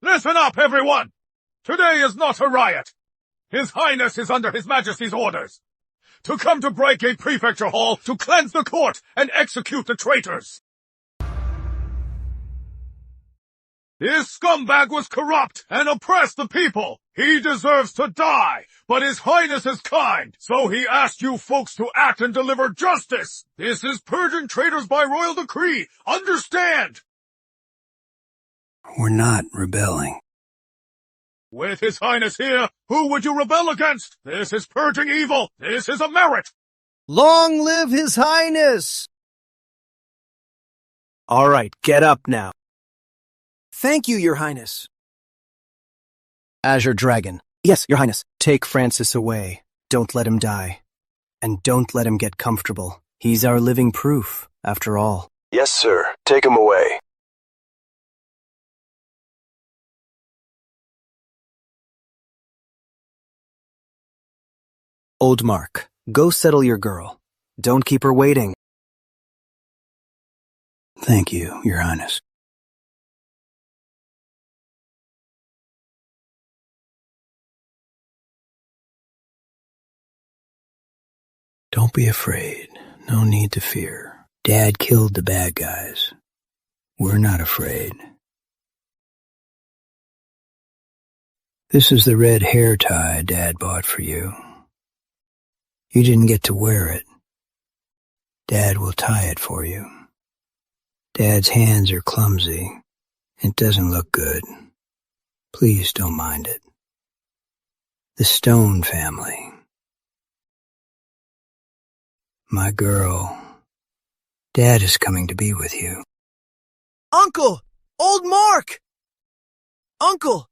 Listen up, everyone! Today is not a riot. His Highness is under His Majesty's orders to come to Brightgate Prefecture Hall to cleanse the court and execute the traitors. This scumbag was corrupt and oppressed the people. He deserves to die, but His Highness is kind, so he asked you folks to act and deliver justice. This is purging traitors by royal decree. Understand? We're not rebelling. With His Highness here, who would you rebel against? This is purging evil. This is a merit. Long live His Highness! All right, get up now. Thank you, Your Highness. Azure Dragon. Yes, Your Highness. Take Francis away. Don't let him die. And don't let him get comfortable. He's our living proof, after all. Yes, sir. Take him away. Old Mark, go settle your girl. Don't keep her waiting. Thank you, Your Highness. Don't be afraid. No need to fear. Dad killed the bad guys. We're not afraid. This is the red hair tie Dad bought for you. You didn't get to wear it. Dad will tie it for you. Dad's hands are clumsy. It doesn't look good. Please don't mind it. The Stone family. My girl. Dad is coming to be with you. Uncle! Old Mark! Uncle!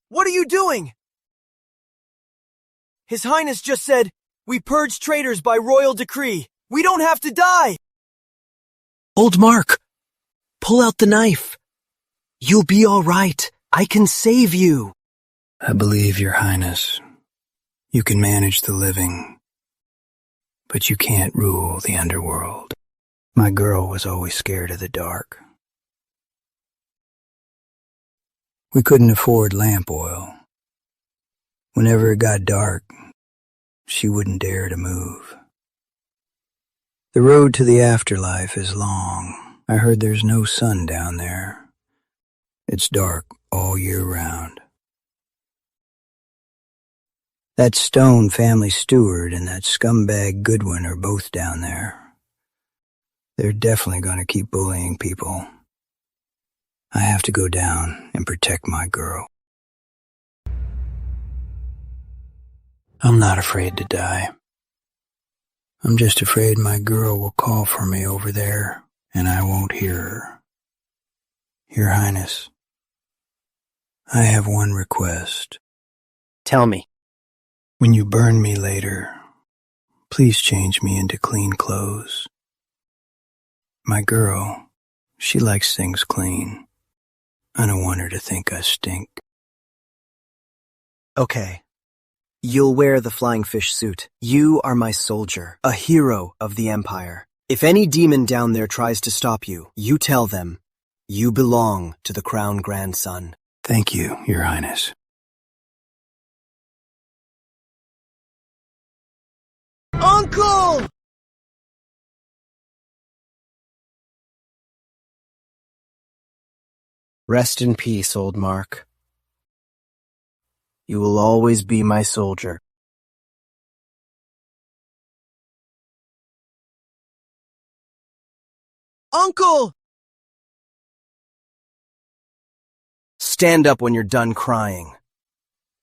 What are you doing? His Highness just said, we purge traitors by royal decree. We don't have to die! Old Mark, pull out the knife. You'll be all right. I can save you. I believe, Your Highness. You can manage the living, but you can't rule the underworld. My girl was always scared of the dark. We couldn't afford lamp oil. Whenever it got dark, she wouldn't dare to move. The road to the afterlife is long. I heard there's no sun down there. It's dark all year round. That Stone family steward and that scumbag Goodwin are both down there. They're definitely going to keep bullying people. I have to go down and protect my girl. I'm not afraid to die. I'm just afraid my girl will call for me over there, and I won't hear her. Your Highness, I have one request. Tell me. When you burn me later, please change me into clean clothes. My girl, she likes things clean. I don't want her to think I stink. Okay. You'll wear the flying fish suit. You are my soldier, a hero of the Empire. If any demon down there tries to stop you, you tell them, you belong to the Crown Grandson. Thank you, Your Highness. Uncle! Rest in peace, old Mark. You will always be my soldier. Uncle! Stand up when you're done crying.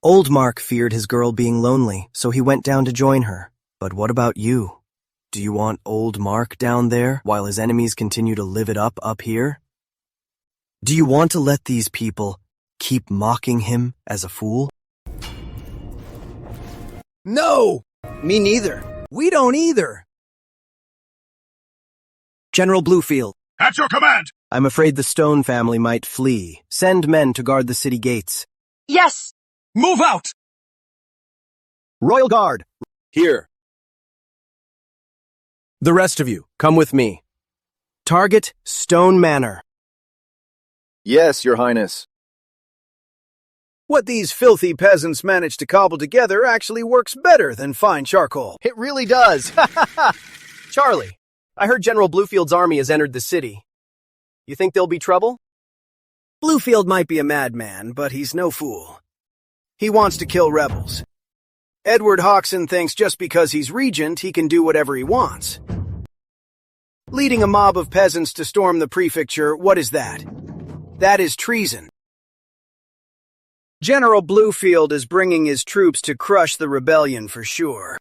Old Mark feared his girl being lonely, so he went down to join her. But what about you? Do you want old Mark down there while his enemies continue to live it up here? Do you want to let these people keep mocking him as a fool? No! Me neither. We don't either. General Bluefield. At your command! I'm afraid the Stone family might flee. Send men to guard the city gates. Yes! Move out! Royal Guard. Here. The rest of you, come with me. Target Stone Manor. Yes, Your Highness. What these filthy peasants managed to cobble together actually works better than fine charcoal. It really does. Charlie, I heard General Bluefield's army has entered the city. You think there'll be trouble? Bluefield might be a madman, but he's no fool. He wants to kill rebels. Edward Hoxson thinks just because he's regent, he can do whatever he wants. Leading a mob of peasants to storm the prefecture, what is that? That is treason. General Bluefield is bringing his troops to crush the rebellion for sure.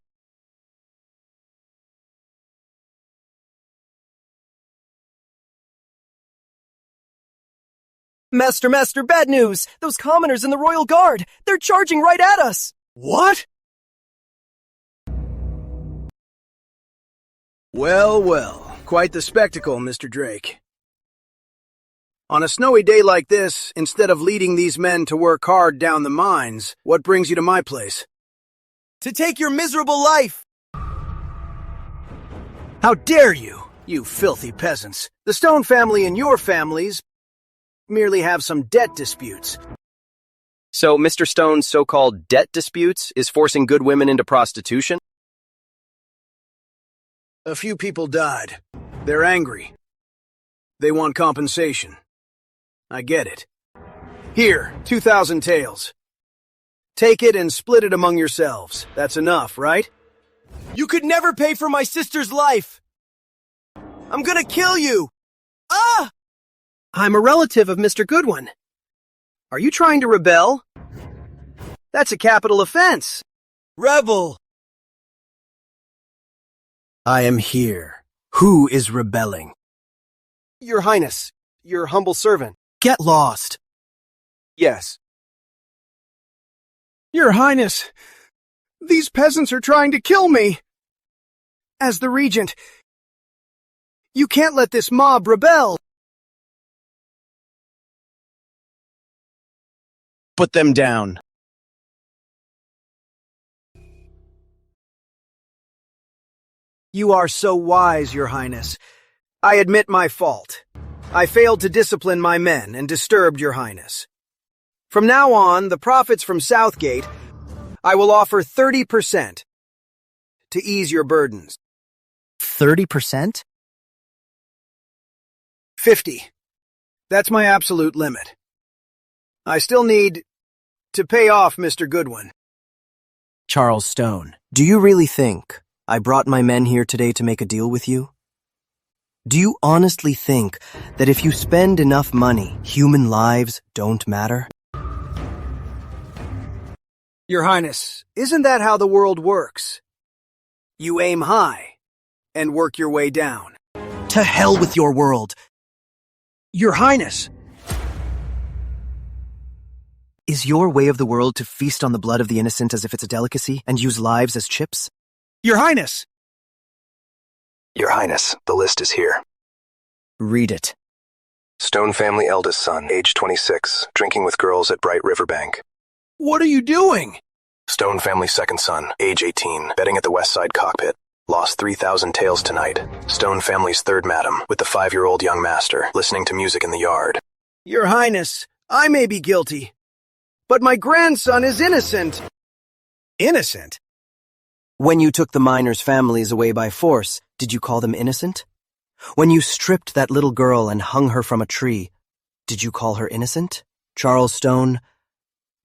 Master, bad news! Those commoners in the Royal Guard! They're charging right at us! What? Well, quite the spectacle, Mr. Drake. On a snowy day like this, instead of leading these men to work hard down the mines, what brings you to my place? To take your miserable life! How dare you, you filthy peasants! The Stone family and your families merely have some debt disputes. So Mr. Stone's so-called debt disputes is forcing good women into prostitution? A few people died. They're angry. They want compensation. I get it. Here, 2,000 taels. Take it and split it among yourselves. That's enough, right? You could never pay for my sister's life! I'm gonna kill you! Ah! I'm a relative of Mr. Goodwin. Are you trying to rebel? That's a capital offense. Rebel! I am here. Who is rebelling? Your Highness, your humble servant. Get lost. Yes. Your Highness, these peasants are trying to kill me. As the regent, you can't let this mob rebel. Put them down. You are so wise, Your Highness. I admit my fault. I failed to discipline my men and disturbed Your Highness. From now on, the profits from Southgate, I will offer 30% to ease your burdens. 30%? 50. That's my absolute limit. I still need to pay off Mr. Goodwin. Charles Stone, do you really think I brought my men here today to make a deal with you? Do you honestly think that if you spend enough money, human lives don't matter? Your Highness, isn't that how the world works? You aim high and work your way down. To hell with your world! Your Highness! Is your way of the world to feast on the blood of the innocent as if it's a delicacy and use lives as chips? Your Highness! Your Highness, the list is here. Read it. Stone family eldest son, age 26, drinking with girls at Bright Riverbank. What are you doing? Stone family second son, age 18, betting at the West Side cockpit. Lost 3,000 taels tonight. Stone family's third madam, with the 5-year-old young master, listening to music in the yard. Your Highness, I may be guilty, but my grandson is innocent. Innocent? When you took the miners' families away by force, did you call them innocent? When you stripped that little girl and hung her from a tree, did you call her innocent? Charles Stone,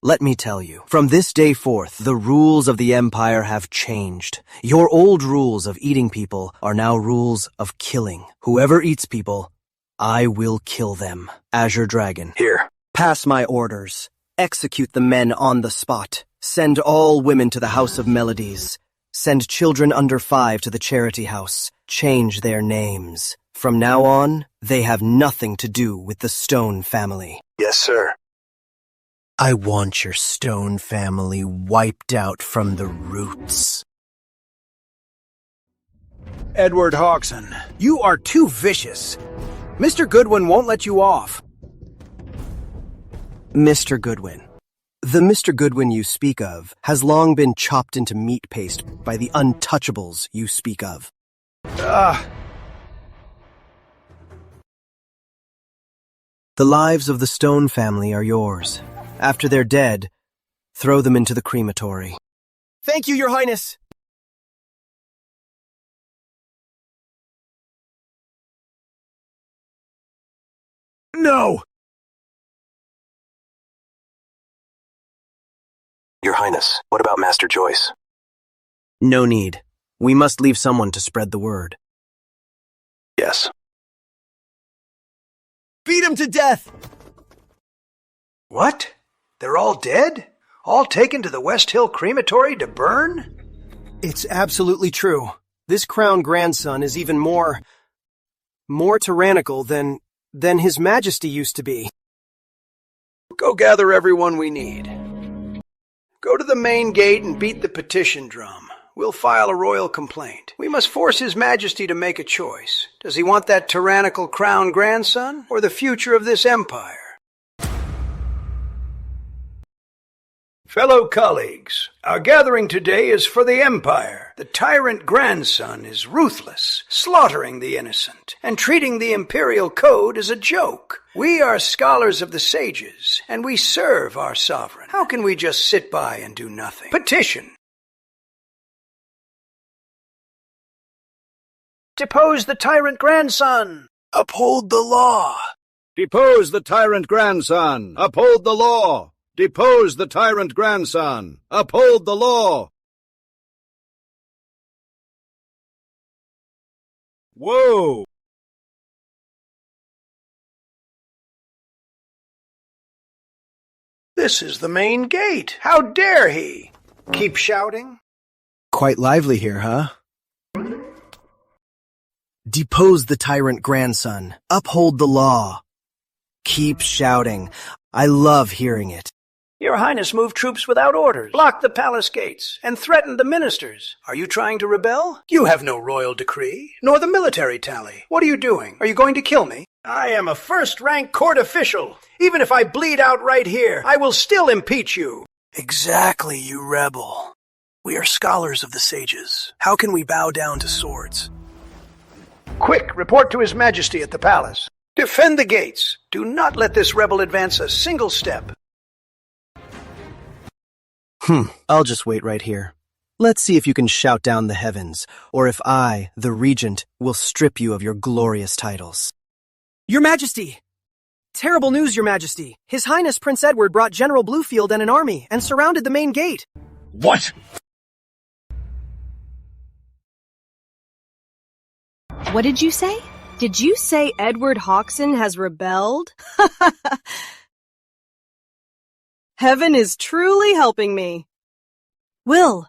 let me tell you, from this day forth, the rules of the Empire have changed. Your old rules of eating people are now rules of killing. Whoever eats people, I will kill them. Azure Dragon. Here. Pass my orders. Execute the men on the spot. Send all women to the House of Melodies. Send children under 5 to the charity house. Change their names. From now on, they have nothing to do with the Stone family. Yes, sir. I want your Stone family wiped out from the roots. Edward Hodgson, you are too vicious. Mr. Goodwin won't let you off. Mr. Goodwin. The Mr. Goodwin you speak of has long been chopped into meat paste by the untouchables you speak of. The lives of the Stone family are yours. After they're dead, throw them into the crematory. Thank you, Your Highness. No! Your Highness, what about Master Joyce? No need. We must leave someone to spread the word. Yes. Beat him to death! What? They're all dead? All taken to the West Hill crematory to burn? It's absolutely true. This crown grandson is even more tyrannical than His Majesty used to be. Go gather everyone we need. Go to the main gate and beat the petition drum. We'll file a royal complaint. We must force His Majesty to make a choice. Does he want that tyrannical crown grandson, or the future of this empire? Fellow colleagues, our gathering today is for the Empire. The tyrant grandson is ruthless, slaughtering the innocent, and treating the imperial code as a joke. We are scholars of the sages, and we serve our sovereign. How can we just sit by and do nothing? Petition. Depose the tyrant grandson. Uphold the law. Depose the tyrant grandson. Uphold the law. Depose the tyrant grandson. Uphold the law. Whoa! This is the main gate. How dare he? Keep shouting. Quite lively here, huh? Depose the tyrant grandson. Uphold the law. Keep shouting. I love hearing it. Your Highness moved troops without orders, blocked the palace gates, and threatened the ministers. Are you trying to rebel? You have no royal decree, nor the military tally. What are you doing? Are you going to kill me? I am a first-rank court official. Even if I bleed out right here, I will still impeach you. Exactly, you rebel. We are scholars of the sages. How can we bow down to swords? Quick, report to His Majesty at the palace. Defend the gates. Do not let this rebel advance a single step. I'll just wait right here. Let's see if you can shout down the heavens, or if I, the regent, will strip you of your glorious titles. Your Majesty! Terrible news, Your Majesty. His Highness Prince Edward brought General Bluefield and an army and surrounded the main gate. What? What did you say? Did you say Edward Hawkson has rebelled? Heaven is truly helping me. Will,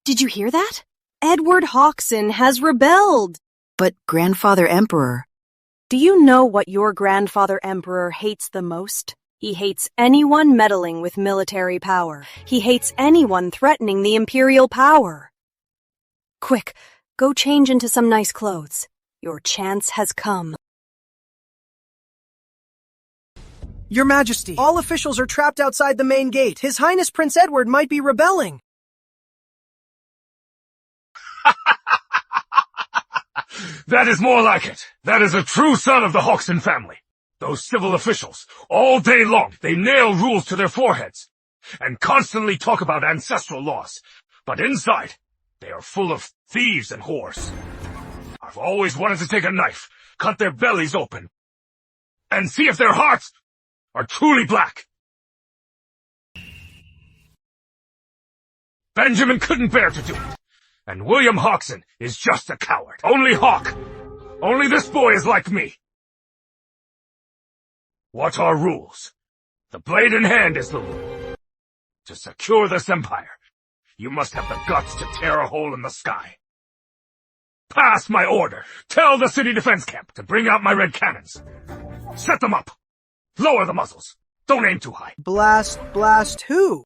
did you hear that? Edward Hawkson has rebelled. But Grandfather Emperor, do you know what your Grandfather Emperor hates the most? He hates anyone meddling with military power. He hates anyone threatening the imperial power. Quick, go change into some nice clothes. Your chance has come. Your Majesty, all officials are trapped outside the main gate. His Highness Prince Edward might be rebelling. That is more like it. That is a true son of the Hawkson family. Those civil officials, all day long, they nail rules to their foreheads and constantly talk about ancestral laws. But inside, they are full of thieves and whores. I've always wanted to take a knife, cut their bellies open, and see if their hearts are truly black. Benjamin couldn't bear to do it. And William Hawkson is just a coward. Only Hawk. Only this boy is like me. What are rules? The blade in hand is the rule. To secure this empire, you must have the guts to tear a hole in the sky. Pass my order. Tell the city defense camp to bring out my red cannons. Set them up. Lower the muzzles. Don't aim too high. Blast who?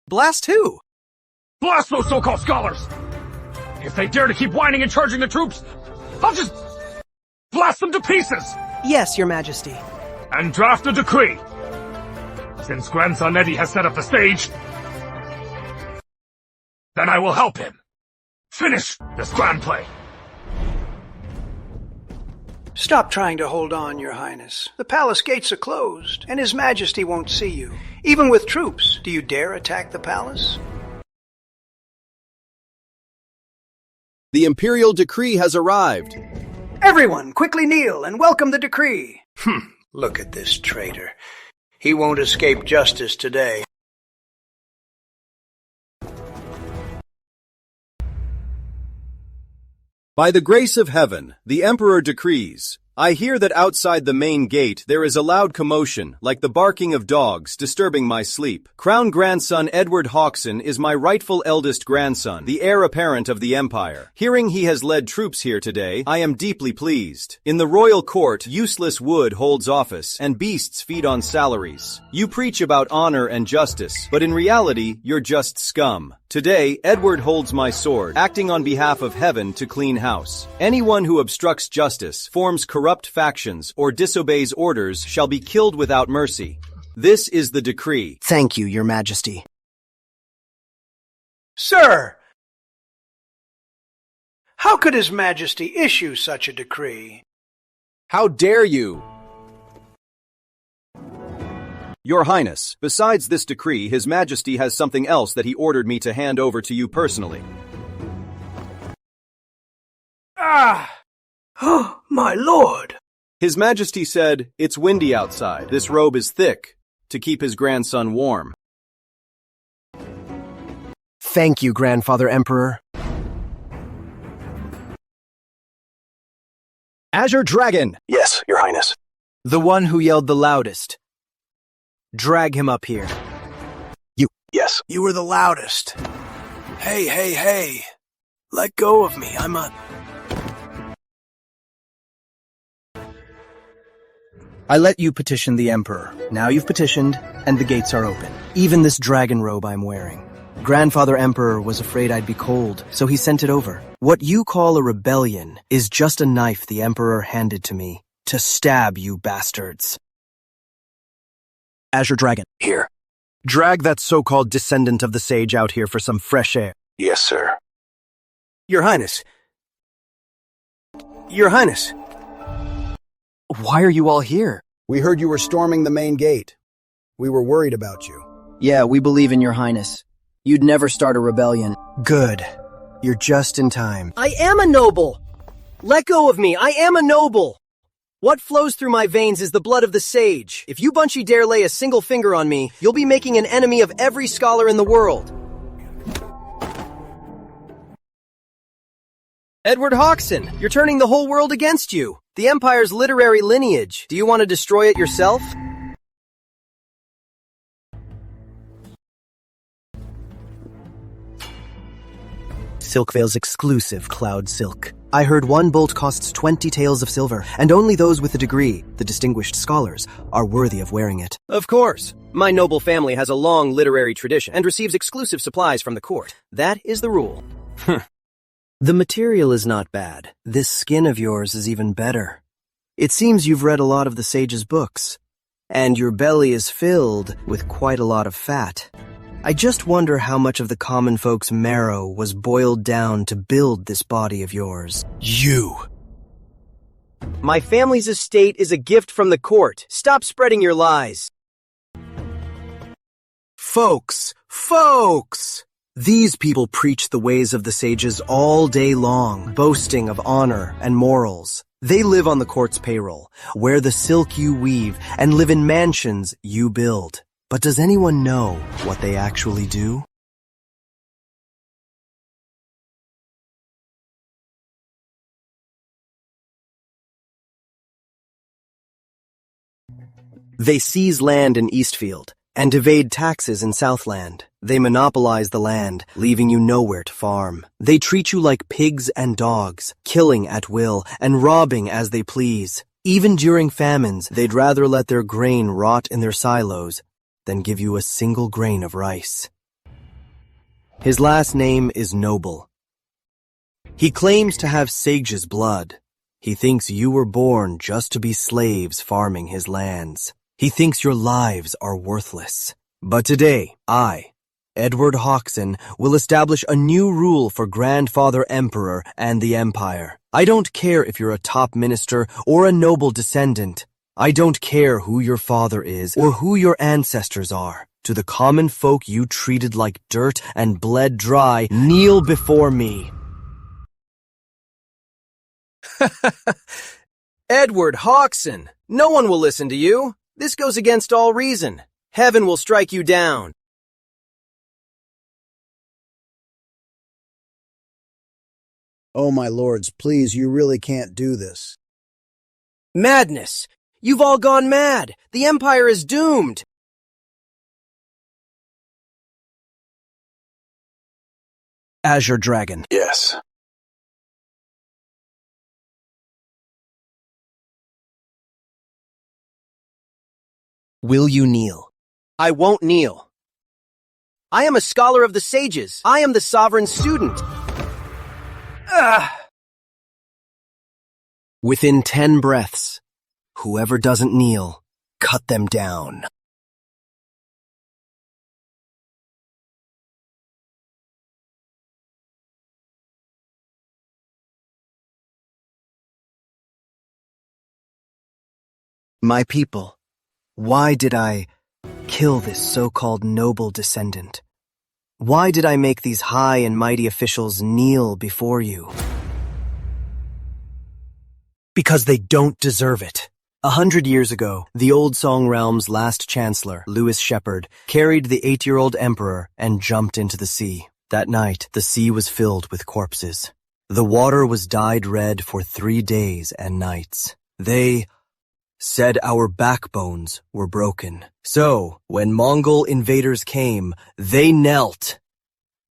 Blast who? Blast those so-called scholars! If they dare to keep whining and charging the troops, I'll just blast them to pieces! Yes, Your Majesty. And draft a decree. Since grandson Eddie has set up the stage, then I will help him finish this grand play. Stop trying to hold on, Your Highness. The palace gates are closed, and His Majesty won't see you. Even with troops, do you dare attack the palace? The imperial decree has arrived. Everyone, quickly kneel and welcome the decree. Look at this traitor. He won't escape justice today. By the grace of heaven, the emperor decrees, I hear that outside the main gate there is a loud commotion, like the barking of dogs, disturbing my sleep. Crown grandson Edward Hawkson is my rightful eldest grandson, the heir apparent of the Empire. Hearing he has led troops here today, I am deeply pleased. In the royal court, useless wood holds office, and beasts feed on salaries. You preach about honor and justice, but in reality, you're just scum. Today, Edward holds my sword, acting on behalf of heaven to clean house. Anyone who obstructs justice, forms corrupt factions, or disobeys orders shall be killed without mercy. This is the decree. Thank you, Your Majesty. Sir! How could His Majesty issue such a decree? How dare you! Your Highness, besides this decree, His Majesty has something else that he ordered me to hand over to you personally. Ah! Oh, my lord! His Majesty said, "It's windy outside. This robe is thick, to keep his grandson warm." Thank you, Grandfather Emperor. Azure Dragon! Yes, Your Highness. The one who yelled the loudest. Drag him up here. Yes. You were the loudest. Hey. Let go of me. I'm a... I let you petition the Emperor. Now you've petitioned, and the gates are open. Even this dragon robe I'm wearing. Grandfather Emperor was afraid I'd be cold, so he sent it over. What you call a rebellion is just a knife the Emperor handed to me to stab you bastards. Azure Dragon. Here. Drag that so-called descendant of the sage out here for some fresh air. Yes, sir. Your Highness. Your Highness. Why are you all here? We heard you were storming the main gate. We were worried about you. Yeah, we believe in your Highness. You'd never start a rebellion. Good. You're just in time. I am a noble! Let go of me, I am a noble! What flows through my veins is the blood of the sage. If you bunchy dare lay a single finger on me, you'll be making an enemy of every scholar in the world. Edward Hawkson, you're turning the whole world against you. The Empire's literary lineage. Do you want to destroy it yourself? Silkvale's exclusive cloud silk. I heard one bolt costs 20 taels of silver, and only those with a degree, the distinguished scholars, are worthy of wearing it. Of course. My noble family has a long literary tradition and receives exclusive supplies from the court. That is the rule. The material is not bad. This skin of yours is even better. It seems you've read a lot of the sage's books, and your belly is filled with quite a lot of fat. I just wonder how much of the common folk's marrow was boiled down to build this body of yours. You! My family's estate is a gift from the court. Stop spreading your lies. Folks! These people preach the ways of the sages all day long, boasting of honor and morals. They live on the court's payroll, wear the silk you weave, and live in mansions you build. But does anyone know what they actually do? They seize land in Eastfield and evade taxes in Southland. They monopolize the land, leaving you nowhere to farm. They treat you like pigs and dogs, killing at will and robbing as they please. Even during famines, they'd rather let their grain rot in their silos than give you a single grain of rice. His last name is Noble. He claims to have sage's blood. He thinks you were born just to be slaves farming his lands. He thinks your lives are worthless. But today, I, Edward Hawkson, will establish a new rule for Grandfather Emperor and the Empire. I don't care if you're a top minister or a noble descendant. I don't care who your father is or who your ancestors are. To the common folk you treated like dirt and bled dry, kneel before me. Edward Hawkson, no one will listen to you. This goes against all reason. Heaven will strike you down. Oh, my lords, please, you really can't do this. Madness! You've all gone mad! The Empire is doomed! Azure Dragon. Yes. Will you kneel? I won't kneel. I am a scholar of the sages. I am the sovereign student. Within 10 breaths, whoever doesn't kneel, cut them down. My people, why did I kill this so-called noble descendant? Why did I make these high and mighty officials kneel before you? Because they don't deserve it. 100 years ago, the Old Song Realm's last chancellor, Louis Shepherd, carried the 8-year-old emperor and jumped into the sea. That night, the sea was filled with corpses. The water was dyed red for 3 days and nights. They said our backbones were broken. So, when Mongol invaders came, they knelt.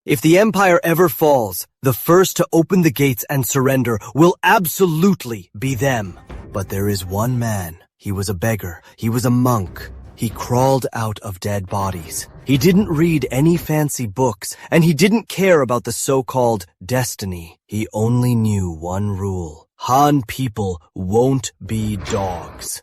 If the Empire ever falls, the first to open the gates and surrender will absolutely be them. But there is one man. He was a beggar. He was a monk. He crawled out of dead bodies. He didn't read any fancy books, and he didn't care about the so-called destiny. He only knew one rule. Han people won't be dogs.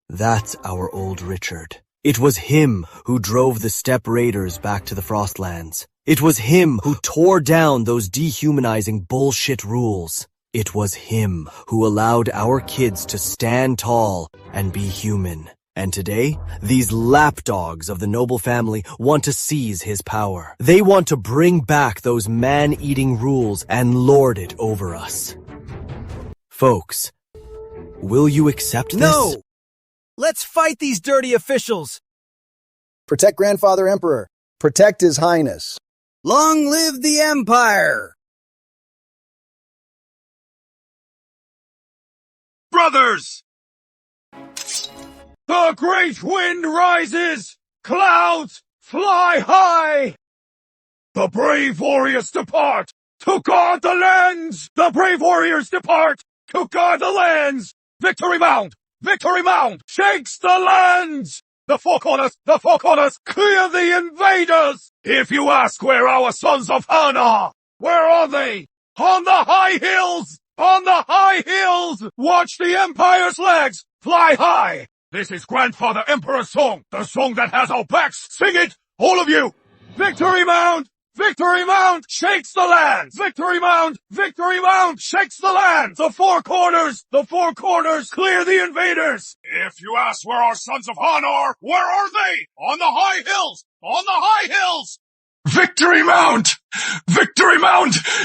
That's our old Richard. It was him who drove the steppe raiders back to the Frostlands. It was him who tore down those dehumanizing bullshit rules. It was him who allowed our kids to stand tall and be human. And today, these lapdogs of the noble family want to seize his power. They want to bring back those man-eating rules and lord it over us. Folks, will you accept this? No! Let's fight these dirty officials! Protect Grandfather Emperor. Protect His Highness. Long live the Empire! Brothers! The great wind rises! Clouds fly high! The brave warriors depart to guard the lands! The brave warriors depart to guard the lands! Victory Mound! Victory Mound shakes the lands! The four corners, clear the invaders! If you ask where our sons of Han are, where are they? On the high hills! On the high hills! Watch the Empire's legs fly high! This is Grandfather Emperor's song, the song that has our backs. Sing it, all of you! Victory Mound! Victory Mound shakes the lands! Victory Mound shakes the lands! The four corners, clear the invaders! If you ask where our sons of Han are, where are they? On the high hills! On the high hills! Victory Mound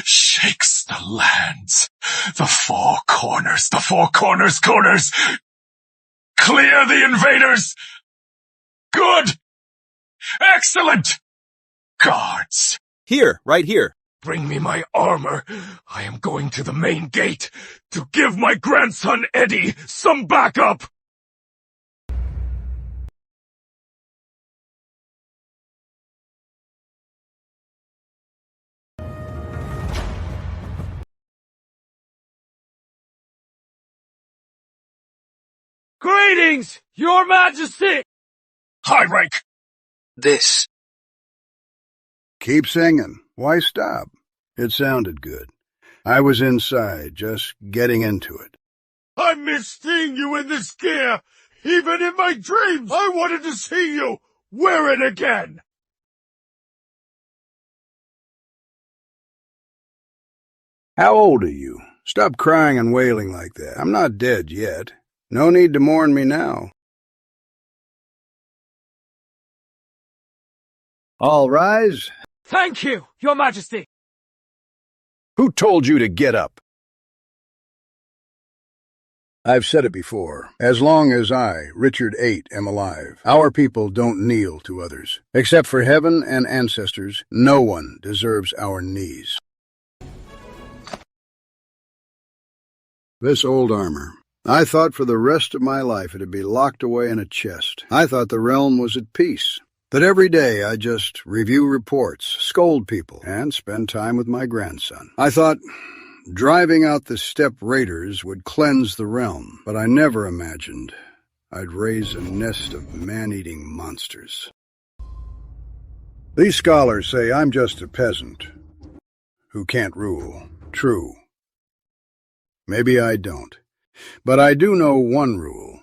shakes the lands! The four corners, clear the invaders! Good! Excellent! Guards! Here, right here. Bring me my armor. I am going to the main gate to give my grandson Eddie some backup. Greetings, Your Majesty! High rank. This. Keep singing. Why stop? It sounded good. I was inside, just getting into it. I miss seeing you in this gear. Even in my dreams, I wanted to see you wear it again. How old are you? Stop crying and wailing like that. I'm not dead yet. No need to mourn me now. All rise. Thank you, Your Majesty. Who told you to get up? I've said it before. As long as I, Richard VIII, am alive, our people don't kneel to others. Except for heaven and ancestors, no one deserves our knees. This old armor. I thought for the rest of my life it'd be locked away in a chest. I thought the realm was at peace. That every day I just review reports, scold people, and spend time with my grandson. I thought driving out the steppe raiders would cleanse the realm, but I never imagined I'd raise a nest of man-eating monsters. These scholars say I'm just a peasant who can't rule. True. Maybe I don't. But I do know one rule.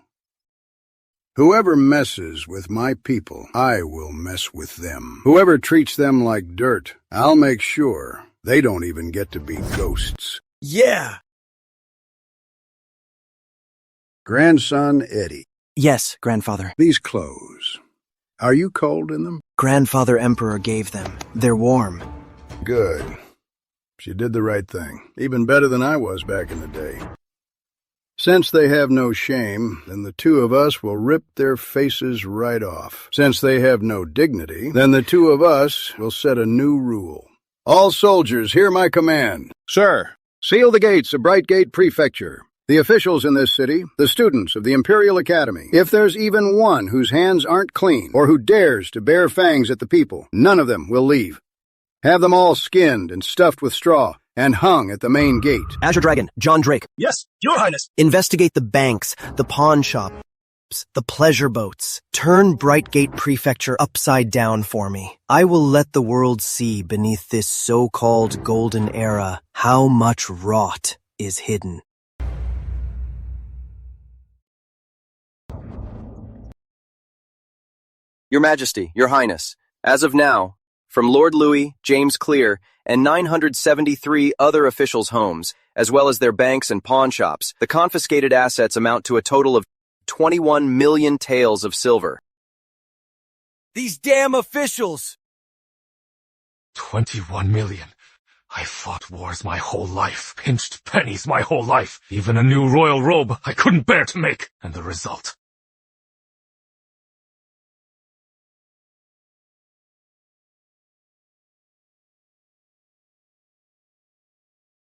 Whoever messes with my people, I will mess with them. Whoever treats them like dirt, I'll make sure they don't even get to be ghosts. Yeah! Grandson Eddie. Yes, grandfather. These clothes, are you cold in them? Grandfather Emperor gave them. They're warm. Good. She did the right thing. Even better than I was back in the day. Since they have no shame, then the two of us will rip their faces right off. Since they have no dignity, then the two of us will set a new rule. All soldiers, hear my command. Sir, seal the gates of Brightgate Prefecture. The officials in this city, the students of the Imperial Academy, if there's even one whose hands aren't clean or who dares to bare fangs at the people, none of them will leave. Have them all skinned and stuffed with straw and hung at the main gate. Azure Dragon, John Drake. Yes, Your Highness. Investigate the banks, the pawn shops, the pleasure boats. Turn Brightgate Prefecture upside down for me. I will let the world see beneath this so-called golden era how much rot is hidden. Your Majesty, Your Highness, as of now, from Lord Louis, James Clear, and 973 other officials' homes, as well as their banks and pawn shops, the confiscated assets amount to a total of 21 million taels of silver. These damn officials! 21 million. I fought wars my whole life, pinched pennies my whole life. Even a new royal robe I couldn't bear to make. And the result?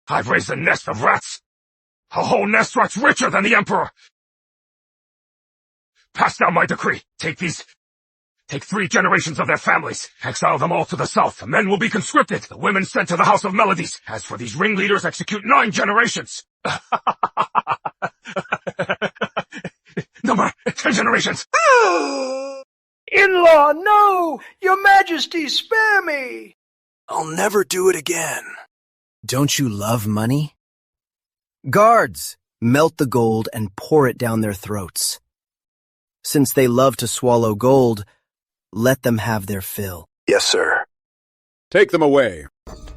I've raised a nest of rats. A whole nest that's richer than the Emperor. Pass down my decree. Take 3 generations of their families. Exile them all to the south. The men will be conscripted. The women sent to the House of Melodies. As for these ringleaders, execute 9 generations. Number 10 generations. In-law, no! Your Majesty, spare me! I'll never do it again. Don't you love money? Guards, melt the gold and pour it down their throats. Since they love to swallow gold, let them have their fill. Yes, sir. Take them away.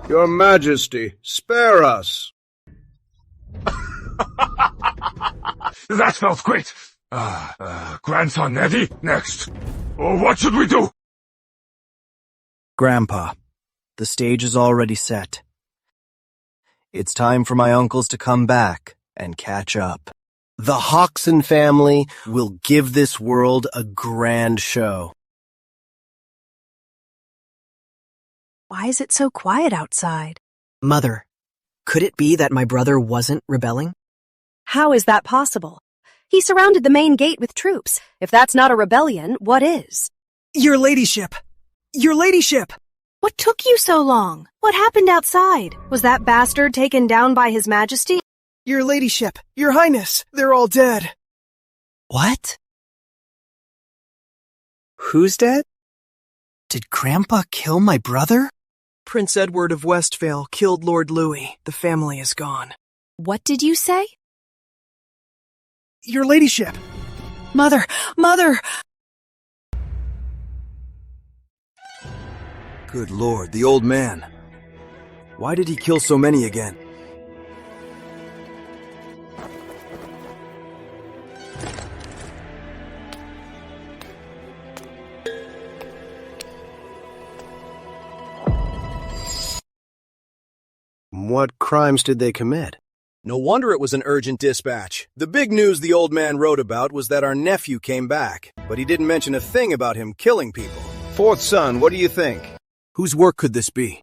Your Majesty, spare us. That felt great. Grandson Eddie, next. What should we do? Grandpa, the stage is already set. It's time for my uncles to come back and catch up. The Hoxon family will give this world a grand show. Why is it so quiet outside? Mother, could it be that my brother wasn't rebelling? How is that possible? He surrounded the main gate with troops. If that's not a rebellion, what is? Your ladyship! Your ladyship! What took you so long? What happened outside? Was that bastard taken down by His Majesty? Your ladyship! Your highness! They're all dead! What? Who's dead? Did Grandpa kill my brother? Prince Edward of Westvale killed Lord Louis. The family is gone. What did you say? Your ladyship! Mother! Mother! Good Lord, the old man. Why did he kill so many again? What crimes did they commit? No wonder it was an urgent dispatch. The big news the old man wrote about was that our nephew came back, but he didn't mention a thing about him killing people. Fourth son, what do you think? Whose work could this be?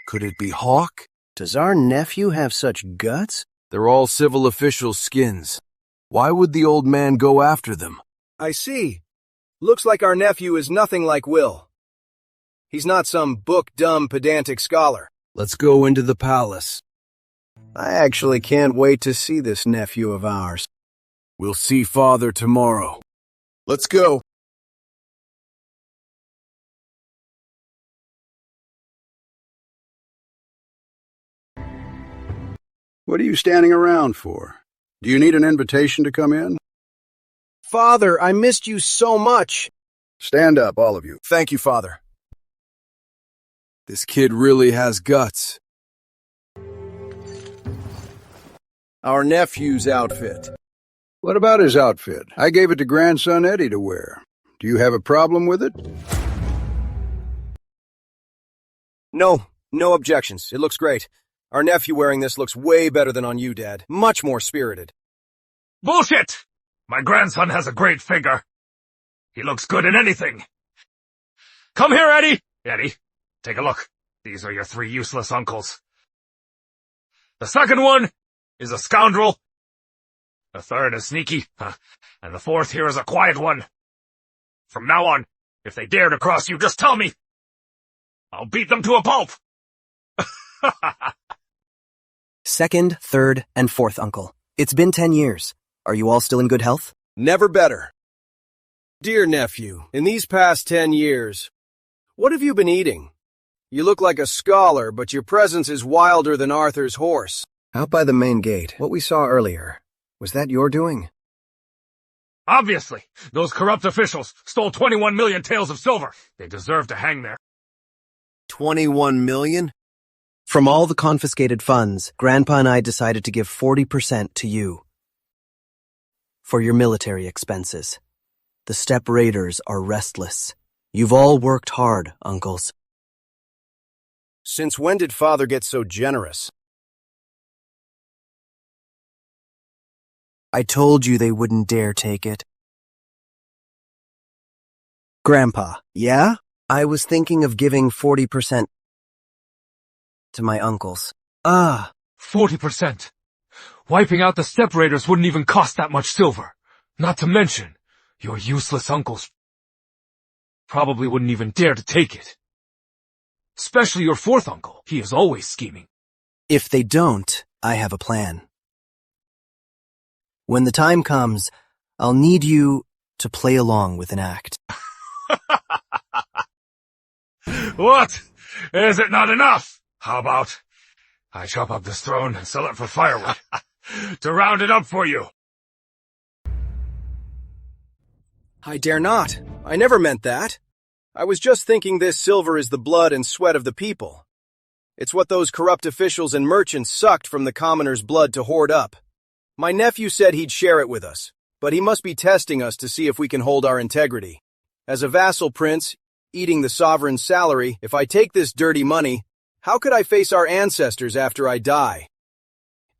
Could it be Hawk? Does our nephew have such guts? They're all civil officials' skins. Why would the old man go after them? I see. Looks like our nephew is nothing like Will. He's not some book-dumb, pedantic scholar. Let's go into the palace. I actually can't wait to see this nephew of ours. We'll see Father tomorrow. Let's go. What are you standing around for? Do you need an invitation to come in? Father, I missed you so much. Stand up, all of you. Thank you, Father. This kid really has guts. Our nephew's outfit. What about his outfit? I gave it to grandson Eddie to wear. Do you have a problem with it? No objections. It looks great. Our nephew wearing this looks way better than on you, Dad. Much more spirited. Bullshit! My grandson has a great figure. He looks good in anything. Come here, Eddie! Eddie, take a look. These are your 3 useless uncles. The second one is a scoundrel. The third is sneaky. And the fourth here is a quiet one. From now on, if they dare to cross you, just tell me. I'll beat them to a pulp. Second, third, and fourth uncle. It's been 10 years. Are you all still in good health? Never better. Dear nephew, in these past 10 years, what have you been eating? You look like a scholar, but your presence is wilder than Arthur's horse. Out by the main gate, what we saw earlier, was that your doing? Obviously, those corrupt officials stole 21 million taels of silver. They deserve to hang there. 21 million? From all the confiscated funds, Grandpa and I decided to give 40% to you. For your military expenses. The Steppe Raiders are restless. You've all worked hard, uncles. Since when did Father get so generous? I told you they wouldn't dare take it. Grandpa, yeah? I was thinking of giving 40% to my uncles. 40%. Wiping out the Steppe Raiders wouldn't even cost that much silver. Not to mention, your useless uncles probably wouldn't even dare to take it. Especially your fourth uncle. He is always scheming. If they don't, I have a plan. When the time comes, I'll need you to play along with an act. What? Is it not enough? How about I chop up this throne and sell it for firewood to round it up for you? I dare not. I never meant that. I was just thinking this silver is the blood and sweat of the people. It's what those corrupt officials and merchants sucked from the commoners' blood to hoard up. My nephew said he'd share it with us, but he must be testing us to see if we can hold our integrity. As a vassal prince, eating the sovereign's salary, if I take this dirty money, how could I face our ancestors after I die?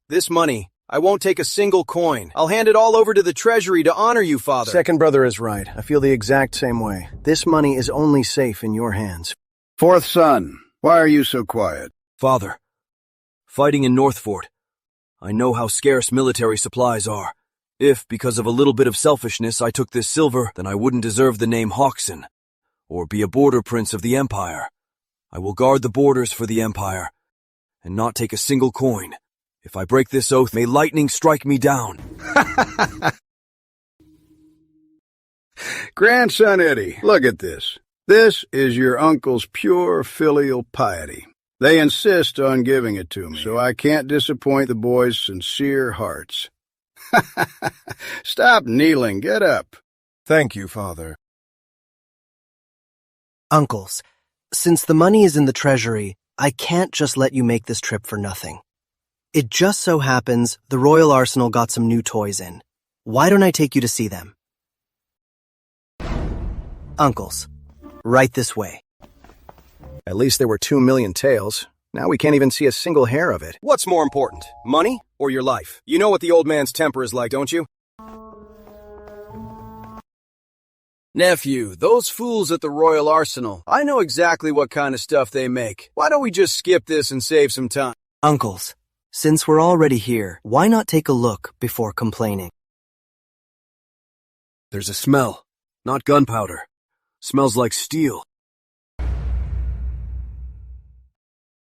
This money, I won't take a single coin. I'll hand it all over to the treasury to honor you, Father. Second brother is right. I feel the exact same way. This money is only safe in your hands. Fourth son, why are you so quiet? Father, fighting in Northfort, I know how scarce military supplies are. If, because of a little bit of selfishness, I took this silver, then I wouldn't deserve the name Hawkson, or be a border prince of the Empire. I will guard the borders for the Empire, and not take a single coin. If I break this oath, may lightning strike me down. Grandson Eddie, look at this. This is your uncle's pure filial piety. They insist on giving it to me, so I can't disappoint the boys' sincere hearts. Stop kneeling, get up. Thank you, Father. Uncles, since the money is in the treasury, I can't just let you make this trip for nothing. It just so happens the Royal Arsenal got some new toys in. Why don't I take you to see them? Uncles, right this way. At least there were 2 million tails. Now we can't even see a single hair of it. What's more important, money or your life? You know what the old man's temper is like, don't you? Nephew, those fools at the Royal Arsenal, I know exactly what kind of stuff they make. Why don't we just skip this and save some time? Uncles, Since we're already here, why not take a look before complaining? There's a smell. Not gunpowder. Smells like steel.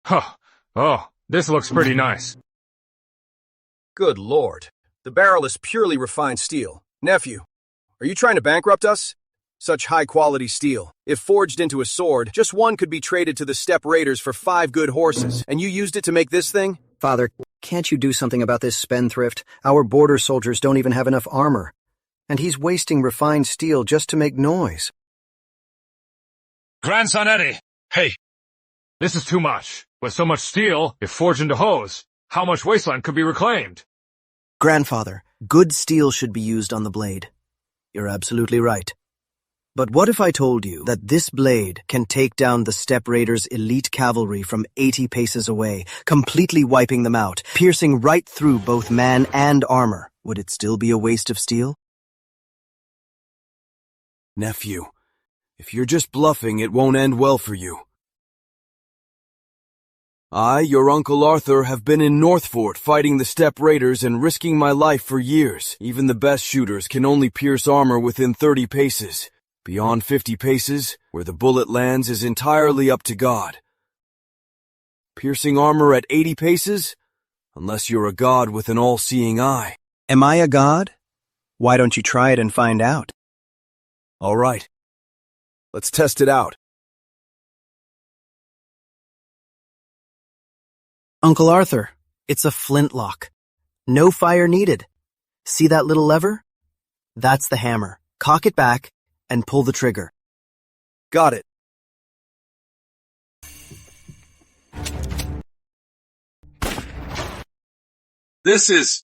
Huh. Oh, this looks pretty nice. Good lord. The barrel is purely refined steel. Nephew, are you trying to bankrupt us? Such high-quality steel. If forged into a sword, just one could be traded to the steppe raiders for 5 good horses. And you used it to make this thing? Father, can't you do something about this spendthrift? Our border soldiers don't even have enough armor. And he's wasting refined steel just to make noise. Grandson Eddie! Hey! This is too much. With so much steel, if forged into hoes, how much wasteland could be reclaimed? Grandfather, good steel should be used on the blade. You're absolutely right. But what if I told you that this blade can take down the steppe raiders' elite cavalry from 80 paces away, completely wiping them out, piercing right through both man and armor? Would it still be a waste of steel? Nephew, if you're just bluffing, it won't end well for you. I, your Uncle Arthur, have been in Northfort fighting the steppe raiders and risking my life for years. Even the best shooters can only pierce armor within 30 paces. Beyond 50 paces, where the bullet lands is entirely up to God. Piercing armor at 80 paces? Unless you're a god with an all-seeing eye. Am I a god? Why don't you try it and find out? All right. Let's test it out. Uncle Arthur, it's a flintlock. No fire needed. See that little lever? That's the hammer. Cock it back and pull the trigger. Got it. This is...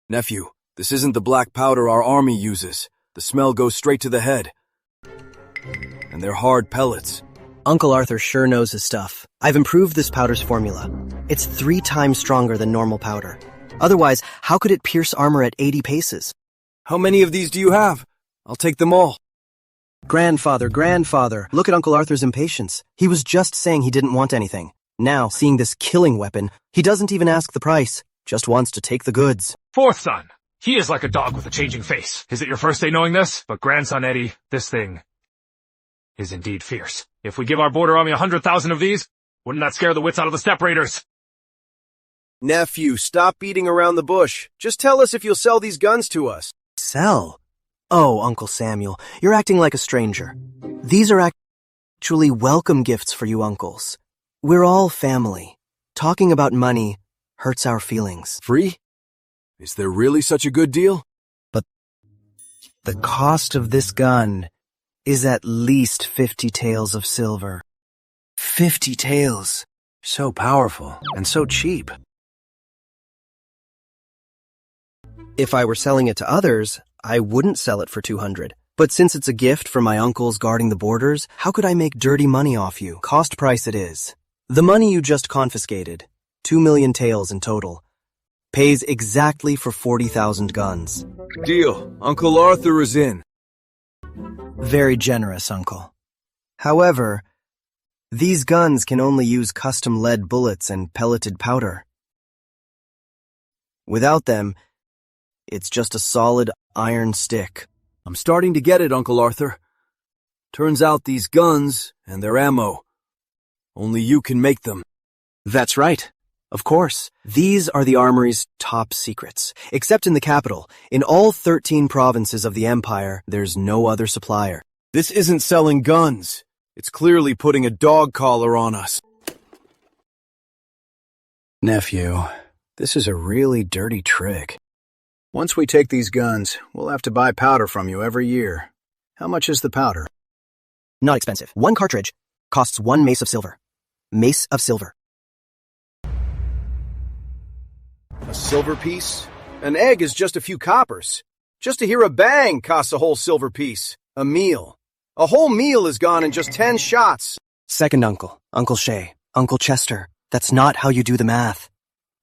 Nephew, this isn't the black powder our army uses. The smell goes straight to the head. And they're hard pellets. Uncle Arthur sure knows his stuff. I've improved this powder's formula. It's 3 times stronger than normal powder. Otherwise, how could it pierce armor at 80 paces? How many of these do you have? I'll take them all. Grandfather, look at Uncle Arthur's impatience. He was just saying he didn't want anything. Now, seeing this killing weapon, he doesn't even ask the price, just wants to take the goods. Fourth son. He is like a dog with a changing face. Is it your first day knowing this? But grandson Eddie, this thing is indeed fierce. If we give our border army 100,000 of these, wouldn't that scare the wits out of the steppe raiders? Nephew, stop beating around the bush. Just tell us if you'll sell these guns to us. Sell? Oh, Uncle Samuel, you're acting like a stranger. These are actually welcome gifts for you uncles. We're all family. Talking about money hurts our feelings. Free? Is there really such a good deal? But the cost of this gun is at least 50 taels of silver. 50 taels. So powerful and so cheap. If I were selling it to others, I wouldn't sell it for 200. But since it's a gift from my uncles guarding the borders, how could I make dirty money off you? Cost price it is. The money you just confiscated, 2 million taels in total, pays exactly for 40,000 guns. Deal. Uncle Arthur is in. Very generous, Uncle. However, these guns can only use custom lead bullets and pelleted powder. Without them, it's just a solid iron stick. I'm starting to get it, Uncle Arthur. Turns out these guns and their ammo, only you can make them. That's right. Of course. These are the armory's top secrets. Except in the capital. In all 13 provinces of the empire, there's no other supplier. This isn't selling guns. It's clearly putting a dog collar on us. Nephew, this is a really dirty trick. Once we take these guns, we'll have to buy powder from you every year. How much is the powder? Not expensive. 1 cartridge costs 1 mace of silver. Mace of silver. A silver piece? An egg is just a few coppers. Just to hear a bang costs a whole silver piece. A meal. A whole meal is gone in just 10 shots. Second uncle, Uncle Shay, Uncle Chester, that's not how you do the math.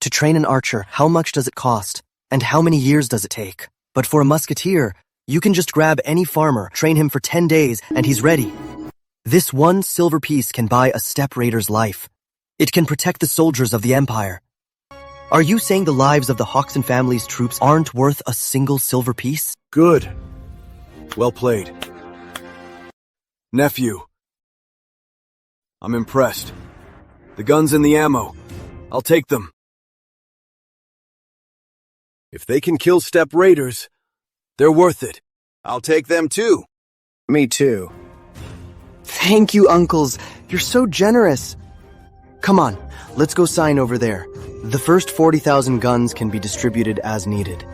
To train an archer, how much does it cost? And how many years does it take? But for a musketeer, you can just grab any farmer, train him for 10 days, and he's ready. This 1 silver piece can buy a steppe raider's life. It can protect the soldiers of the Empire. Are you saying the lives of the Hoxton family's troops aren't worth a single silver piece? Good. Well played. Nephew. I'm impressed. The guns and the ammo. I'll take them. If they can kill steppe raiders, they're worth it. I'll take them too. Me too. Thank you, uncles. You're so generous. Come on, let's go sign over there. The first 40,000 guns can be distributed as needed.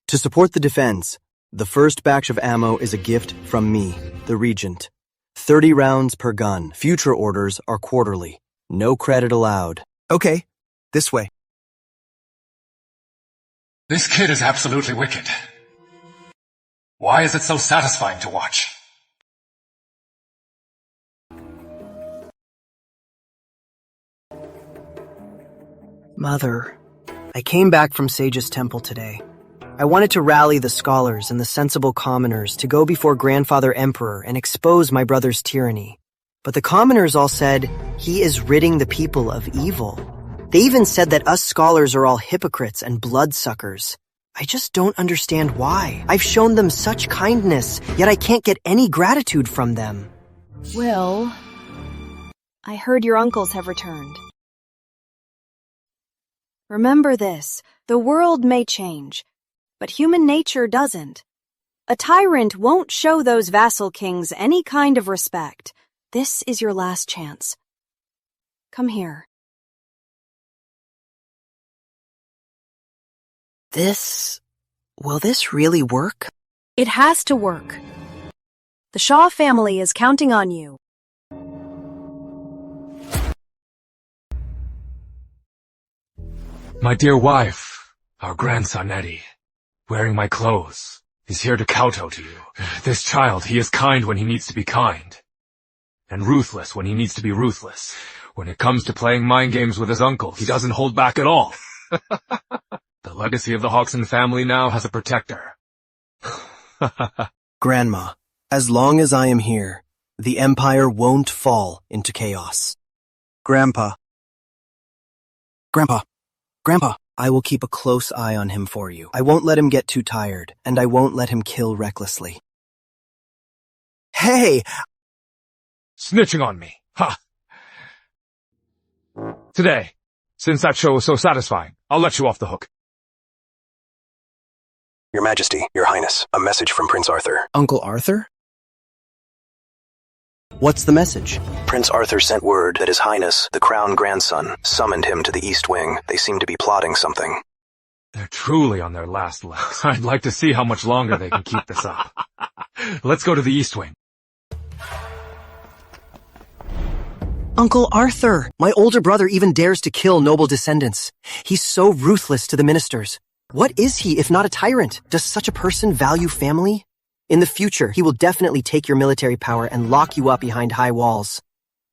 To support the defense, the first batch of ammo is a gift from me, the Regent. 30 rounds per gun. Future orders are quarterly. No credit allowed. Okay, this way. This kid is absolutely wicked. Why is it so satisfying to watch? Mother, I came back from Sage's temple today. I wanted to rally the scholars and the sensible commoners to go before Grandfather Emperor and expose my brother's tyranny. But the commoners all said he is ridding the people of evil. They even said that us scholars are all hypocrites and bloodsuckers. I just don't understand why. I've shown them such kindness, yet I can't get any gratitude from them. Will, I heard your uncles have returned. Remember this, the world may change, but human nature doesn't. A tyrant won't show those vassal kings any kind of respect. This is your last chance. Come here. Will this really work? It has to work. The Shaw family is counting on you. My dear wife, our grandson Eddie, wearing my clothes, is here to kowtow to you. This child, he is kind when he needs to be kind, and ruthless when he needs to be ruthless. When it comes to playing mind games with his uncle, he doesn't hold back at all. The legacy of the Hoxton family now has a protector. Grandma, as long as I am here, the Empire won't fall into chaos. Grandpa, I will keep a close eye on him for you. I won't let him get too tired, and I won't let him kill recklessly. Hey! Snitching on me, ha! Today, since that show was so satisfying, I'll let you off the hook. Your Majesty, Your Highness, a message from Prince Arthur. Uncle Arthur? What's the message? Prince Arthur sent word that His Highness, the Crown Grandson, summoned him to the East Wing. They seem to be plotting something. They're truly on their last legs. I'd like to see how much longer they can keep this up. Let's go to the East Wing. Uncle Arthur! My older brother even dares to kill noble descendants. He's so ruthless to the ministers. What is he if not a tyrant? Does such a person value family? In the future, he will definitely take your military power and lock you up behind high walls.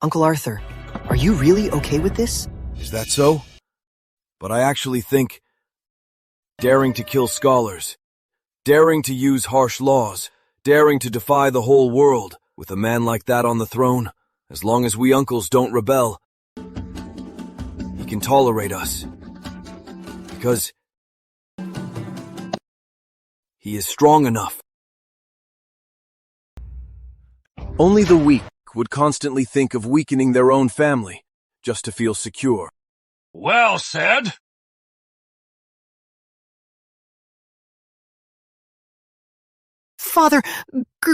Uncle Arthur, are you really okay with this? Is that so? But I actually think daring to kill scholars, daring to use harsh laws, daring to defy the whole world, with a man like that on the throne, as long as we uncles don't rebel, he can tolerate us. Because he is strong enough. Only the weak would constantly think of weakening their own family, just to feel secure. Well said.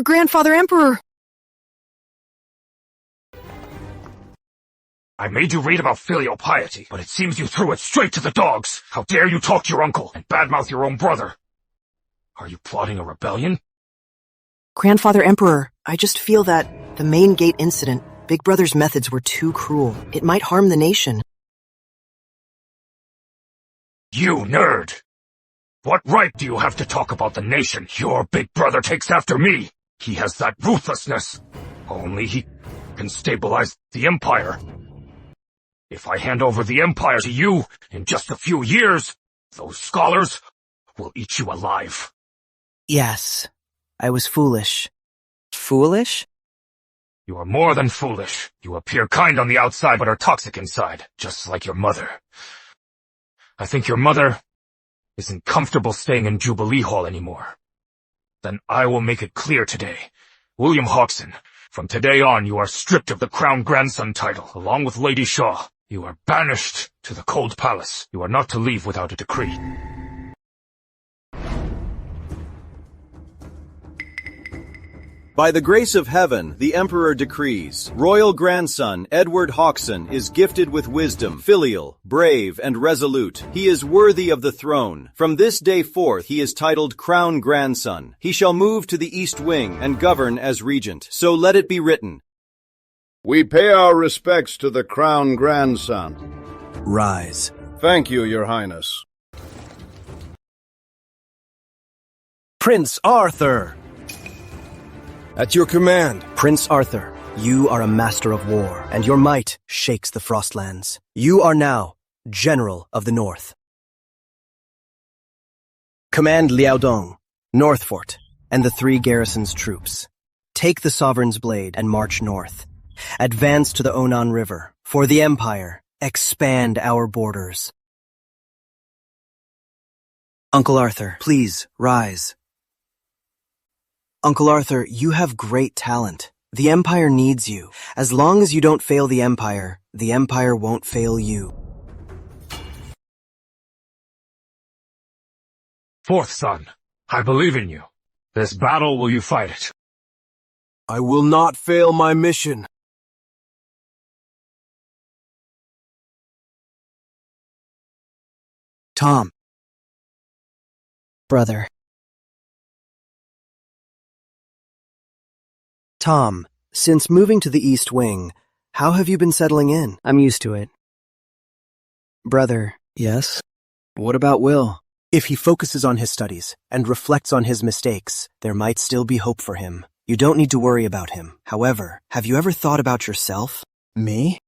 Grandfather Emperor! I made you read about filial piety, but it seems you threw it straight to the dogs. How dare you talk to your uncle and badmouth your own brother? Are you plotting a rebellion? Grandfather Emperor, I just feel that the main gate incident, Big Brother's methods were too cruel. It might harm the nation. You nerd! What right do you have to talk about the nation? Your big brother takes after me. He has that ruthlessness. Only he can stabilize the Empire. If I hand over the Empire to you in just a few years, those scholars will eat you alive. Yes, I was foolish. Foolish? You are more than foolish. You appear kind on the outside but are toxic inside, just like your mother. I think your mother isn't comfortable staying in Jubilee Hall anymore. Then I will make it clear today. William Hodgson, from today on you are stripped of the Crown Grandson title, along with Lady Shaw. You are banished to the Cold Palace. You are not to leave without a decree. By the grace of heaven, the Emperor decrees, royal grandson Edward Hodgson is gifted with wisdom, filial, brave, and resolute. He is worthy of the throne. From this day forth he is titled Crown Grandson. He shall move to the East Wing and govern as regent. So let it be written. We pay our respects to the Crown Grandson. Rise. Thank you, Your Highness. Prince Arthur! At your command. Prince Arthur, you are a master of war, and your might shakes the Frostlands. You are now General of the North. Command Liaodong, Northfort, and the 3 garrison's troops. Take the Sovereign's Blade and march north. Advance to the Onan River. For the Empire, expand our borders. Uncle Arthur, please rise. Uncle Arthur, you have great talent. The Empire needs you. As long as you don't fail the Empire won't fail you. Fourth son, I believe in you. This battle, will you fight it? I will not fail my mission. Tom. Brother. Tom, since moving to the East Wing, how have you been settling in? I'm used to it. Brother. Yes? What about Will? If he focuses on his studies and reflects on his mistakes, there might still be hope for him. You don't need to worry about him. However, have you ever thought about yourself? Me?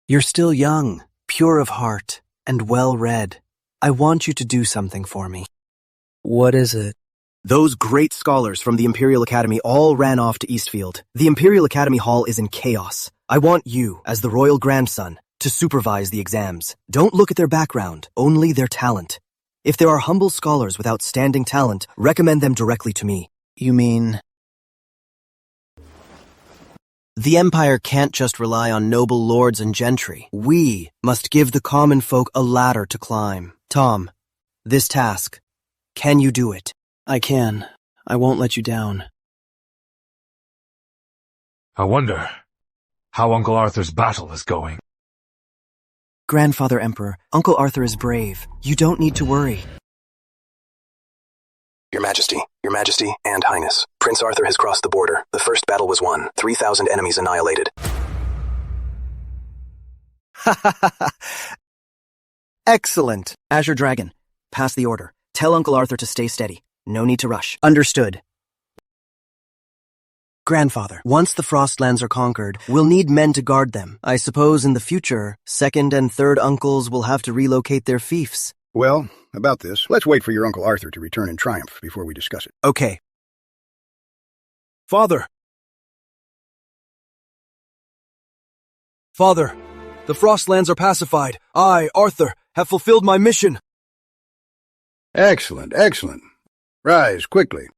You're still young, pure of heart, and well-read. I want you to do something for me. What is it? Those great scholars from the Imperial Academy all ran off to Eastfield. The Imperial Academy Hall is in chaos. I want you, as the royal grandson, to supervise the exams. Don't look at their background, only their talent. If there are humble scholars with outstanding talent, recommend them directly to me. You mean? The Empire can't just rely on noble lords and gentry. We must give the common folk a ladder to climb. Tom, this task, can you do it? I can. I won't let you down. I wonder how Uncle Arthur's battle is going. Grandfather Emperor, Uncle Arthur is brave. You don't need to worry. Your Majesty, and Highness, Prince Arthur has crossed the border. The first battle was won. 3,000 enemies annihilated. Excellent. Azure Dragon, pass the order. Tell Uncle Arthur to stay steady. No need to rush. Understood. Grandfather, once the Frostlands are conquered, we'll need men to guard them. I suppose in the future, second and third uncles will have to relocate their fiefs. Well, about this, let's wait for your Uncle Arthur to return in triumph before we discuss it. Okay. Father! Father, the Frostlands are pacified. I, Arthur, have fulfilled my mission. Excellent, excellent. Rise, quickly.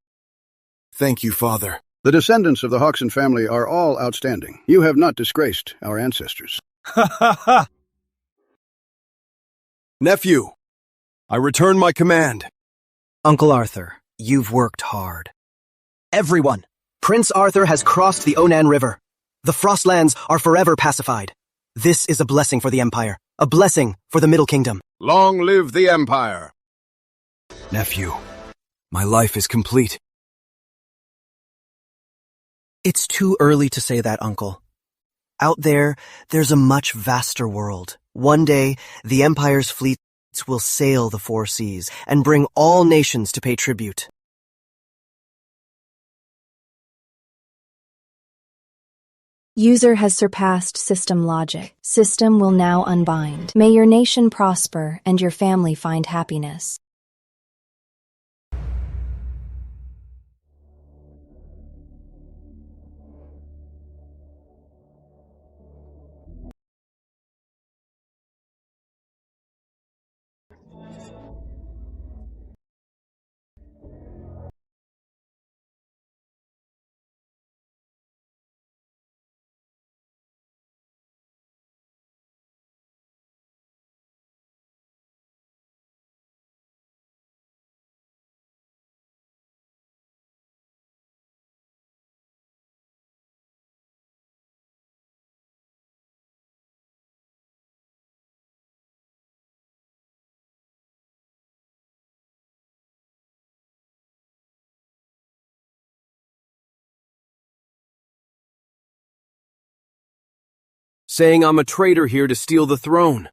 Thank you, Father. The descendants of the Hodgson family are all outstanding. You have not disgraced our ancestors. Ha ha ha! Nephew, I return my command. Uncle Arthur, you've worked hard. Everyone, Prince Arthur has crossed the Onan River. The Frostlands are forever pacified. This is a blessing for the Empire, a blessing for the Middle Kingdom. Long live the Empire! Nephew, my life is complete. It's too early to say that, Uncle. Out there, there's a much vaster world. One day, the Empire's fleets will sail the 4 seas and bring all nations to pay tribute. User has surpassed system logic. System will now unbind. May your nation prosper and your family find happiness. saying I'm a traitor here to steal the throne.